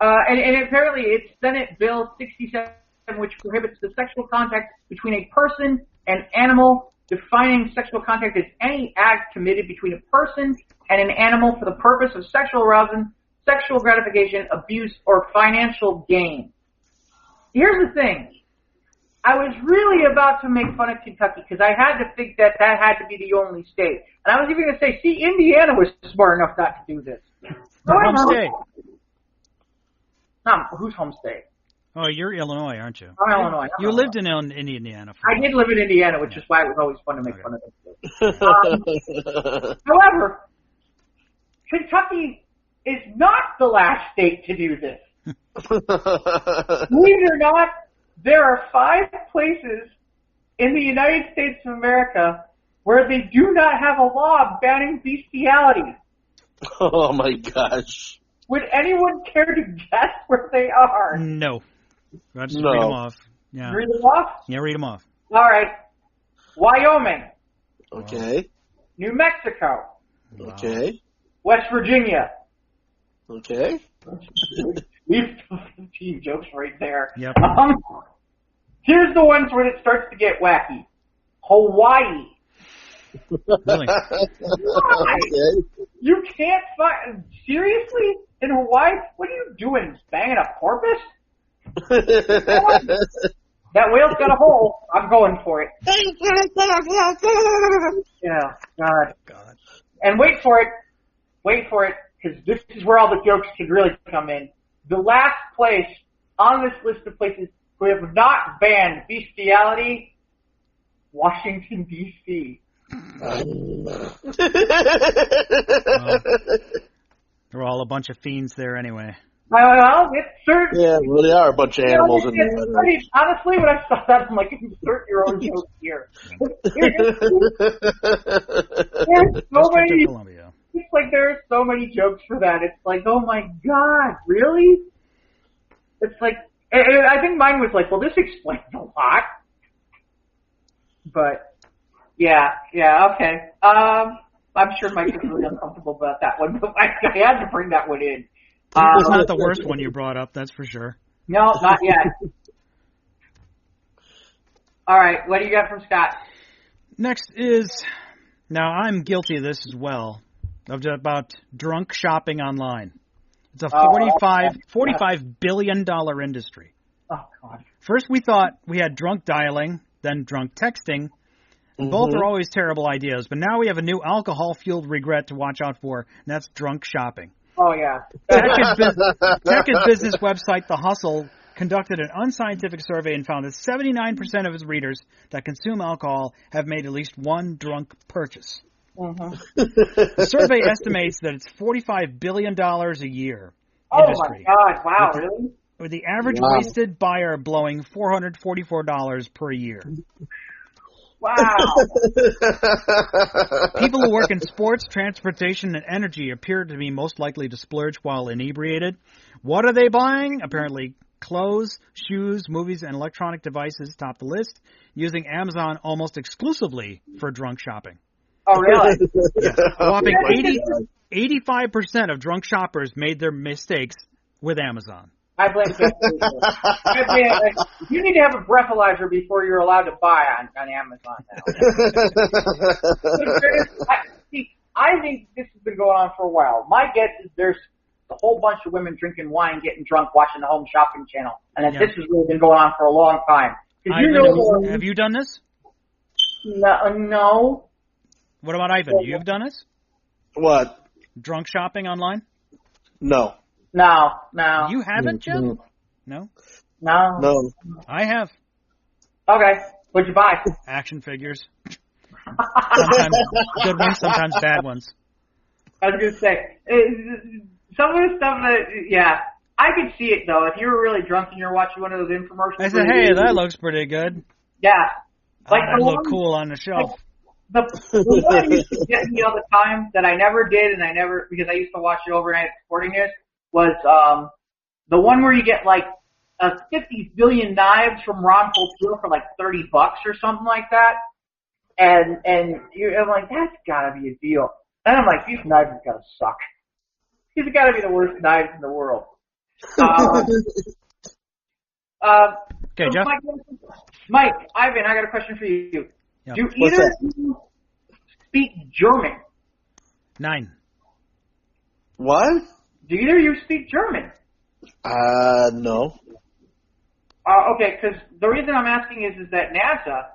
and apparently it's Senate Bill 67, which prohibits the sexual contact between a person and animal, defining sexual contact as any act committed between a person and an animal for the purpose of sexual arousal, sexual gratification, abuse, or financial gain. Here's the thing. I was really about to make fun of Kentucky because I had to think that had to be the only state. And I was even going to say, see, Indiana was smart enough not to do this. Home state. Who's home state? Oh, you're Illinois, aren't you? I'm Illinois. You lived in Indiana. I did live in Indiana, which is why it was always fun to make fun of it. However, Kentucky is not the last state to do this. Believe it or not, there are 5 places in the United States of America where they do not have a law banning bestiality. Oh my gosh. Would anyone care to guess where they are? No. I'll just read them off. Yeah. Read them off? Yeah, read them off. All right. Wyoming. Okay. New Mexico. Wow. Okay. West Virginia. Okay. We've 15 jokes right there. Yep. Here's the ones where it starts to get wacky. Hawaii. Really? Okay. You can't find... Seriously? In Hawaii? What are you doing? Banging a porpoise? That whale's got a hole. I'm going for it. Yeah, God. And wait for it, because this is where all the jokes could really come in. The last place on this list of places who have not banned bestiality, Washington, D.C. They're all a bunch of fiends there anyway. Well, it's certain. Yeah, well, they are a bunch of animals. Honestly, when I saw that, I'm like, insert your own joke here. There's so many. It's like there are so many jokes for that. It's like, oh my God, really? It's like, I think mine was like, well, this explains a lot. But yeah, okay. I'm sure Mike is really uncomfortable about that one, but I had to bring that one in. It's not the worst one you brought up, that's for sure. No, not yet. All right, what do you got from Scott? Next is, now I'm guilty of this as well, about drunk shopping online. It's a $45 billion industry. Oh, God. First we thought we had drunk dialing, then drunk texting. Both are always terrible ideas, but now we have a new alcohol-fueled regret to watch out for, and that's drunk shopping. Oh, yeah. Tech and business website The Hustle conducted an unscientific survey and found that 79% of its readers that consume alcohol have made at least one drunk purchase. The survey estimates that it's $45 billion a year industry. Oh, my God. Wow, really? With the average wasted buyer blowing $444 per year. Wow. People who work in sports, transportation, and energy appear to be most likely to splurge while inebriated. What are they buying? Apparently clothes, shoes, movies, and electronic devices top the list, using Amazon almost exclusively for drunk shopping. Oh, really? Yes. A whopping 85% of drunk shoppers made their mistakes with Amazon. I blame Jeff Bezos. You need to have a breathalyzer before you're allowed to buy on Amazon now. I think this has been going on for a while. My guess is there's a whole bunch of women drinking wine, getting drunk, watching the Home Shopping Channel, and that this has really been going on for a long time. Have you done this? No. What about Ivan? You've done this? What? Drunk shopping online? No. No. You haven't, Jeff? No? No. I have. Okay. What'd you buy? Action figures. Sometimes good ones, sometimes bad ones. I was going to say, some of the stuff that, I could see it, though. If you were really drunk and you're watching one of those infomercials. I said, hey, that looks pretty good. Yeah. Like that look cool on the shelf. The one that used to get me all the time that I never did, because I used to watch it overnight at Sporting News, was the one where you get like 50 billion knives from Ron Popeil for like $30 or something like that. And I'm like, that's gotta be a deal. And I'm like, these knives have gotta suck. These have gotta be the worst knives in the world. Okay, Jeff. Mike, Ivan, I got a question for you. Yep. Do either of you speak German? 9. What? Do either of you speak German? No. Okay, because the reason I'm asking is that NASA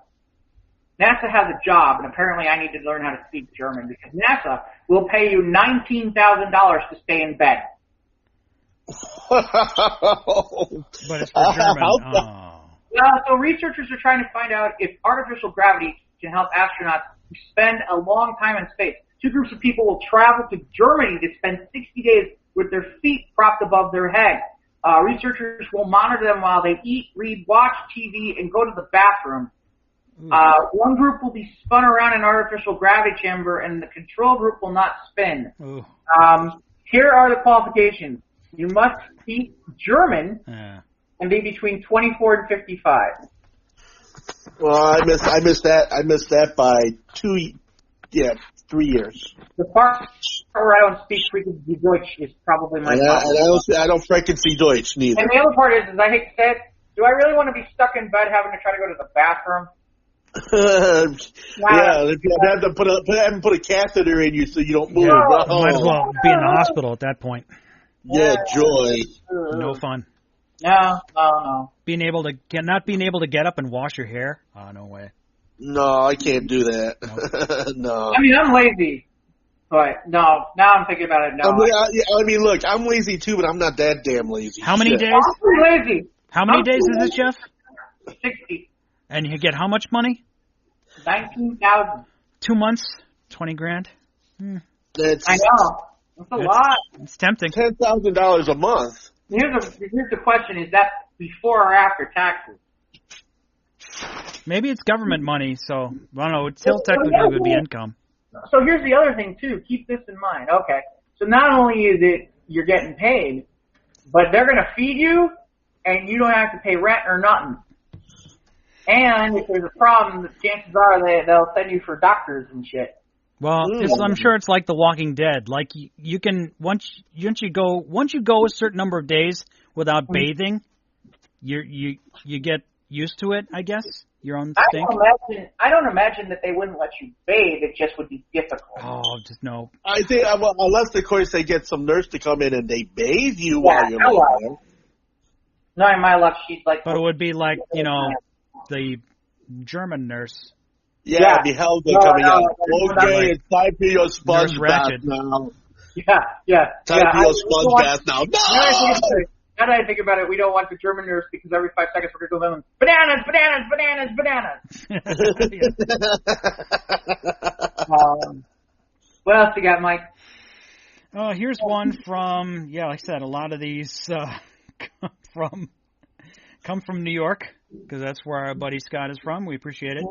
has a job, and apparently I need to learn how to speak German, because NASA will pay you $19,000 to stay in bed. But it's for German. So researchers are trying to find out if artificial gravity can help astronauts spend a long time in space. 2 groups of people will travel to Germany to spend 60 days with their feet propped above their head. Researchers will monitor them while they eat, read, watch TV, and go to the bathroom. One group will be spun around an artificial gravity chamber, and the control group will not spin. Here are the qualifications. You must speak German and be between 24 and 55. Well, I missed that by 3 years. The part where I don't speak freaking Deutsch is probably my problem. I don't freaking see Deutsch neither. And the other part is I hate to say it, do I really want to be stuck in bed having to try to go to the bathroom? Have to put a catheter in you so you don't move. Might as well be in the hospital at that point. Yeah, joy. No fun. No. Not being able to get up and wash your hair? Oh, no way. No, I can't do that. Nope. No. I mean, I'm lazy, but no. Now I'm thinking about it. No. I mean, look, I'm lazy too, but I'm not that damn lazy. How many days? I'm pretty lazy. How many days is this, Jeff? 60. And you get how much money? 19,000. 2 months, 20 grand. I know. That's a lot. It's tempting. $10,000 a month. Here's the question: is that before or after taxes? Maybe it's government money, so I don't know. It still technically would be income. So here's the other thing too. Keep this in mind. Okay. So not only is it you're getting paid, but they're going to feed you, and you don't have to pay rent or nothing. And if there's a problem, the chances are they'll send you for doctors and shit. Well, I'm sure it's like The Walking Dead. Like you can once you go a certain number of days without bathing, you get used to it, I guess. Your own stink. I don't imagine that they wouldn't let you bathe. It just would be difficult. Oh, just no. I think unless of course they get some nurse to come in and they bathe you while you're laying there. No, in my luck, she's like. But it would be like the German nurse. Yeah, the hell they're coming out. Okay, it's time for your sponge bath now. Yeah. Time for your sponge bath now. No! Now that I think about it, we don't want the German nurse because every 5 seconds we're going to go, bananas. What else you got, Mike? Oh, here's one from, like I said, a lot of these come from New York, because that's where our buddy Scott is from. We appreciate it.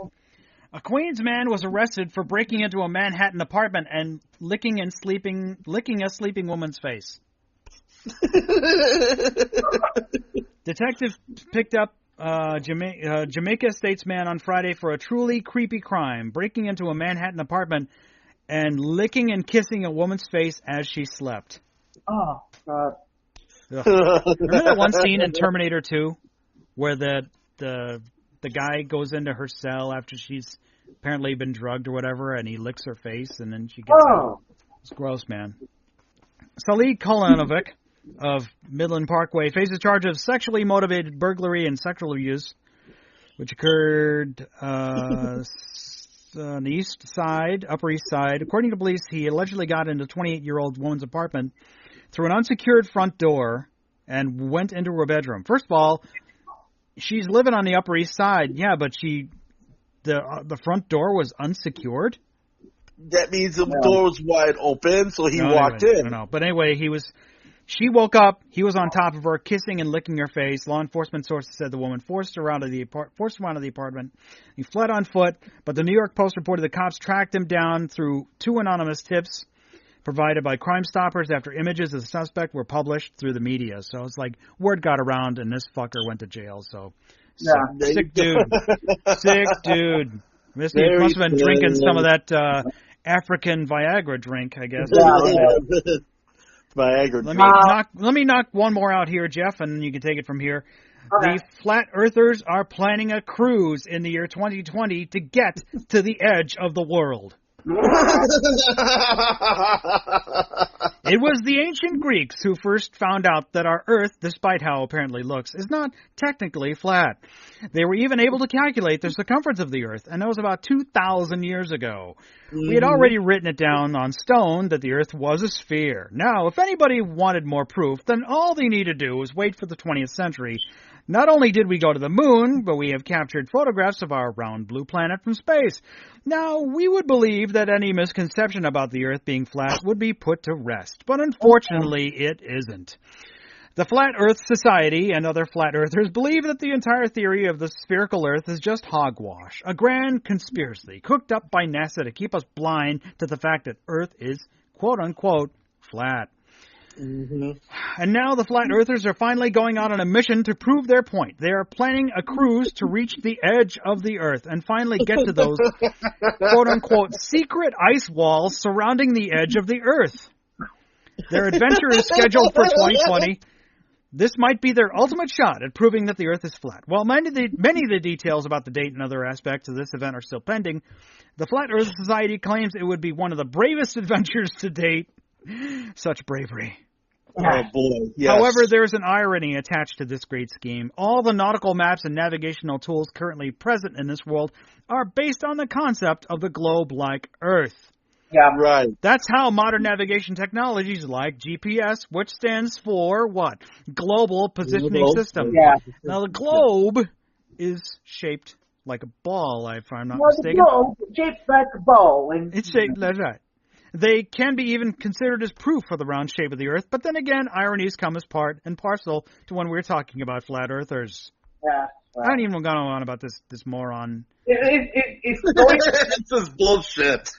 A Queens man was arrested for breaking into a Manhattan apartment and licking a sleeping woman's face. Detectives picked up Jamaica statesman on Friday for a truly creepy crime, breaking into a Manhattan apartment and licking and kissing a woman's face as she slept. Oh, God. Remember that one scene in Terminator 2 where the guy goes into her cell after she's apparently been drugged or whatever, and he licks her face, and then she gets out. It's gross, man. Salih Kolanovic of Midland Parkway faces a charge of sexually motivated burglary and sexual abuse, which occurred on the Upper East Side. According to police, he allegedly got into a 28-year-old woman's apartment through an unsecured front door and went into her bedroom. First of all, she's living on the Upper East Side, but the front door was unsecured. That means the door was wide open, so he walked in. No. But anyway, she woke up. He was on top of her, kissing and licking her face. Law enforcement sources said the woman forced him out of the apartment. He fled on foot, but the New York Post reported the cops tracked him down through 2 anonymous tips provided by Crime Stoppers after images of the suspect were published through the media. So it's like word got around, and this fucker went to jail. So sick dude. Sick dude. He must have been drinking some of that African Viagra drink, I guess. Viagra. Let me knock one more out here, Jeff, and you can take it from here. Okay. The Flat Earthers are planning a cruise in the year 2020 to get to the edge of the world. It was the ancient Greeks who first found out that our Earth, despite how it apparently looks, is not technically flat. They were even able to calculate the circumference of the Earth, and that was about 2,000 years ago. Mm-hmm. We had already written it down on stone that the Earth was a sphere. Now, if anybody wanted more proof, then all they need to do was wait for the 20th century. Not only did we go to the moon, but we have captured photographs of our round blue planet from space. Now, we would believe that any misconception about the Earth being flat would be put to rest, but unfortunately it isn't. The Flat Earth Society and other flat earthers believe that the entire theory of the spherical Earth is just hogwash, a grand conspiracy cooked up by NASA to keep us blind to the fact that Earth is, quote-unquote, flat. Mm-hmm. And now the Flat Earthers are finally going out on a mission to prove their point. They are planning a cruise to reach the edge of the Earth and finally get to those quote-unquote secret ice walls surrounding the edge of the Earth. Their adventure is scheduled for 2020. This might be their ultimate shot at proving that the Earth is flat. While many of the details about the date and other aspects of this event are still pending, the Flat Earth Society claims it would be one of the bravest adventures to date. Such bravery. Oh, boy. Yes. However, there's an irony attached to this great scheme. All the nautical maps and navigational tools currently present in this world are based on the concept of the globe like Earth. Yeah, right. That's how modern navigation technologies like GPS, which stands for what? Global Positioning System. Yeah. Now, the globe is shaped like a ball, if I'm not mistaken. The globe is shaped like a ball. It's shaped, that's right. They can be even considered as proof for the round shape of the Earth, but then again, ironies come as part and parcel to when we're talking about flat earthers. Yeah. I don't even go on about this moron. It's just bullshit.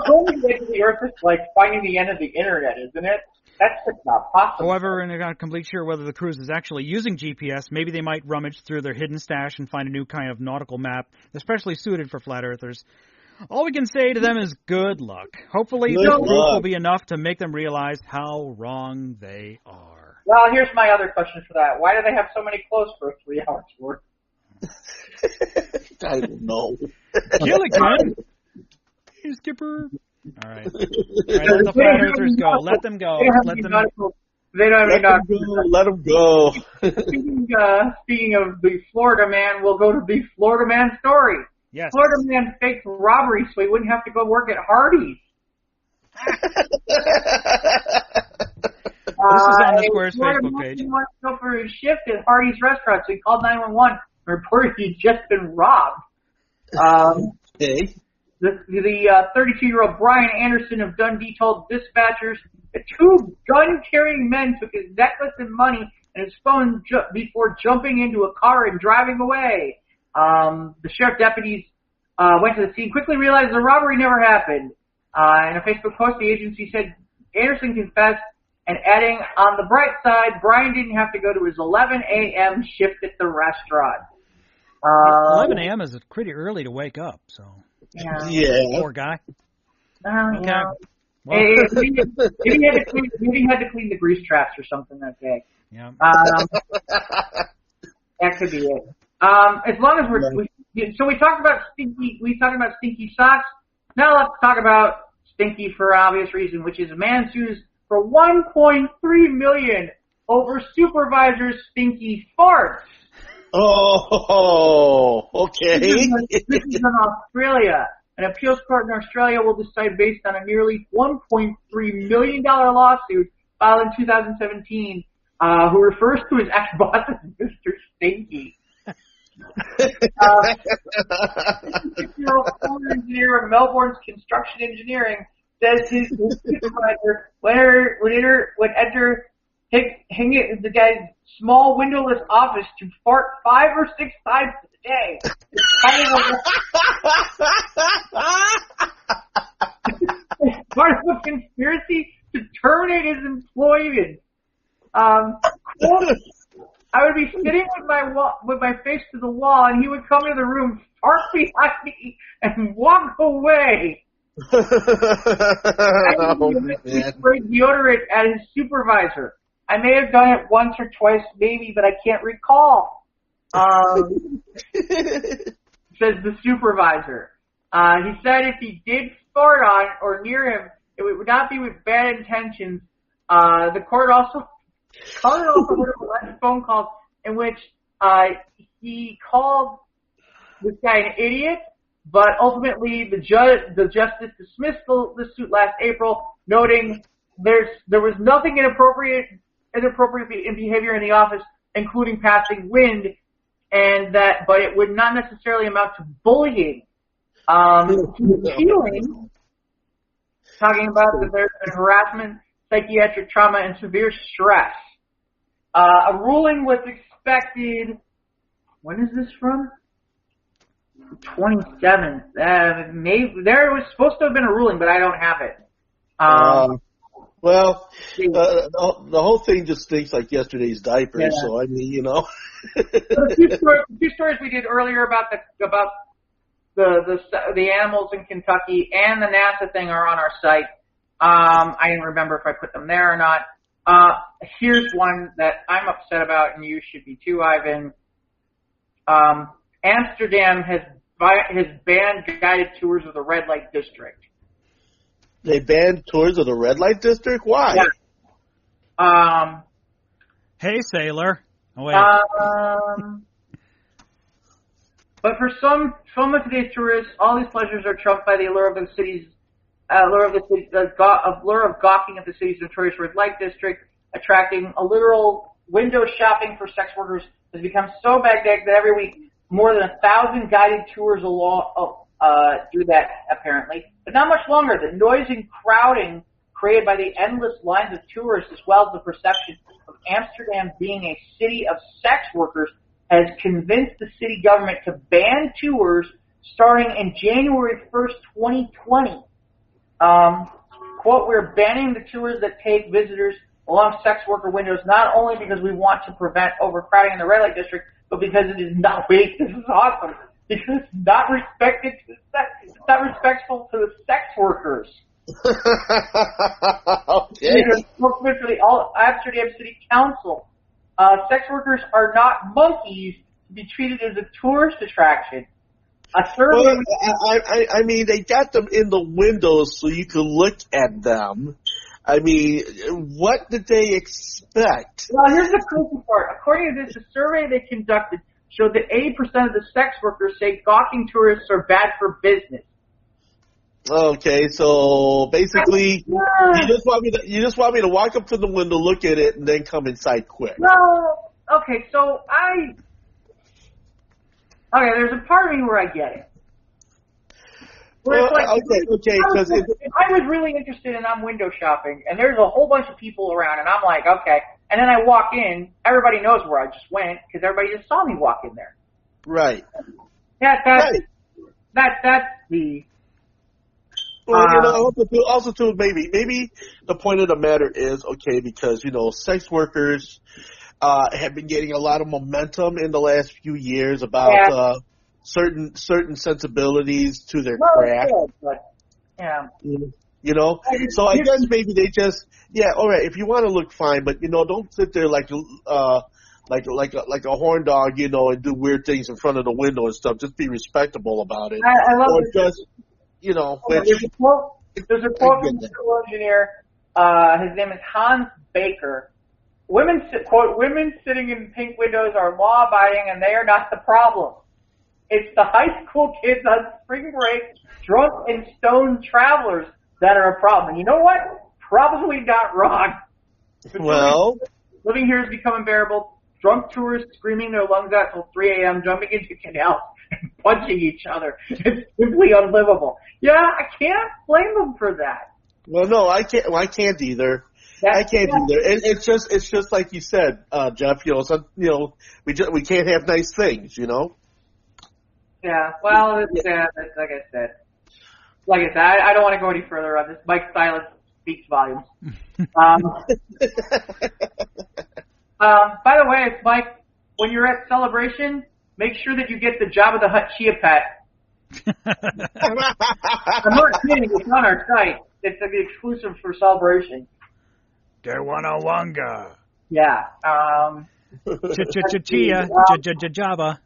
Going to the edge of the Earth is like finding the end of the internet, isn't it? That's just not possible. However, and they're not completely sure whether the cruise is actually using GPS. Maybe they might rummage through their hidden stash and find a new kind of nautical map, especially suited for flat earthers. All we can say to them is good luck. Hopefully, this proof will be enough to make them realize how wrong they are. Well, here's my other question for that. Why do they have so many clothes for a 3-hour tour? I don't know. Gilligan! Hey, Skipper. All right. Let the flat earthers go. Let them go. They don't have any Let them go. Speaking of the Florida man, we'll go to the Florida man story. Yes. Florida man faked robbery so he wouldn't have to go work at Hardee's. This is on the Square's Facebook page. He wanted to go for his shift at Hardee's restaurant, so he called 911 and reported he'd just been robbed. Okay. The 32-year-old Brian Anderson of Dundee told dispatchers that 2 gun-carrying men took his necklace and money and his phone before jumping into a car and driving away. The sheriff deputies went to the scene, quickly realized the robbery never happened. In a Facebook post, the agency said Anderson confessed, and adding, on the bright side, Brian didn't have to go to his 11 a.m. shift at the restaurant. 11 a.m. is pretty early to wake up, so... Yeah. Poor guy. Okay. Yeah. Well, maybe he had to clean the grease traps or something that day. Yeah. That could be it. As long as so we talked about stinky socks. Now let's talk about stinky for obvious reason, which is a man sues for $1.3 million over supervisor's stinky farts. Oh, okay. This is in Australia. An appeals court in Australia will decide based on a nearly $1.3 million lawsuit filed in 2017, who refers to his ex-boss as Mr. Stinky. 56-year-old former engineer of Melbourne's construction engineering says his supervisor would enter the guy's small windowless office to fart 5 or 6 times a day. Part of a conspiracy to terminate his employment. Quote, I would be sitting with my face to the wall, and he would come into the room, fart behind me, and walk away. Oh, He sprayed deodorant at his supervisor. I may have done it once or twice, maybe, but I can't recall. Says the supervisor. He said if he did fart on or near him, it would not be with bad intentions. The court also would have left phone calls in which he called this guy an idiot, but ultimately the justice dismissed the suit last April, noting there was nothing inappropriate in behavior in the office, including passing wind, but it would not necessarily amount to bullying. Talking about that there's been harassment, psychiatric trauma, and severe stress. A ruling was expected. When is this from? 27th. Maybe there was supposed to have been a ruling, but I don't have it. The whole thing just stinks like yesterday's diapers. Yeah. So I mean, you know. The two stories we did earlier about the animals in Kentucky and the NASA thing are on our site. I didn't remember if I put them there or not. Here's one that I'm upset about, and you should be too, Ivan. Amsterdam has banned guided tours of the red light district. They banned tours of the red light district? Why? Yeah. Hey, sailor. Oh, wait. But for some of today's tourists, all these pleasures are trumped by the allure of gawking at the city's notorious red light district, attracting a literal window shopping for sex workers has become so magnetic that every week more than 1,000 guided tours do that, apparently. But not much longer. The noise and crowding created by the endless lines of tourists, as well as the perception of Amsterdam being a city of sex workers, has convinced the city government to ban tours starting in January 1st, 2020. Quote, we're banning the tours that take visitors along sex worker windows, not only because we want to prevent overcrowding in the red light district, but because it is not, wait, this is awesome, because it's not respected to the sex, it's not respectful to the sex workers. Okay. Spokesman for the Amsterdam City Council. Sex workers are not monkeys to be treated as a tourist attraction. A survey. Well, I mean, they got them in the windows so you can look at them. I mean, what did they expect? Well, here's the crazy part. According to this, a survey they conducted showed that 80% of the sex workers say gawking tourists are bad for business. Okay, so basically, you just want me to walk up to the window, look at it, and then come inside quick. Well, okay, so there's a part of me where I get it. Where it's like, okay, because I was really interested and I'm window shopping, and there's a whole bunch of people around, and I'm like, okay. And then I walk in, everybody knows where I just went, because everybody just saw me walk in there. Right. That's the... Well, also too, maybe the point of the matter is, okay, because, sex workers have been getting a lot of momentum in the last few years about certain sensibilities to their craft. Yeah. So I guess maybe they just, all right, if you want to look fine, but, don't sit there like a horn dog, and do weird things in front of the window and stuff. Just be respectable about it. I love or it. Just, which, there's a quote from the school engineer. His name is Hans Baker. Quote, women sitting in pink windows are law-abiding, and they are not the problem. It's the high school kids on spring break, drunk and stoned travelers that are a problem. And you know what? Probably not wrong. Well, living here has become unbearable. Drunk tourists screaming their lungs out till 3 a.m., jumping into canals, and punching each other. It's simply unlivable. Yeah, I can't blame them for that. Well, no, I can't. Well, I can't either. I can't either. It's just like you said, Jeff. We can't have nice things. Yeah. Well, it's like I said. I don't want to go any further on this. Mike's silence speaks volumes. By the way, Mike, when you're at Celebration, make sure that you get the Jabba the Hutt Chia Pet. I'm not kidding. It's on our site. It's the exclusive for Celebration. Derwanawanga. Yeah. Chia. Jabba.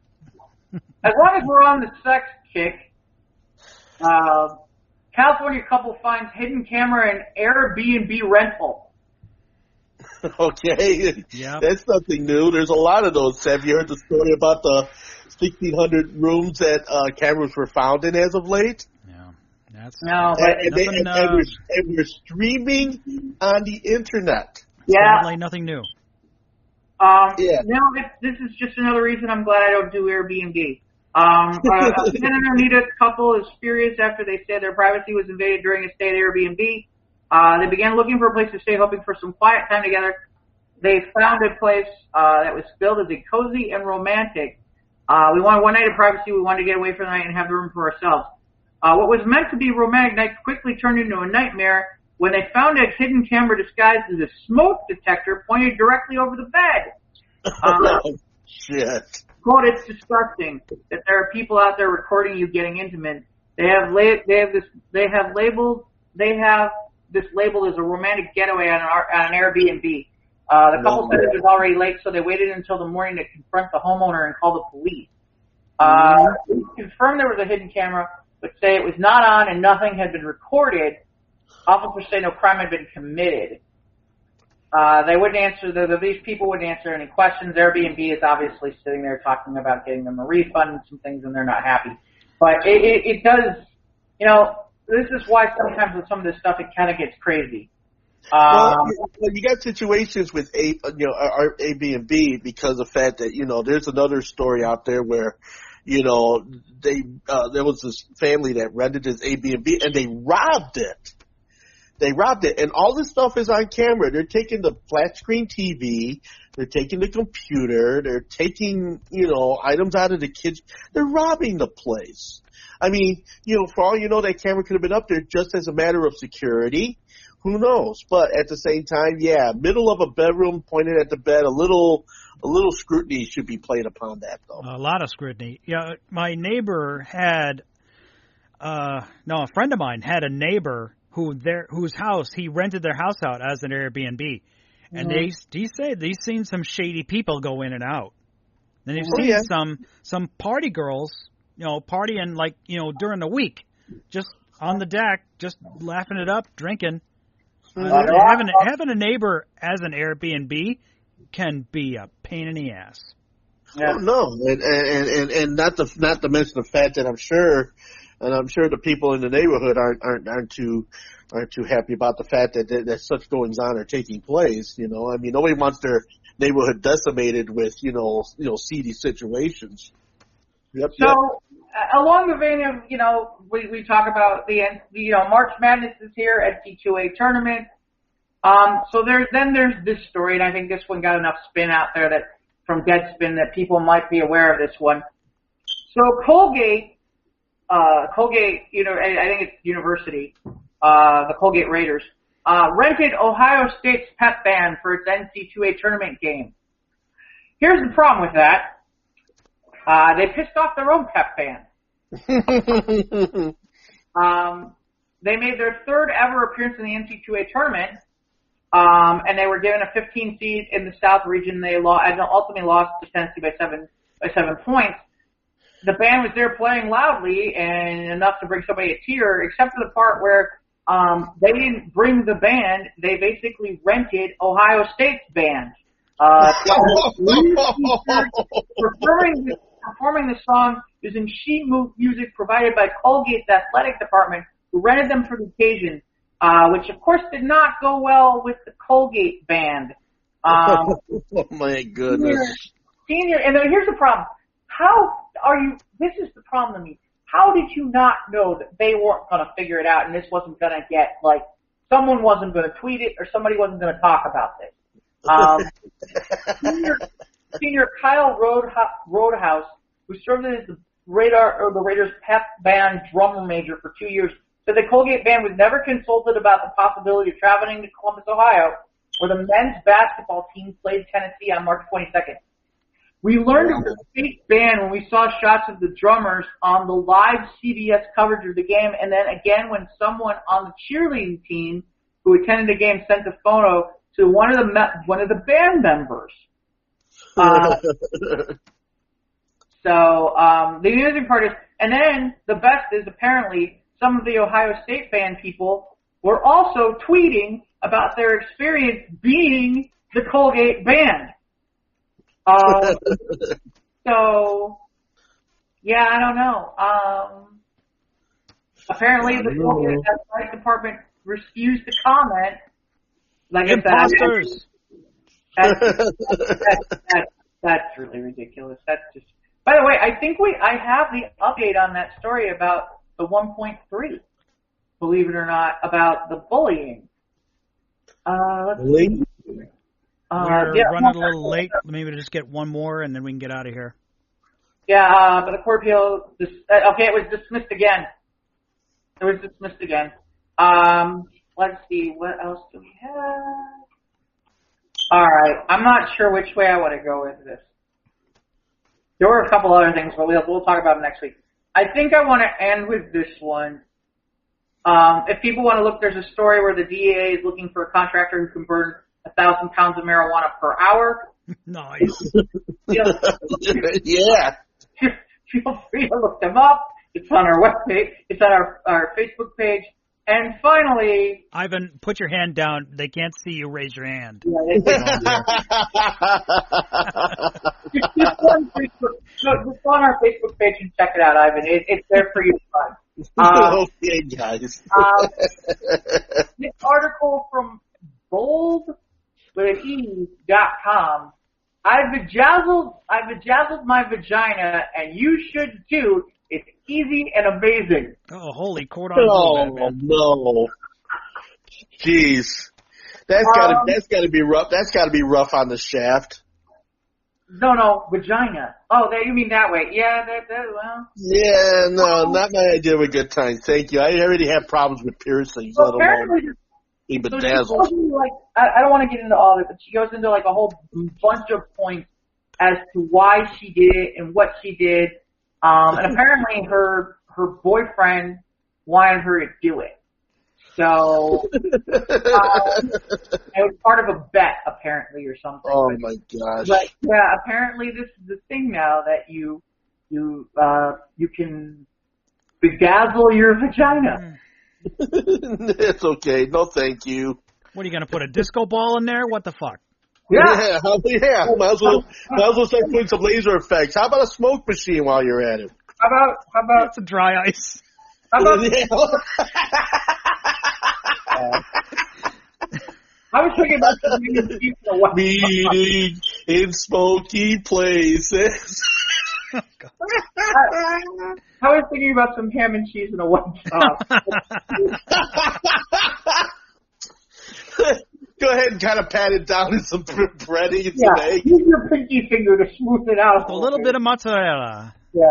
As long as we're on the sex kick, California couple finds hidden camera in Airbnb rental. Okay, yep. That's nothing new. There's a lot of those. Have you heard the story about the 1,600 rooms that cameras were found in as of late? Yeah, and we're streaming on the internet. Yeah, nothing new. No, this is just another reason I'm glad I don't do Airbnb. A Santa Anita couple is furious after they said their privacy was invaded during a stay at Airbnb. They began looking for a place to stay, hoping for some quiet time together. They found a place that was billed as a cozy and romantic. We wanted one night of privacy. We wanted to get away for the night and have the room for ourselves. What was meant to be a romantic night quickly turned into a nightmare when they found a hidden camera disguised as a smoke detector pointed directly over the bed. Shit. Quote, it's disgusting that there are people out there recording you getting intimate. They have this labeled as a romantic getaway on an Airbnb. The couple said it was already late, so they waited until the morning to confront the homeowner and call the police. Confirmed there was a hidden camera, but say it was not on and nothing had been recorded. Officers say no crime had been committed. They wouldn't answer, these people wouldn't answer any questions. Airbnb is obviously sitting there talking about getting them a refund and some things, and they're not happy. But it does, this is why sometimes with some of this stuff it kind of gets crazy. You got situations with our Airbnb because of the fact that there's another story out there where there was this family that rented this Airbnb and they robbed it. And all this stuff is on camera. They're taking the flat screen TV, they're taking the computer, they're taking items out of the kitchen. They're robbing the place. I mean, for all you know, that camera could have been up there just as a matter of security. Who knows? But at the same time, yeah, middle of a bedroom, pointed at the bed, a little scrutiny should be played upon that, though. A lot of scrutiny. Yeah, my neighbor had, a friend of mine had a neighbor whose house, he rented their house out as an Airbnb. And he said he's seen some shady people go in and out. And he's seen some party girls, partying during the week, just on the deck, just laughing it up, drinking. Having a neighbor as an Airbnb can be a pain in the ass. Yeah. Oh, no, and not to mention the fact that I'm sure the people in the neighborhood aren't too happy about the fact that such goings on are taking place. I mean, nobody wants their neighborhood decimated with seedy situations. Yep. So along the vein of we talk about the March Madness is here, NC2A tournament. So there's this story, and I think this one got enough spin out there that from Deadspin that people might be aware of this one. So Colgate, I think it's University, the Colgate Raiders, rented Ohio State's pep band for its NC2A tournament game. Here's the problem with that. They pissed off their own pep band. They made their third ever appearance in the NC2A tournament, and they were given a 15 seed in the South region. They ultimately lost to Tennessee by 7 points. The band was there playing loudly and enough to bring somebody a tear, except for the part where they didn't bring the band. They basically rented Ohio State's band. Performing the song using sheet music provided by Colgate's athletic department, who rented them for the occasion, which of course did not go well with the Colgate band. Oh my goodness. Senior, and then here's the problem. This is the problem to me. How did you not know that they weren't going to figure it out and this wasn't going to get, someone wasn't going to tweet it or somebody wasn't going to talk about this? Senior Kyle Roadhouse, who served as the Raiders pep band drummer major for 2 years, said the Colgate band was never consulted about the possibility of traveling to Columbus, Ohio, where the men's basketball team played Tennessee on March 22nd. We learned of the state band when we saw shots of the drummers on the live CBS coverage of the game, and then again when someone on the cheerleading team who attended the game sent a photo to one of the band members. The amusing part is, and then the best is apparently some of the Ohio State band people were also tweeting about their experience being the Colgate band. So, yeah, I don't know. Apparently the Colgate athletic department refused to comment. Like imposters. That's really ridiculous. That's just. By the way, I think I have the update on that story about the 1.3. Believe it or not, about the bullying. Let's see. We're running a little late. Maybe just get one more, and then we can get out of here. Yeah, but the court appeal. Okay, it was dismissed again. Let's see. What else do we have? All right. I'm not sure which way I want to go with this. There were a couple other things, but we'll talk about them next week. I think I want to end with this one. If people want to look, there's a story where the DEA is looking for a contractor who can burn 1,000 pounds of marijuana per hour. Nice. Yeah. Feel free to look them up. It's on our webpage. It's on our Facebook page. And finally, Ivan, put your hand down. They can't see you. Raise your hand. Yeah, just on our Facebook page and check it out, Ivan. It's there for you to find. Okay, guys. This article from bold.com. I've bejazzled my vagina, and you should too. It's easy and amazing. Oh, holy cordon! Oh no! Jeez, that's gotta be rough. That's gotta be rough on the shaft. No, vagina. Oh, you mean that way? Yeah, well. Yeah, no, not my idea of a good time. Thank you. I already have problems with piercings. Well, apparently, He So she bedazzled. goes into, like, I don't want to get into all of it, but she goes into like a whole bunch of points as to why she did it and what she did. And apparently her boyfriend wanted her to do it. So it was part of a bet, apparently, or something. Oh my gosh! But yeah, apparently this is the thing now that you can bedazzle your vagina. It's okay. No, thank you. What are you gonna put a disco ball in there? What the fuck? Yeah. Might as well start putting some laser effects. How about a smoke machine while you're at it? How about It's a dry ice. how about I was thinking about some meeting in smoky places. I was thinking about some ham and cheese and a white sauce. Go ahead and kind of pat it down in some breading and some Yeah, egg. use your pinky finger to smooth it out. A little bit of mozzarella. Yeah.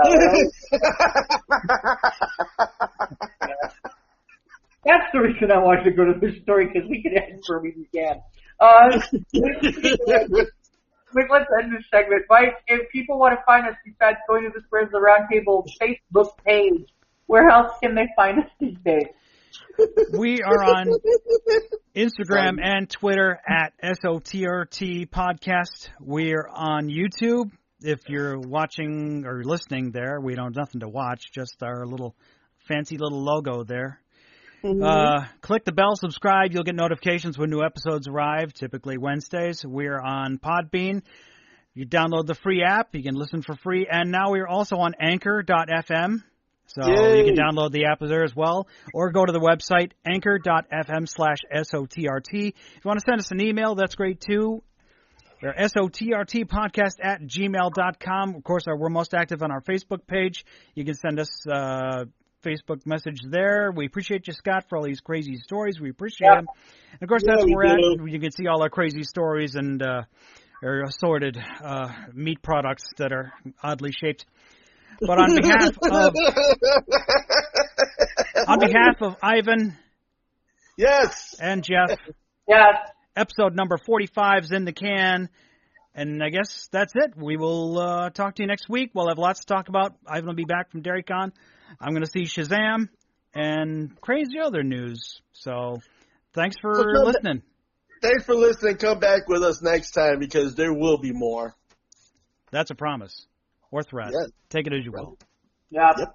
That's the reason I wanted to go to this story, because we could end where we began. Let's end this segment. Mike, if people want to find us besides going to the Squares of the Roundtable Facebook page, where else can they find us these days? We are on Instagram and Twitter at SOTRT Podcast. We're on YouTube. If you're watching or listening there, we don't have nothing to watch, just our little fancy little logo there. Click the bell, subscribe. You'll get notifications when new episodes arrive, typically Wednesdays. We're on PodBean. You download the free app. You can listen for free. And now we're also on Anchor.fm. So you can download the app there as well. Or go to the website, anchor.fm/SOTRT. If you want to send us an email, that's great too. We're SOTRTpodcast@gmail.com. Of course, we're most active on our Facebook page. You can send us Facebook message there. We appreciate you, Scott, for all these crazy stories. We appreciate them. And of course, that's where we're at. You can see all our crazy stories and our assorted meat products that are oddly shaped. But on behalf of Ivan, Yes, and Jeff, Yes. episode number 45 is in the can. And I guess that's it. We will talk to you next week. We'll have lots to talk about. Ivan will be back from DairyCon. I'm going to see Shazam and crazy other news. So thanks for listening. Thanks for listening. Come back with us next time because there will be more. That's a promise. Or threat. Yeah. Take it as you will. Yeah. Yep.